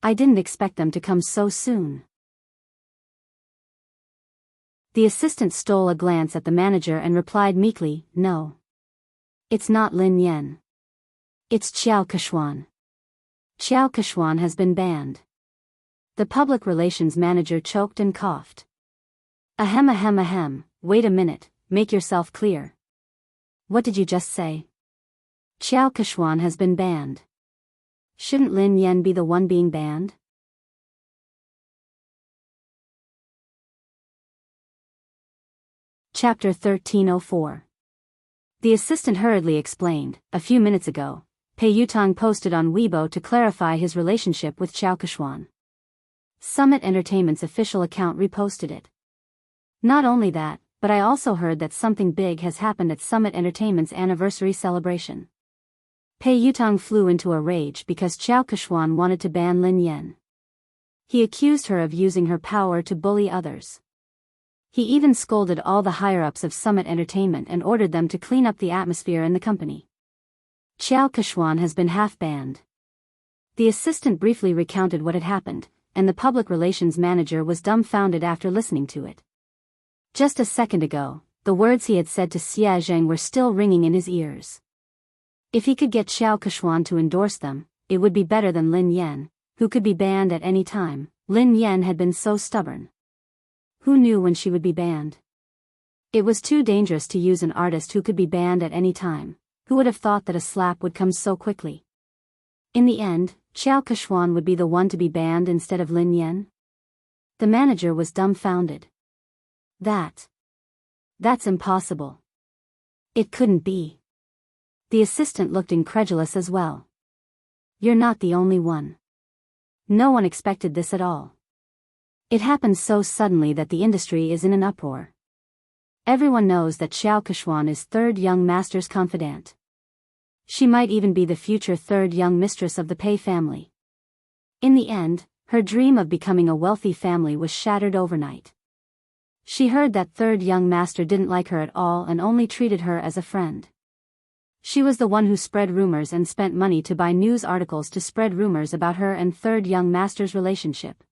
I didn't expect them to come so soon." The assistant stole a glance at the manager and replied meekly, "No. It's not Lin Yan. It's Qiao Kechuan. Qiao Kechuan has been banned." The public relations manager choked and coughed. Ahem ahem ahem, wait a minute, make yourself clear. What did you just say?" "Qiao Kechuan has been banned. Shouldn't Lin Yan be the one being banned?" Chapter 1304. The assistant hurriedly explained, "A few minutes ago, Pei Yutang posted on Weibo to clarify his relationship with Qiao Kechuan. Summit Entertainment's official account reposted it. Not only that, but I also heard that something big has happened at Summit Entertainment's anniversary celebration." Pei Yutang flew into a rage because Qiao Kechuan wanted to ban Lin Yan. He accused her of using her power to bully others. He even scolded all the higher-ups of Summit Entertainment and ordered them to clean up the atmosphere in the company. Qiao Kechuan has been half-banned. The assistant briefly recounted what had happened, and the public relations manager was dumbfounded after listening to it. Just a second ago, the words he had said to Xia Zhang were still ringing in his ears. If he could get Qiao Kechuan to endorse them, it would be better than Lin Yan, who could be banned at any time. Lin Yan had been so stubborn. Who knew when she would be banned? It was too dangerous to use an artist who could be banned at any time. Who would have thought that a slap would come so quickly? In the end, Qiao Kechuan would be the one to be banned instead of Lin Yan? The manager was dumbfounded. That's impossible. It couldn't be. The assistant looked incredulous as well. You're not the only one. No one expected this at all. It happened so suddenly that the industry is in an uproar. Everyone knows that Qiao Kechuan is third young master's confidant. She might even be the future third young mistress of the Pei family. In the end, her dream of becoming a wealthy family was shattered overnight. She heard that third young master didn't like her at all and only treated her as a friend. She was the one who spread rumors and spent money to buy news articles to spread rumors about her and third young master's relationship.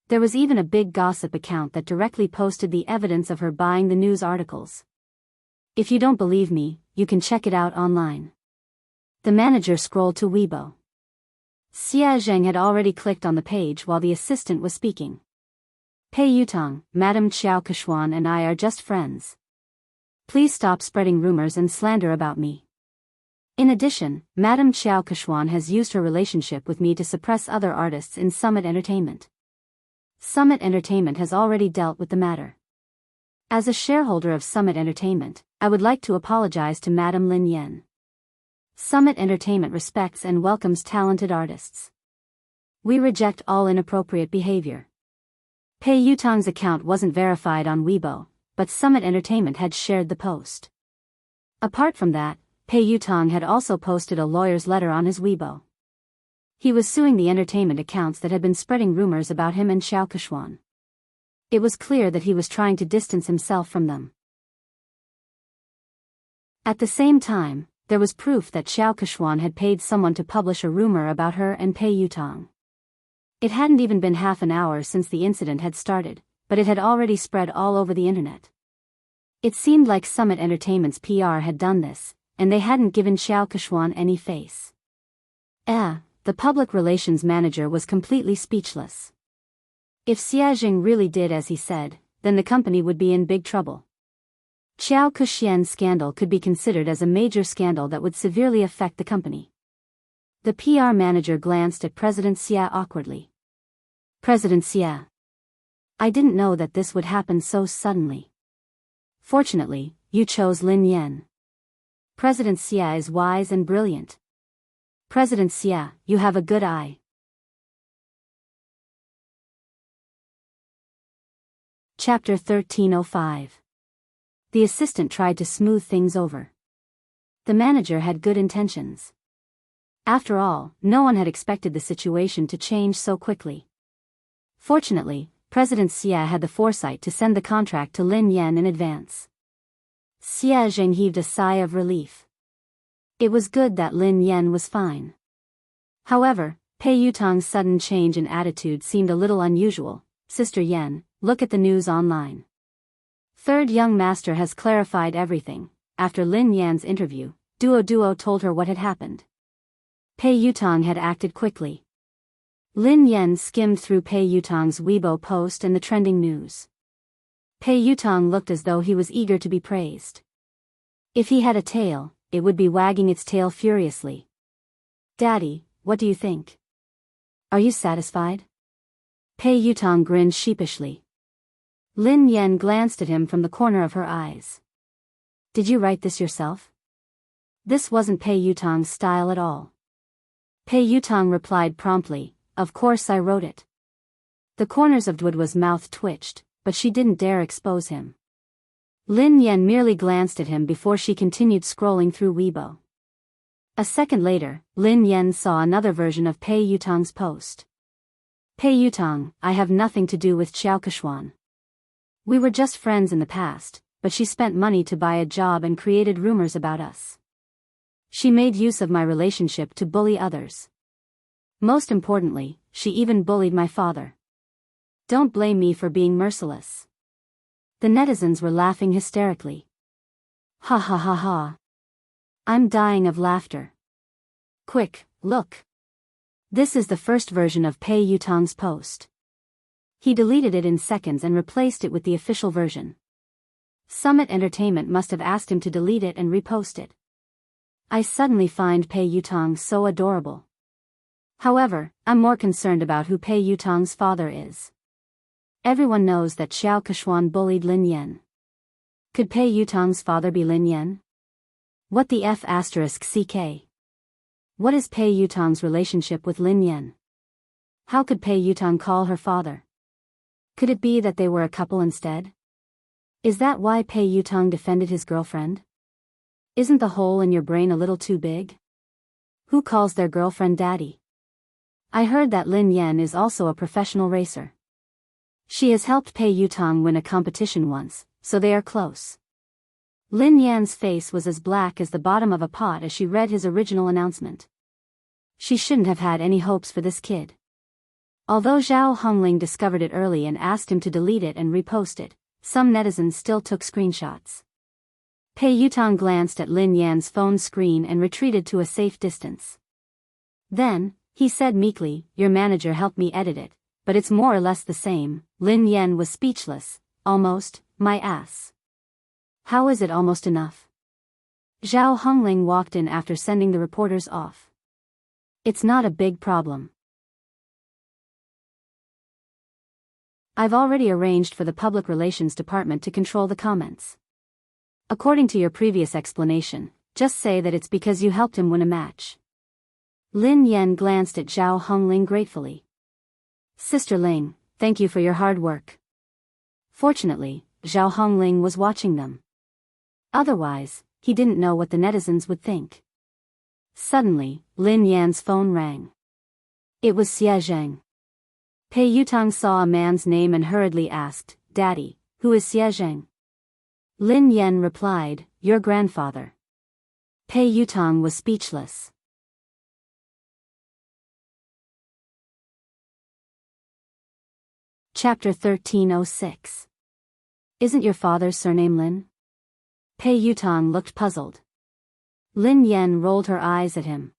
There was even a big gossip account that directly posted the evidence of her buying the news articles. If you don't believe me, you can check it out online. The manager scrolled to Weibo. Xia Zheng had already clicked on the page while the assistant was speaking. Pei Yutang, Madame Qiao Kechuan and I are just friends. Please stop spreading rumors and slander about me. In addition, Madame Qiao Kechuan has used her relationship with me to suppress other artists in Summit Entertainment. Summit Entertainment has already dealt with the matter. As a shareholder of Summit Entertainment, I would like to apologize to Madame Lin Yan. Summit Entertainment respects and welcomes talented artists. We reject all inappropriate behavior. Pei Yutong's account wasn't verified on Weibo, but Summit Entertainment had shared the post. Apart from that, Pei Yutong had also posted a lawyer's letter on his Weibo. He was suing the entertainment accounts that had been spreading rumors about him and Xiao Keshuan. It was clear that he was trying to distance himself from them. At the same time, there was proof that Xiao Keshuan had paid someone to publish a rumor about her and Pei Yutong. It hadn't even been half an hour since the incident had started, but it had already spread all over the internet. It seemed like Summit Entertainment's PR had done this, and they hadn't given Xiao Keshuan any face. The public relations manager was completely speechless. If Xia Jing really did as he said, then the company would be in big trouble. Xiao Keshuan's scandal could be considered as a major scandal that would severely affect the company. The PR manager glanced at President Xia awkwardly. President Xia. I didn't know that this would happen so suddenly. Fortunately, you chose Lin Yan. President Xia is wise and brilliant. President Xia, you have a good eye. Chapter 1305. The assistant tried to smooth things over. The manager had good intentions. After all, no one had expected the situation to change so quickly. Fortunately, President Xia had the foresight to send the contract to Lin Yan in advance. Xia Jing heaved a sigh of relief. It was good that Lin Yan was fine. However, Pei Yutong's sudden change in attitude seemed a little unusual. Sister Yan, look at the news online. Third young master has clarified everything. After Lin Yan's interview, Duo told her what had happened. Pei Yutong had acted quickly. Lin Yan skimmed through Pei Yutong's Weibo post and the trending news. Pei Yutong looked as though he was eager to be praised. If he had a tail, it would be wagging its tail furiously. Daddy, what do you think? Are you satisfied? Pei Yutong grinned sheepishly. Lin Yan glanced at him from the corner of her eyes. Did you write this yourself? This wasn't Pei Yutong's style at all. Pei Yutong replied promptly, of course I wrote it. The corners of Duo's mouth twitched, but she didn't dare expose him. Lin Yan merely glanced at him before she continued scrolling through Weibo. A second later, Lin Yan saw another version of Pei Yutong's post. Pei Yutong, I have nothing to do with Xiao Keshuan. We were just friends in the past, but she spent money to buy a job and created rumors about us. She made use of my relationship to bully others. Most importantly, she even bullied my father. Don't blame me for being merciless. The netizens were laughing hysterically. Ha ha ha ha. I'm dying of laughter. Quick, look. This is the first version of Pei Yutong's post. He deleted it in seconds and replaced it with the official version. Summit Entertainment must have asked him to delete it and repost it. I suddenly find Pei Yutong so adorable. However, I'm more concerned about who Pei Yutong's father is. Everyone knows that Xiao Keshuan bullied Lin Yan. Could Pei Yutong's father be Lin Yan? What the F***ck? What is Pei Yutong's relationship with Lin Yan? How could Pei Yutong call her father? Could it be that they were a couple instead? Is that why Pei Yutong defended his girlfriend? Isn't the hole in your brain a little too big? Who calls their girlfriend daddy? I heard that Lin Yan is also a professional racer. She has helped Pei Yutong win a competition once, so they are close. Lin Yan's face was as black as the bottom of a pot as she read his original announcement. She shouldn't have had any hopes for this kid. Although Zhao Hongling discovered it early and asked him to delete it and repost it, some netizens still took screenshots. Pei Yutong glanced at Lin Yan's phone screen and retreated to a safe distance. Then, he said meekly, your manager helped me edit it, but it's more or less the same. Lin Yan was speechless. Almost, my ass. How is it almost enough? Zhao Hongling walked in after sending the reporters off. It's not a big problem. I've already arranged for the public relations department to control the comments. According to your previous explanation, Just say that it's because you helped him win a match. Lin Yan glanced at Zhao Hongling gratefully. Sister Ling, thank you for your hard work. Fortunately, Zhao Hongling was watching them. Otherwise, he didn't know what the netizens would think. Suddenly, Lin Yan's phone rang. It was Xie Zheng. Pei Yutang saw a man's name and hurriedly asked, Daddy, who is Xie Zheng? Lin Yan replied, your grandfather. Pei Yutang was speechless. Chapter 1306. Isn't your father's surname Lin? Pei Yutang looked puzzled. Lin Yan rolled her eyes at him.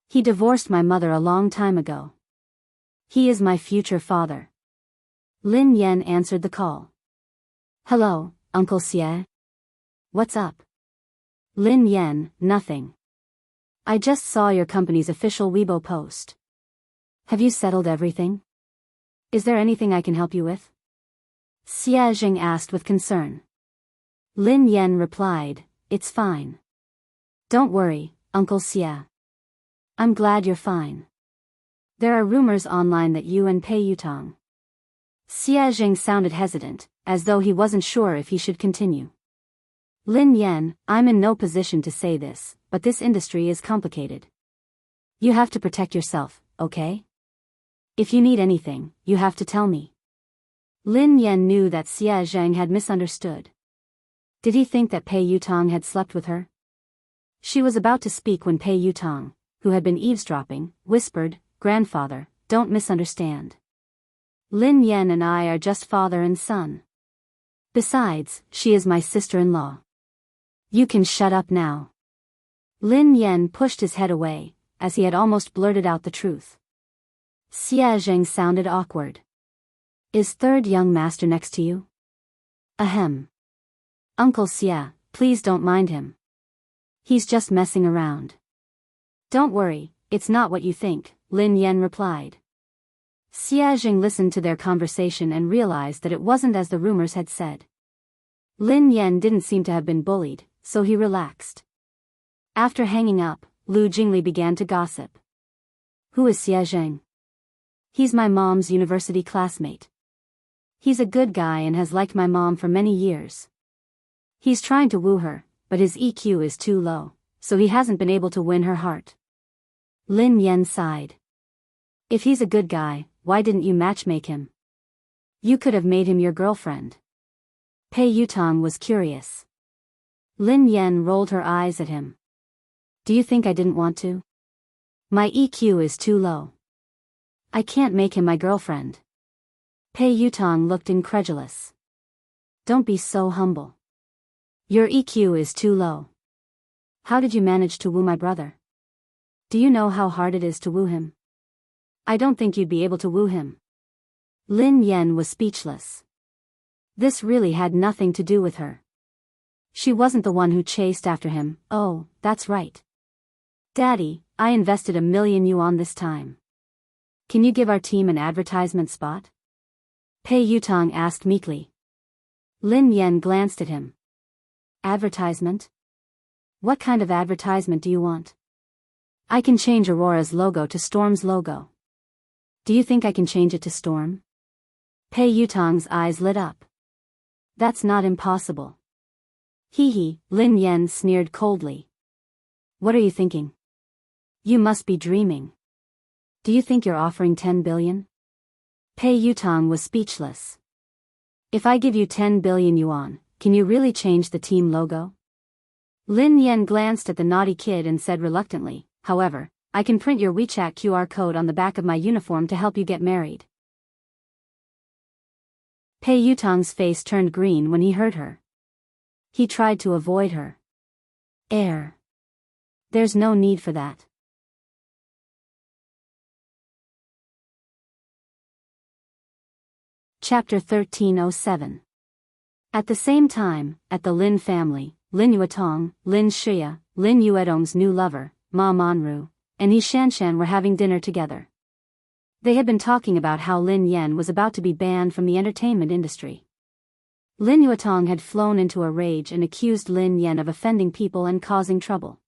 He divorced my mother a long time ago. He is my future father. Lin Yan answered the call. Hello, Uncle Xie. What's up? Lin Yan, nothing. I just saw your company's official Weibo post. Have you settled everything? Is there anything I can help you with? Xie Zheng asked with concern. Lin Yan replied, it's fine. Don't worry, Uncle Xie. I'm glad you're fine. There are rumors online that you and Pei Yutang. Xie Zheng sounded hesitant, as though he wasn't sure if he should continue. Lin Yan, I'm in no position to say this, but this industry is complicated. You have to protect yourself, okay? If you need anything, you have to tell me. Lin Yan knew that Xie Zheng had misunderstood. Did he think that Pei Yutang had slept with her? She was about to speak when Pei Yutang, who had been eavesdropping, whispered, Grandfather, don't misunderstand. Lin Yan and I are just father and son. Besides, she is my sister-in-law. You can shut up now. Lin Yan pushed his head away, as he had almost blurted out the truth. Xie Zheng sounded awkward. Is third young master next to you? Ahem. Uncle Xie, please don't mind him. He's just messing around. Don't worry, it's not what you think, Lin Yan replied. Xie Zheng listened to their conversation and realized that it wasn't as the rumors had said. Lin Yan didn't seem to have been bullied, so he relaxed. After hanging up, Lu Jingli began to gossip. Who is Xie Zheng? He's my mom's university classmate. He's a good guy and has liked my mom for many years. He's trying to woo her, but his EQ is too low, so he hasn't been able to win her heart. Lin Yan sighed. If he's a good guy, why didn't you matchmake him? You could have made him your girlfriend. Pei Yutang was curious. Lin Yan rolled her eyes at him. Do you think I didn't want to? My EQ is too low. I can't make him my girlfriend. Pei Yutang looked incredulous. Don't be so humble. Your EQ is too low. How did you manage to woo my brother? Do you know how hard it is to woo him? I don't think you'd be able to woo him. Lin Yan was speechless. This really had nothing to do with her. She wasn't the one who chased after him. Oh, that's right. Daddy, I invested 1 million yuan this time. Can you give our team an advertisement spot? Pei Yutang asked meekly. Lin Yan glanced at him. Advertisement? What kind of advertisement do you want? I can change Aurora's logo to Storm's logo. Do you think I can change it to Storm? Pei Yutang's eyes lit up. That's not impossible. Hee hee, Lin Yan sneered coldly. What are you thinking? You must be dreaming. Do you think you're offering 10 billion? Pei Yutang was speechless. If I give you 10 billion yuan, can you really change the team logo? Lin Yan glanced at the naughty kid and said reluctantly, however, I can print your WeChat QR code on the back of my uniform to help you get married. Pei Yutang's face turned green when he heard her. He tried to avoid her. There's no need for that. Chapter 1307. At the same time, at the Lin family, Lin Yuetong, Lin Shia, Lin Yuedong's new lover, Ma Manru, and He Shanshan were having dinner together. They had been talking about how Lin Yan was about to be banned from the entertainment industry. Lin Yuetong had flown into a rage and accused Lin Yan of offending people and causing trouble.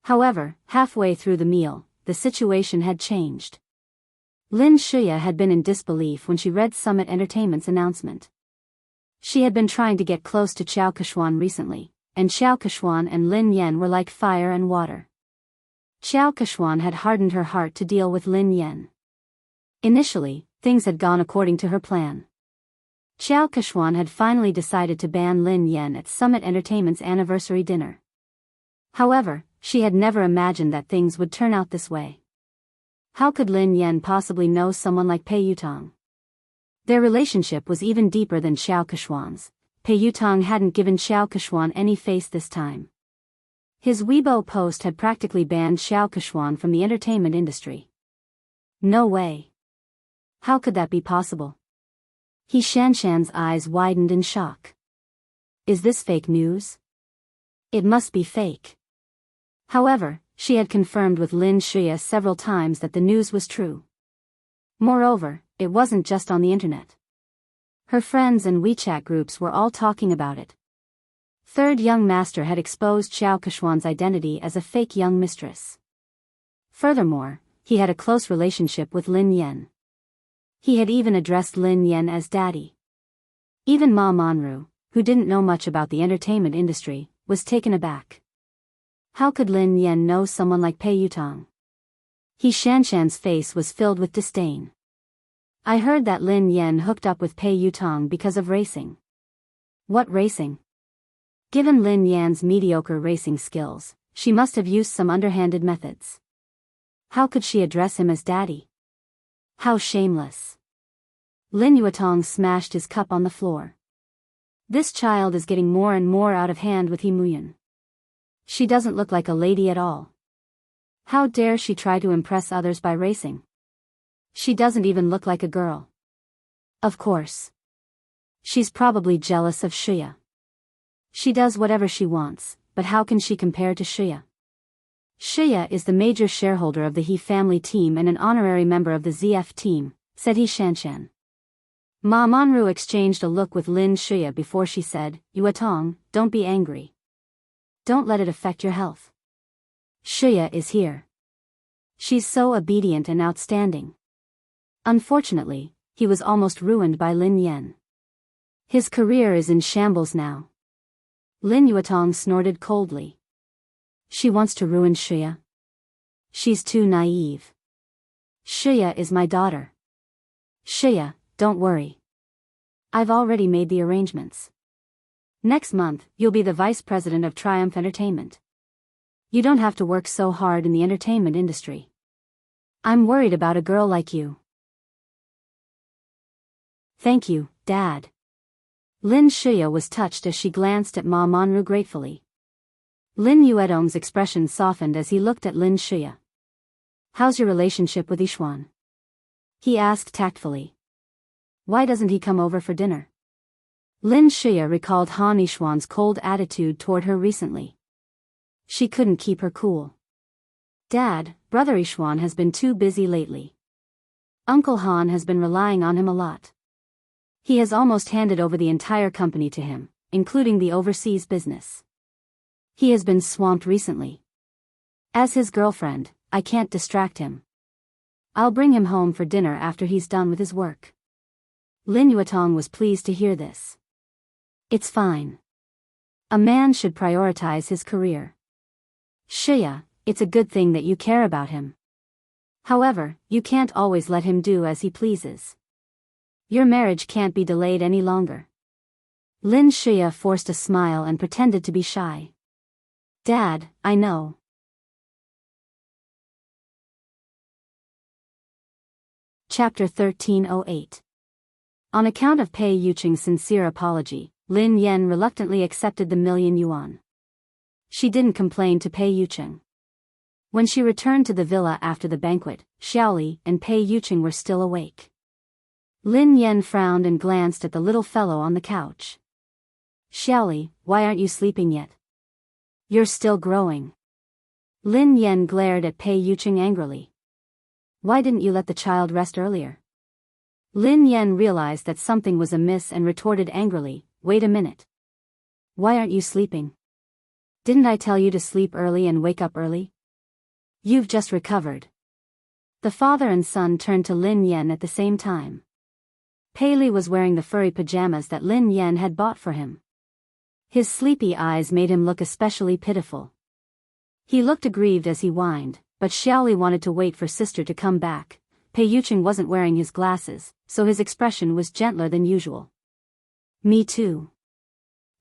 However, halfway through the meal, the situation had changed. Lin Shuya had been in disbelief when she read Summit Entertainment's announcement. She had been trying to get close to Xiao Keshuan recently, and Xiao Keshuan and Lin Yan were like fire and water. Xiao Keshuan had hardened her heart to deal with Lin Yan. Initially, things had gone according to her plan. Xiao Keshuan had finally decided to ban Lin Yan at Summit Entertainment's anniversary dinner. However, she had never imagined that things would turn out this way. How could Lin Yan possibly know someone like Pei Yutong? Their relationship was even deeper than Xiao Keshuan's. Pei Yutong hadn't given Xiao Keshuan any face this time. His Weibo post had practically banned Xiao Keshuan from the entertainment industry. No way. How could that be possible? He Shanshan's eyes widened in shock. Is this fake news? It must be fake. However, she had confirmed with Lin Shuya several times that the news was true. Moreover, it wasn't just on the internet. Her friends and WeChat groups were all talking about it. Third young master had exposed Xiao Keshuan's identity as a fake young mistress. Furthermore, he had a close relationship with Lin Yan. He had even addressed Lin Yan as daddy. Even Ma Manru, who didn't know much about the entertainment industry, was taken aback. How could Lin Yan know someone like Pei Yutong? He Shanshan's face was filled with disdain. I heard that Lin Yan hooked up with Pei Yutong because of racing. What racing? Given Lin Yan's mediocre racing skills, she must have used some underhanded methods. How could she address him as daddy? How shameless. Lin Yuetong smashed his cup on the floor. This child is getting more and more out of hand with He Muyan. She doesn't look like a lady at all. How dare she try to impress others by racing? She doesn't even look like a girl. Of course. She's probably jealous of Shuya. She does whatever she wants, but how can she compare to Shuya? Shuya is the major shareholder of the He family team and an honorary member of the ZF team, said He Shanshan. Ma Manru exchanged a look with Lin Shuya before she said, Yuetong, don't be angry. Don't let it affect your health. Shuya is here. She's so obedient and outstanding. Unfortunately, he was almost ruined by Lin Yan. His career is in shambles now. Lin Yuetong snorted coldly. She wants to ruin Shuya. She's too naive. Shuya is my daughter. Shuya, don't worry. I've already made the arrangements. Next month, you'll be the vice president of Triumph Entertainment. You don't have to work so hard in the entertainment industry. I'm worried about a girl like you. Thank you, Dad. Lin Shuya was touched as she glanced at Ma Manru gratefully. Lin Yuetong's expression softened as he looked at Lin Shuya. How's your relationship with Yixuan? He asked tactfully. Why doesn't he come over for dinner? Lin Shuya recalled Han Yixuan's cold attitude toward her recently. She couldn't keep her cool. Dad, Brother Yixuan has been too busy lately. Uncle Han has been relying on him a lot. He has almost handed over the entire company to him, including the overseas business. He has been swamped recently. As his girlfriend, I can't distract him. I'll bring him home for dinner after he's done with his work. Lin Yuetong was pleased to hear this. It's fine. A man should prioritize his career. Shuya, it's a good thing that you care about him. However, you can't always let him do as he pleases. Your marriage can't be delayed any longer. Lin Shuya forced a smile and pretended to be shy. Dad, I know. Chapter 1308. On account of Pei Yucheng's sincere apology, Lin Yan reluctantly accepted the $1,000,000 yuan. She didn't complain to Pei Yucheng. When she returned to the villa after the banquet, Xiaoli and Pei Yucheng were still awake. Lin Yan frowned and glanced at the little fellow on the couch. Xiaoli, why aren't you sleeping yet? You're still growing. Lin Yan glared at Pei Yucheng angrily. Why didn't you let the child rest earlier? Lin Yan realized that something was amiss and retorted angrily, wait a minute. Why aren't you sleeping? Didn't I tell you to sleep early and wake up early? You've just recovered. The father and son turned to Lin Yen at the same time. Pei Li was wearing the furry pajamas that Lin Yen had bought for him. His sleepy eyes made him look especially pitiful. He looked aggrieved as he whined, but Xiaoli wanted to wait for sister to come back. Pei Yuqing wasn't wearing his glasses, so his expression was gentler than usual. Me too.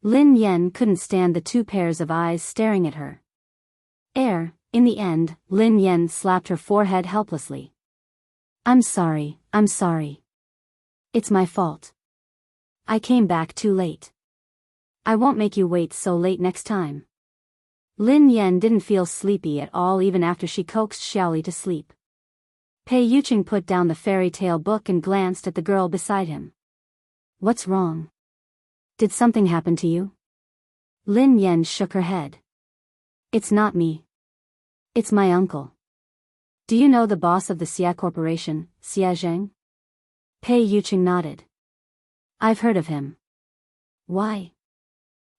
Lin Yen couldn't stand the two pairs of eyes staring at her. In the end, Lin Yen slapped her forehead helplessly. I'm sorry. It's my fault. I came back too late. I won't make you wait so late next time. Lin Yen didn't feel sleepy at all even after she coaxed Xiaoli to sleep. Pei Yuqing put down the fairy tale book and glanced at the girl beside him. What's wrong? Did something happen to you? Lin Yen shook her head. It's not me. It's my uncle. Do you know the boss of the Xia Corporation, Xia Zheng? Pei Yuqing nodded. I've heard of him. Why?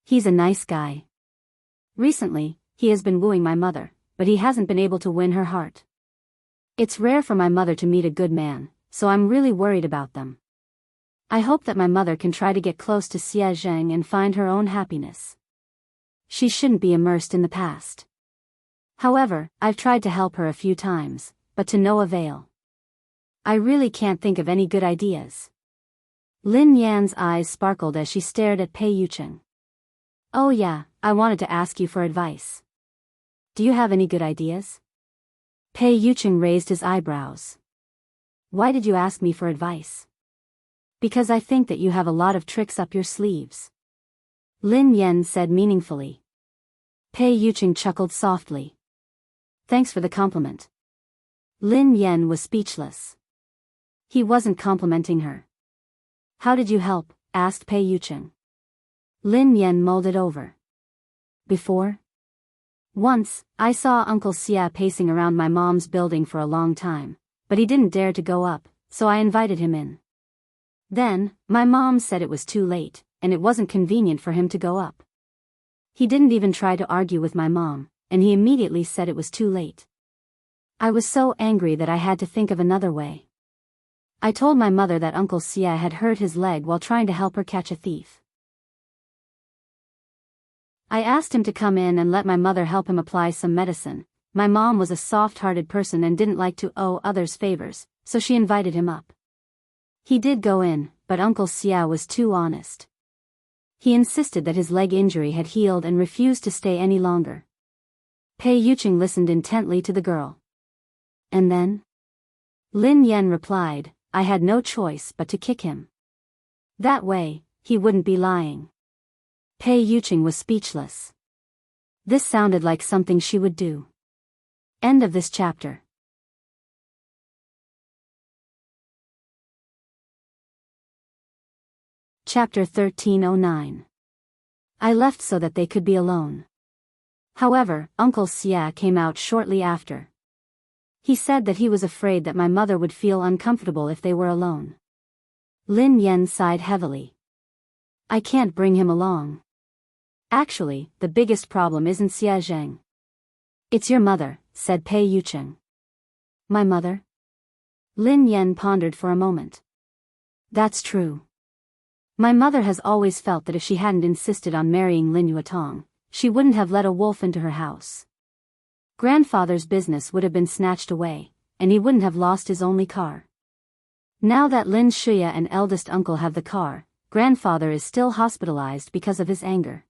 He's a nice guy. Recently, he has been wooing my mother, but he hasn't been able to win her heart. It's rare for my mother to meet a good man, so I'm really worried about them. I hope that my mother can try to get close to Xia Zheng and find her own happiness. She shouldn't be immersed in the past. However, I've tried to help her a few times, but to no avail. I really can't think of any good ideas. Lin Yan's eyes sparkled as she stared at Pei Yuqing. Oh yeah, I wanted to ask you for advice. Do you have any good ideas? Pei Yuqing raised his eyebrows. Why did you ask me for advice? Because I think that you have a lot of tricks up your sleeves. Lin Yan said meaningfully. Pei Yuqing chuckled softly. Thanks for the compliment. Lin Yan was speechless. He wasn't complimenting her. How did you help? Asked Pei Yuqing. Lin Yan mulled it over. Before? Once, I saw Uncle Xia pacing around my mom's building for a long time, but he didn't dare to go up, so I invited him in. Then, my mom said it was too late, and it wasn't convenient for him to go up. He didn't even try to argue with my mom, and he immediately said it was too late. I was so angry that I had to think of another way. I told my mother that Uncle Xia had hurt his leg while trying to help her catch a thief. I asked him to come in and let my mother help him apply some medicine. My mom was a soft-hearted person and didn't like to owe others favors, so she invited him up. He did go in, but Uncle Xia was too honest. He insisted that his leg injury had healed and refused to stay any longer. Pei Yuqing listened intently to the girl. And then? Lin Yan replied, I had no choice but to kick him. That way, he wouldn't be lying. Pei Yuqing was speechless. This sounded like something she would do. End of this chapter. Chapter 1309. I left so that they could be alone. However, Uncle Xia came out shortly after. He said that he was afraid that my mother would feel uncomfortable if they were alone. Lin Yan sighed heavily. I can't bring him along. Actually, the biggest problem isn't Xia Zheng. It's your mother, said Pei Yuqing. My mother? Lin Yan pondered for a moment. That's true. My mother has always felt that if she hadn't insisted on marrying Lin Yuetong, she wouldn't have let a wolf into her house. Grandfather's business would have been snatched away, and he wouldn't have lost his only car. Now that Lin Shuya and eldest uncle have the car, grandfather is still hospitalized because of his anger.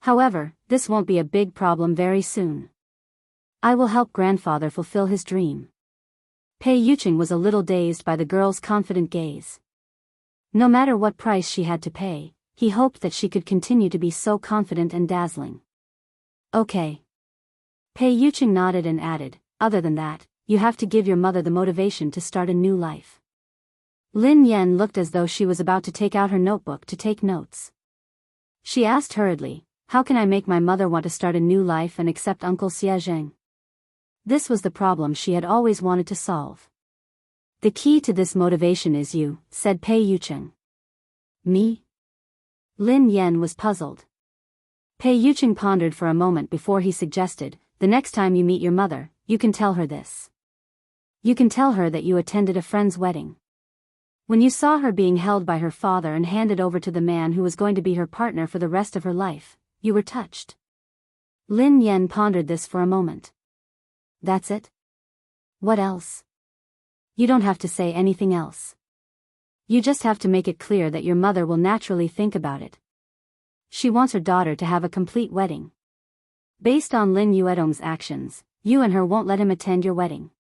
However, this won't be a big problem very soon. I will help grandfather fulfill his dream. Pei Yuqing was a little dazed by the girl's confident gaze. No matter what price she had to pay, he hoped that she could continue to be so confident and dazzling. Okay. Pei Yuqing nodded and added, other than that, you have to give your mother the motivation to start a new life. Lin Yan looked as though she was about to take out her notebook to take notes. She asked hurriedly, how can I make my mother want to start a new life and accept Uncle Xia Zheng? This was the problem she had always wanted to solve. The key to this motivation is you, said Pei Yuqing. Me? Lin Yen was puzzled. Pei Yucheng pondered for a moment before he suggested, the next time you meet your mother, you can tell her this. You can tell her that you attended a friend's wedding. When you saw her being held by her father and handed over to the man who was going to be her partner for the rest of her life, you were touched. Lin Yen pondered this for a moment. That's it? What else? You don't have to say anything else. You just have to make it clear that your mother will naturally think about it. She wants her daughter to have a complete wedding. Based on Lin Yuedong's actions, you and her won't let him attend your wedding.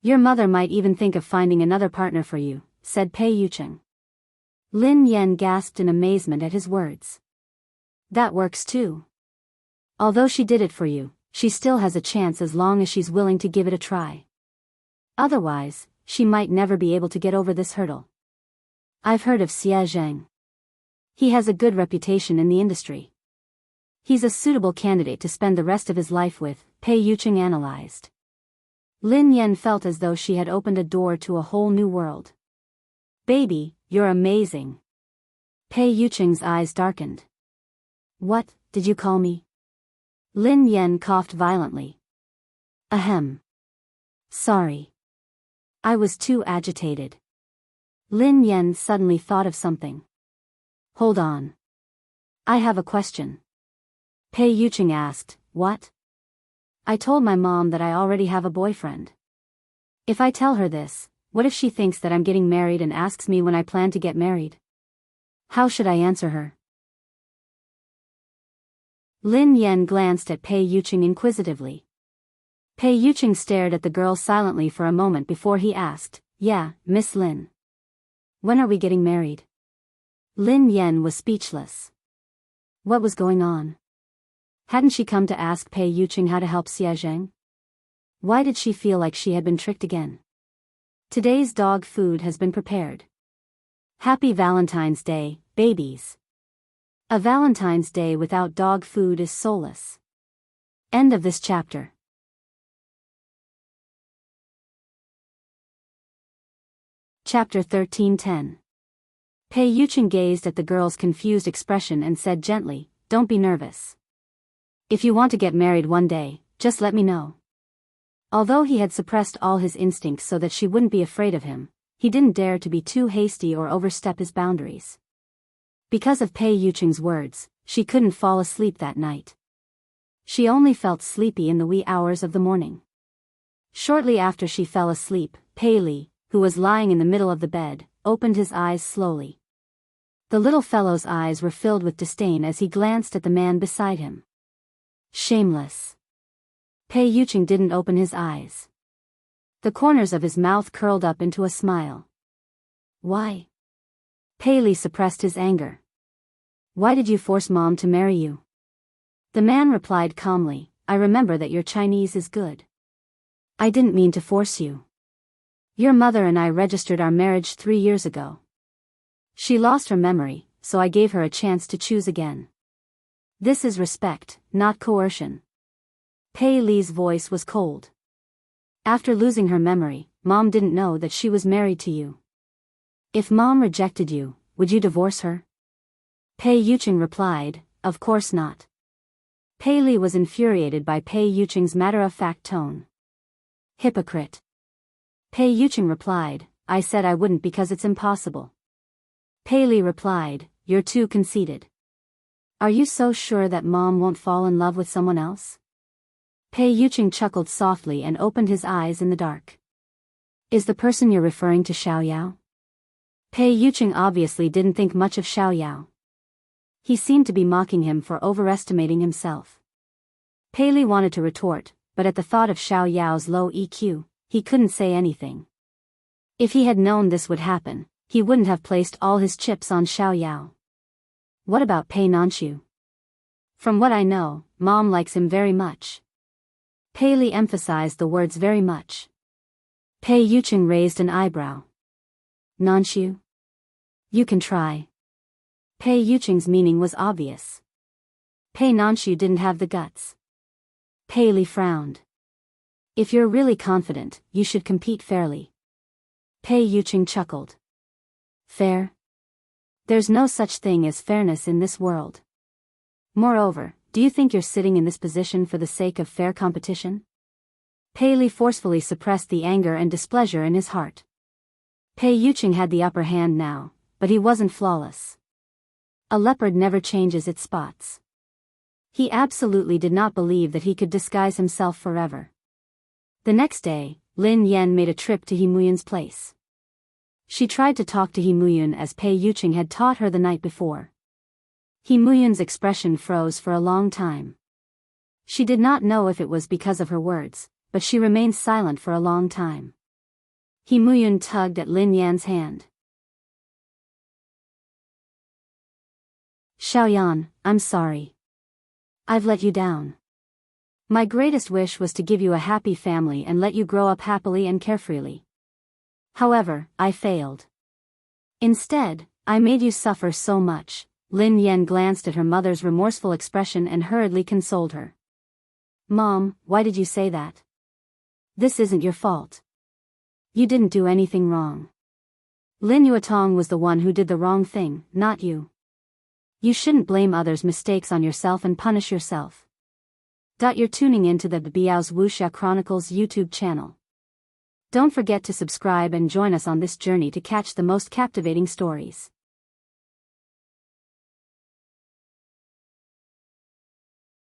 Your mother might even think of finding another partner for you, said Pei Yucheng. Lin Yen gasped in amazement at his words. That works too. Although she did it for you, she still has a chance as long as she's willing to give it a try. Otherwise, she might never be able to get over this hurdle. I've heard of Xie Zheng. He has a good reputation in the industry. He's a suitable candidate to spend the rest of his life with, Pei Yucheng analyzed. Lin Yen felt as though she had opened a door to a whole new world. Baby, you're amazing. Pei Yucheng's eyes darkened. What, did you call me? Lin Yen coughed violently. Ahem. Sorry. I was too agitated. Lin Yen suddenly thought of something. Hold on. I have a question. Pei Yucheng asked, what? I told my mom that I already have a boyfriend. If I tell her this, what if she thinks that I'm getting married and asks me when I plan to get married? How should I answer her? Lin Yen glanced at Pei Yucheng inquisitively. Pei Yucheng stared at the girl silently for a moment before he asked, yeah, Miss Lin. When are we getting married? Lin Yen was speechless. What was going on? Hadn't she come to ask Pei Yucheng how to help Xie Zheng? Why did she feel like she had been tricked again? Today's dog food has been prepared. Happy Valentine's Day, babies. A Valentine's Day without dog food is soulless. End of this chapter. Chapter 13:10. Pei Yucheng gazed at the girl's confused expression and said gently, don't be nervous. If you want to get married one day, just let me know. Although he had suppressed all his instincts so that she wouldn't be afraid of him, he didn't dare to be too hasty or overstep his boundaries. Because of Pei Yucheng's words, she couldn't fall asleep that night. She only felt sleepy in the wee hours of the morning. Shortly after she fell asleep, Pei Li, who was lying in the middle of the bed, opened his eyes slowly. The little fellow's eyes were filled with disdain as he glanced at the man beside him. Shameless. Pei Yucheng didn't open his eyes. The corners of his mouth curled up into a smile. Why? Pei Li suppressed his anger. Why did you force Mom to marry you? The man replied calmly, I remember that your Chinese is good. I didn't mean to force you. Your mother and I registered our marriage 3 years ago. She lost her memory, so I gave her a chance to choose again. This is respect, not coercion. Pei Li's voice was cold. After losing her memory, Mom didn't know that she was married to you. If Mom rejected you, would you divorce her? Pei Yucheng replied, of course not. Pei Li was infuriated by Pei Yucheng's matter-of-fact tone. Hypocrite. Pei Yucheng replied, I said I wouldn't because it's impossible. Pei Li replied, you're too conceited. Are you so sure that Mom won't fall in love with someone else? Pei Yucheng chuckled softly and opened his eyes in the dark. Is the person you're referring to Xiao Yao? Pei Yucheng obviously didn't think much of Xiao Yao. He seemed to be mocking him for overestimating himself. Pei Li wanted to retort, but at the thought of Xiao Yao's low EQ, he couldn't say anything. If he had known this would happen, he wouldn't have placed all his chips on Xiao Yao. What about Pei Nanxiu? From what I know, Mom likes him very much. Pei Li emphasized the words very much. Pei Yucheng raised an eyebrow. Nanxiu? You can try. Pei Yucheng's meaning was obvious. Pei Nanxiu didn't have the guts. Pei Li frowned. If you're really confident, you should compete fairly. Pei Yucheng chuckled. Fair? There's no such thing as fairness in this world. Moreover, do you think you're sitting in this position for the sake of fair competition? Pei Li forcefully suppressed the anger and displeasure in his heart. Pei Yuqing had the upper hand now, but he wasn't flawless. A leopard never changes its spots. He absolutely did not believe that he could disguise himself forever. The next day, Lin Yan made a trip to He Muyun's place. She tried to talk to He Muyun as Pei Yuqing had taught her the night before. He Muyun's expression froze for a long time. She did not know if it was because of her words, but she remained silent for a long time. He Muyun tugged at Lin Yan's hand. Xiaoyan, I'm sorry. I've let you down. My greatest wish was to give you a happy family and let you grow up happily and carefreely. However, I failed. Instead, I made you suffer so much. Lin Yan glanced at her mother's remorseful expression and hurriedly consoled her. Mom, why did you say that? This isn't your fault. You didn't do anything wrong. Lin Yuetong was the one who did the wrong thing, not you. You shouldn't blame others' mistakes on yourself and punish yourself. You're tuning into the Biyao's Wuxia Chronicles YouTube channel. Don't forget to subscribe and join us on this journey to catch the most captivating stories.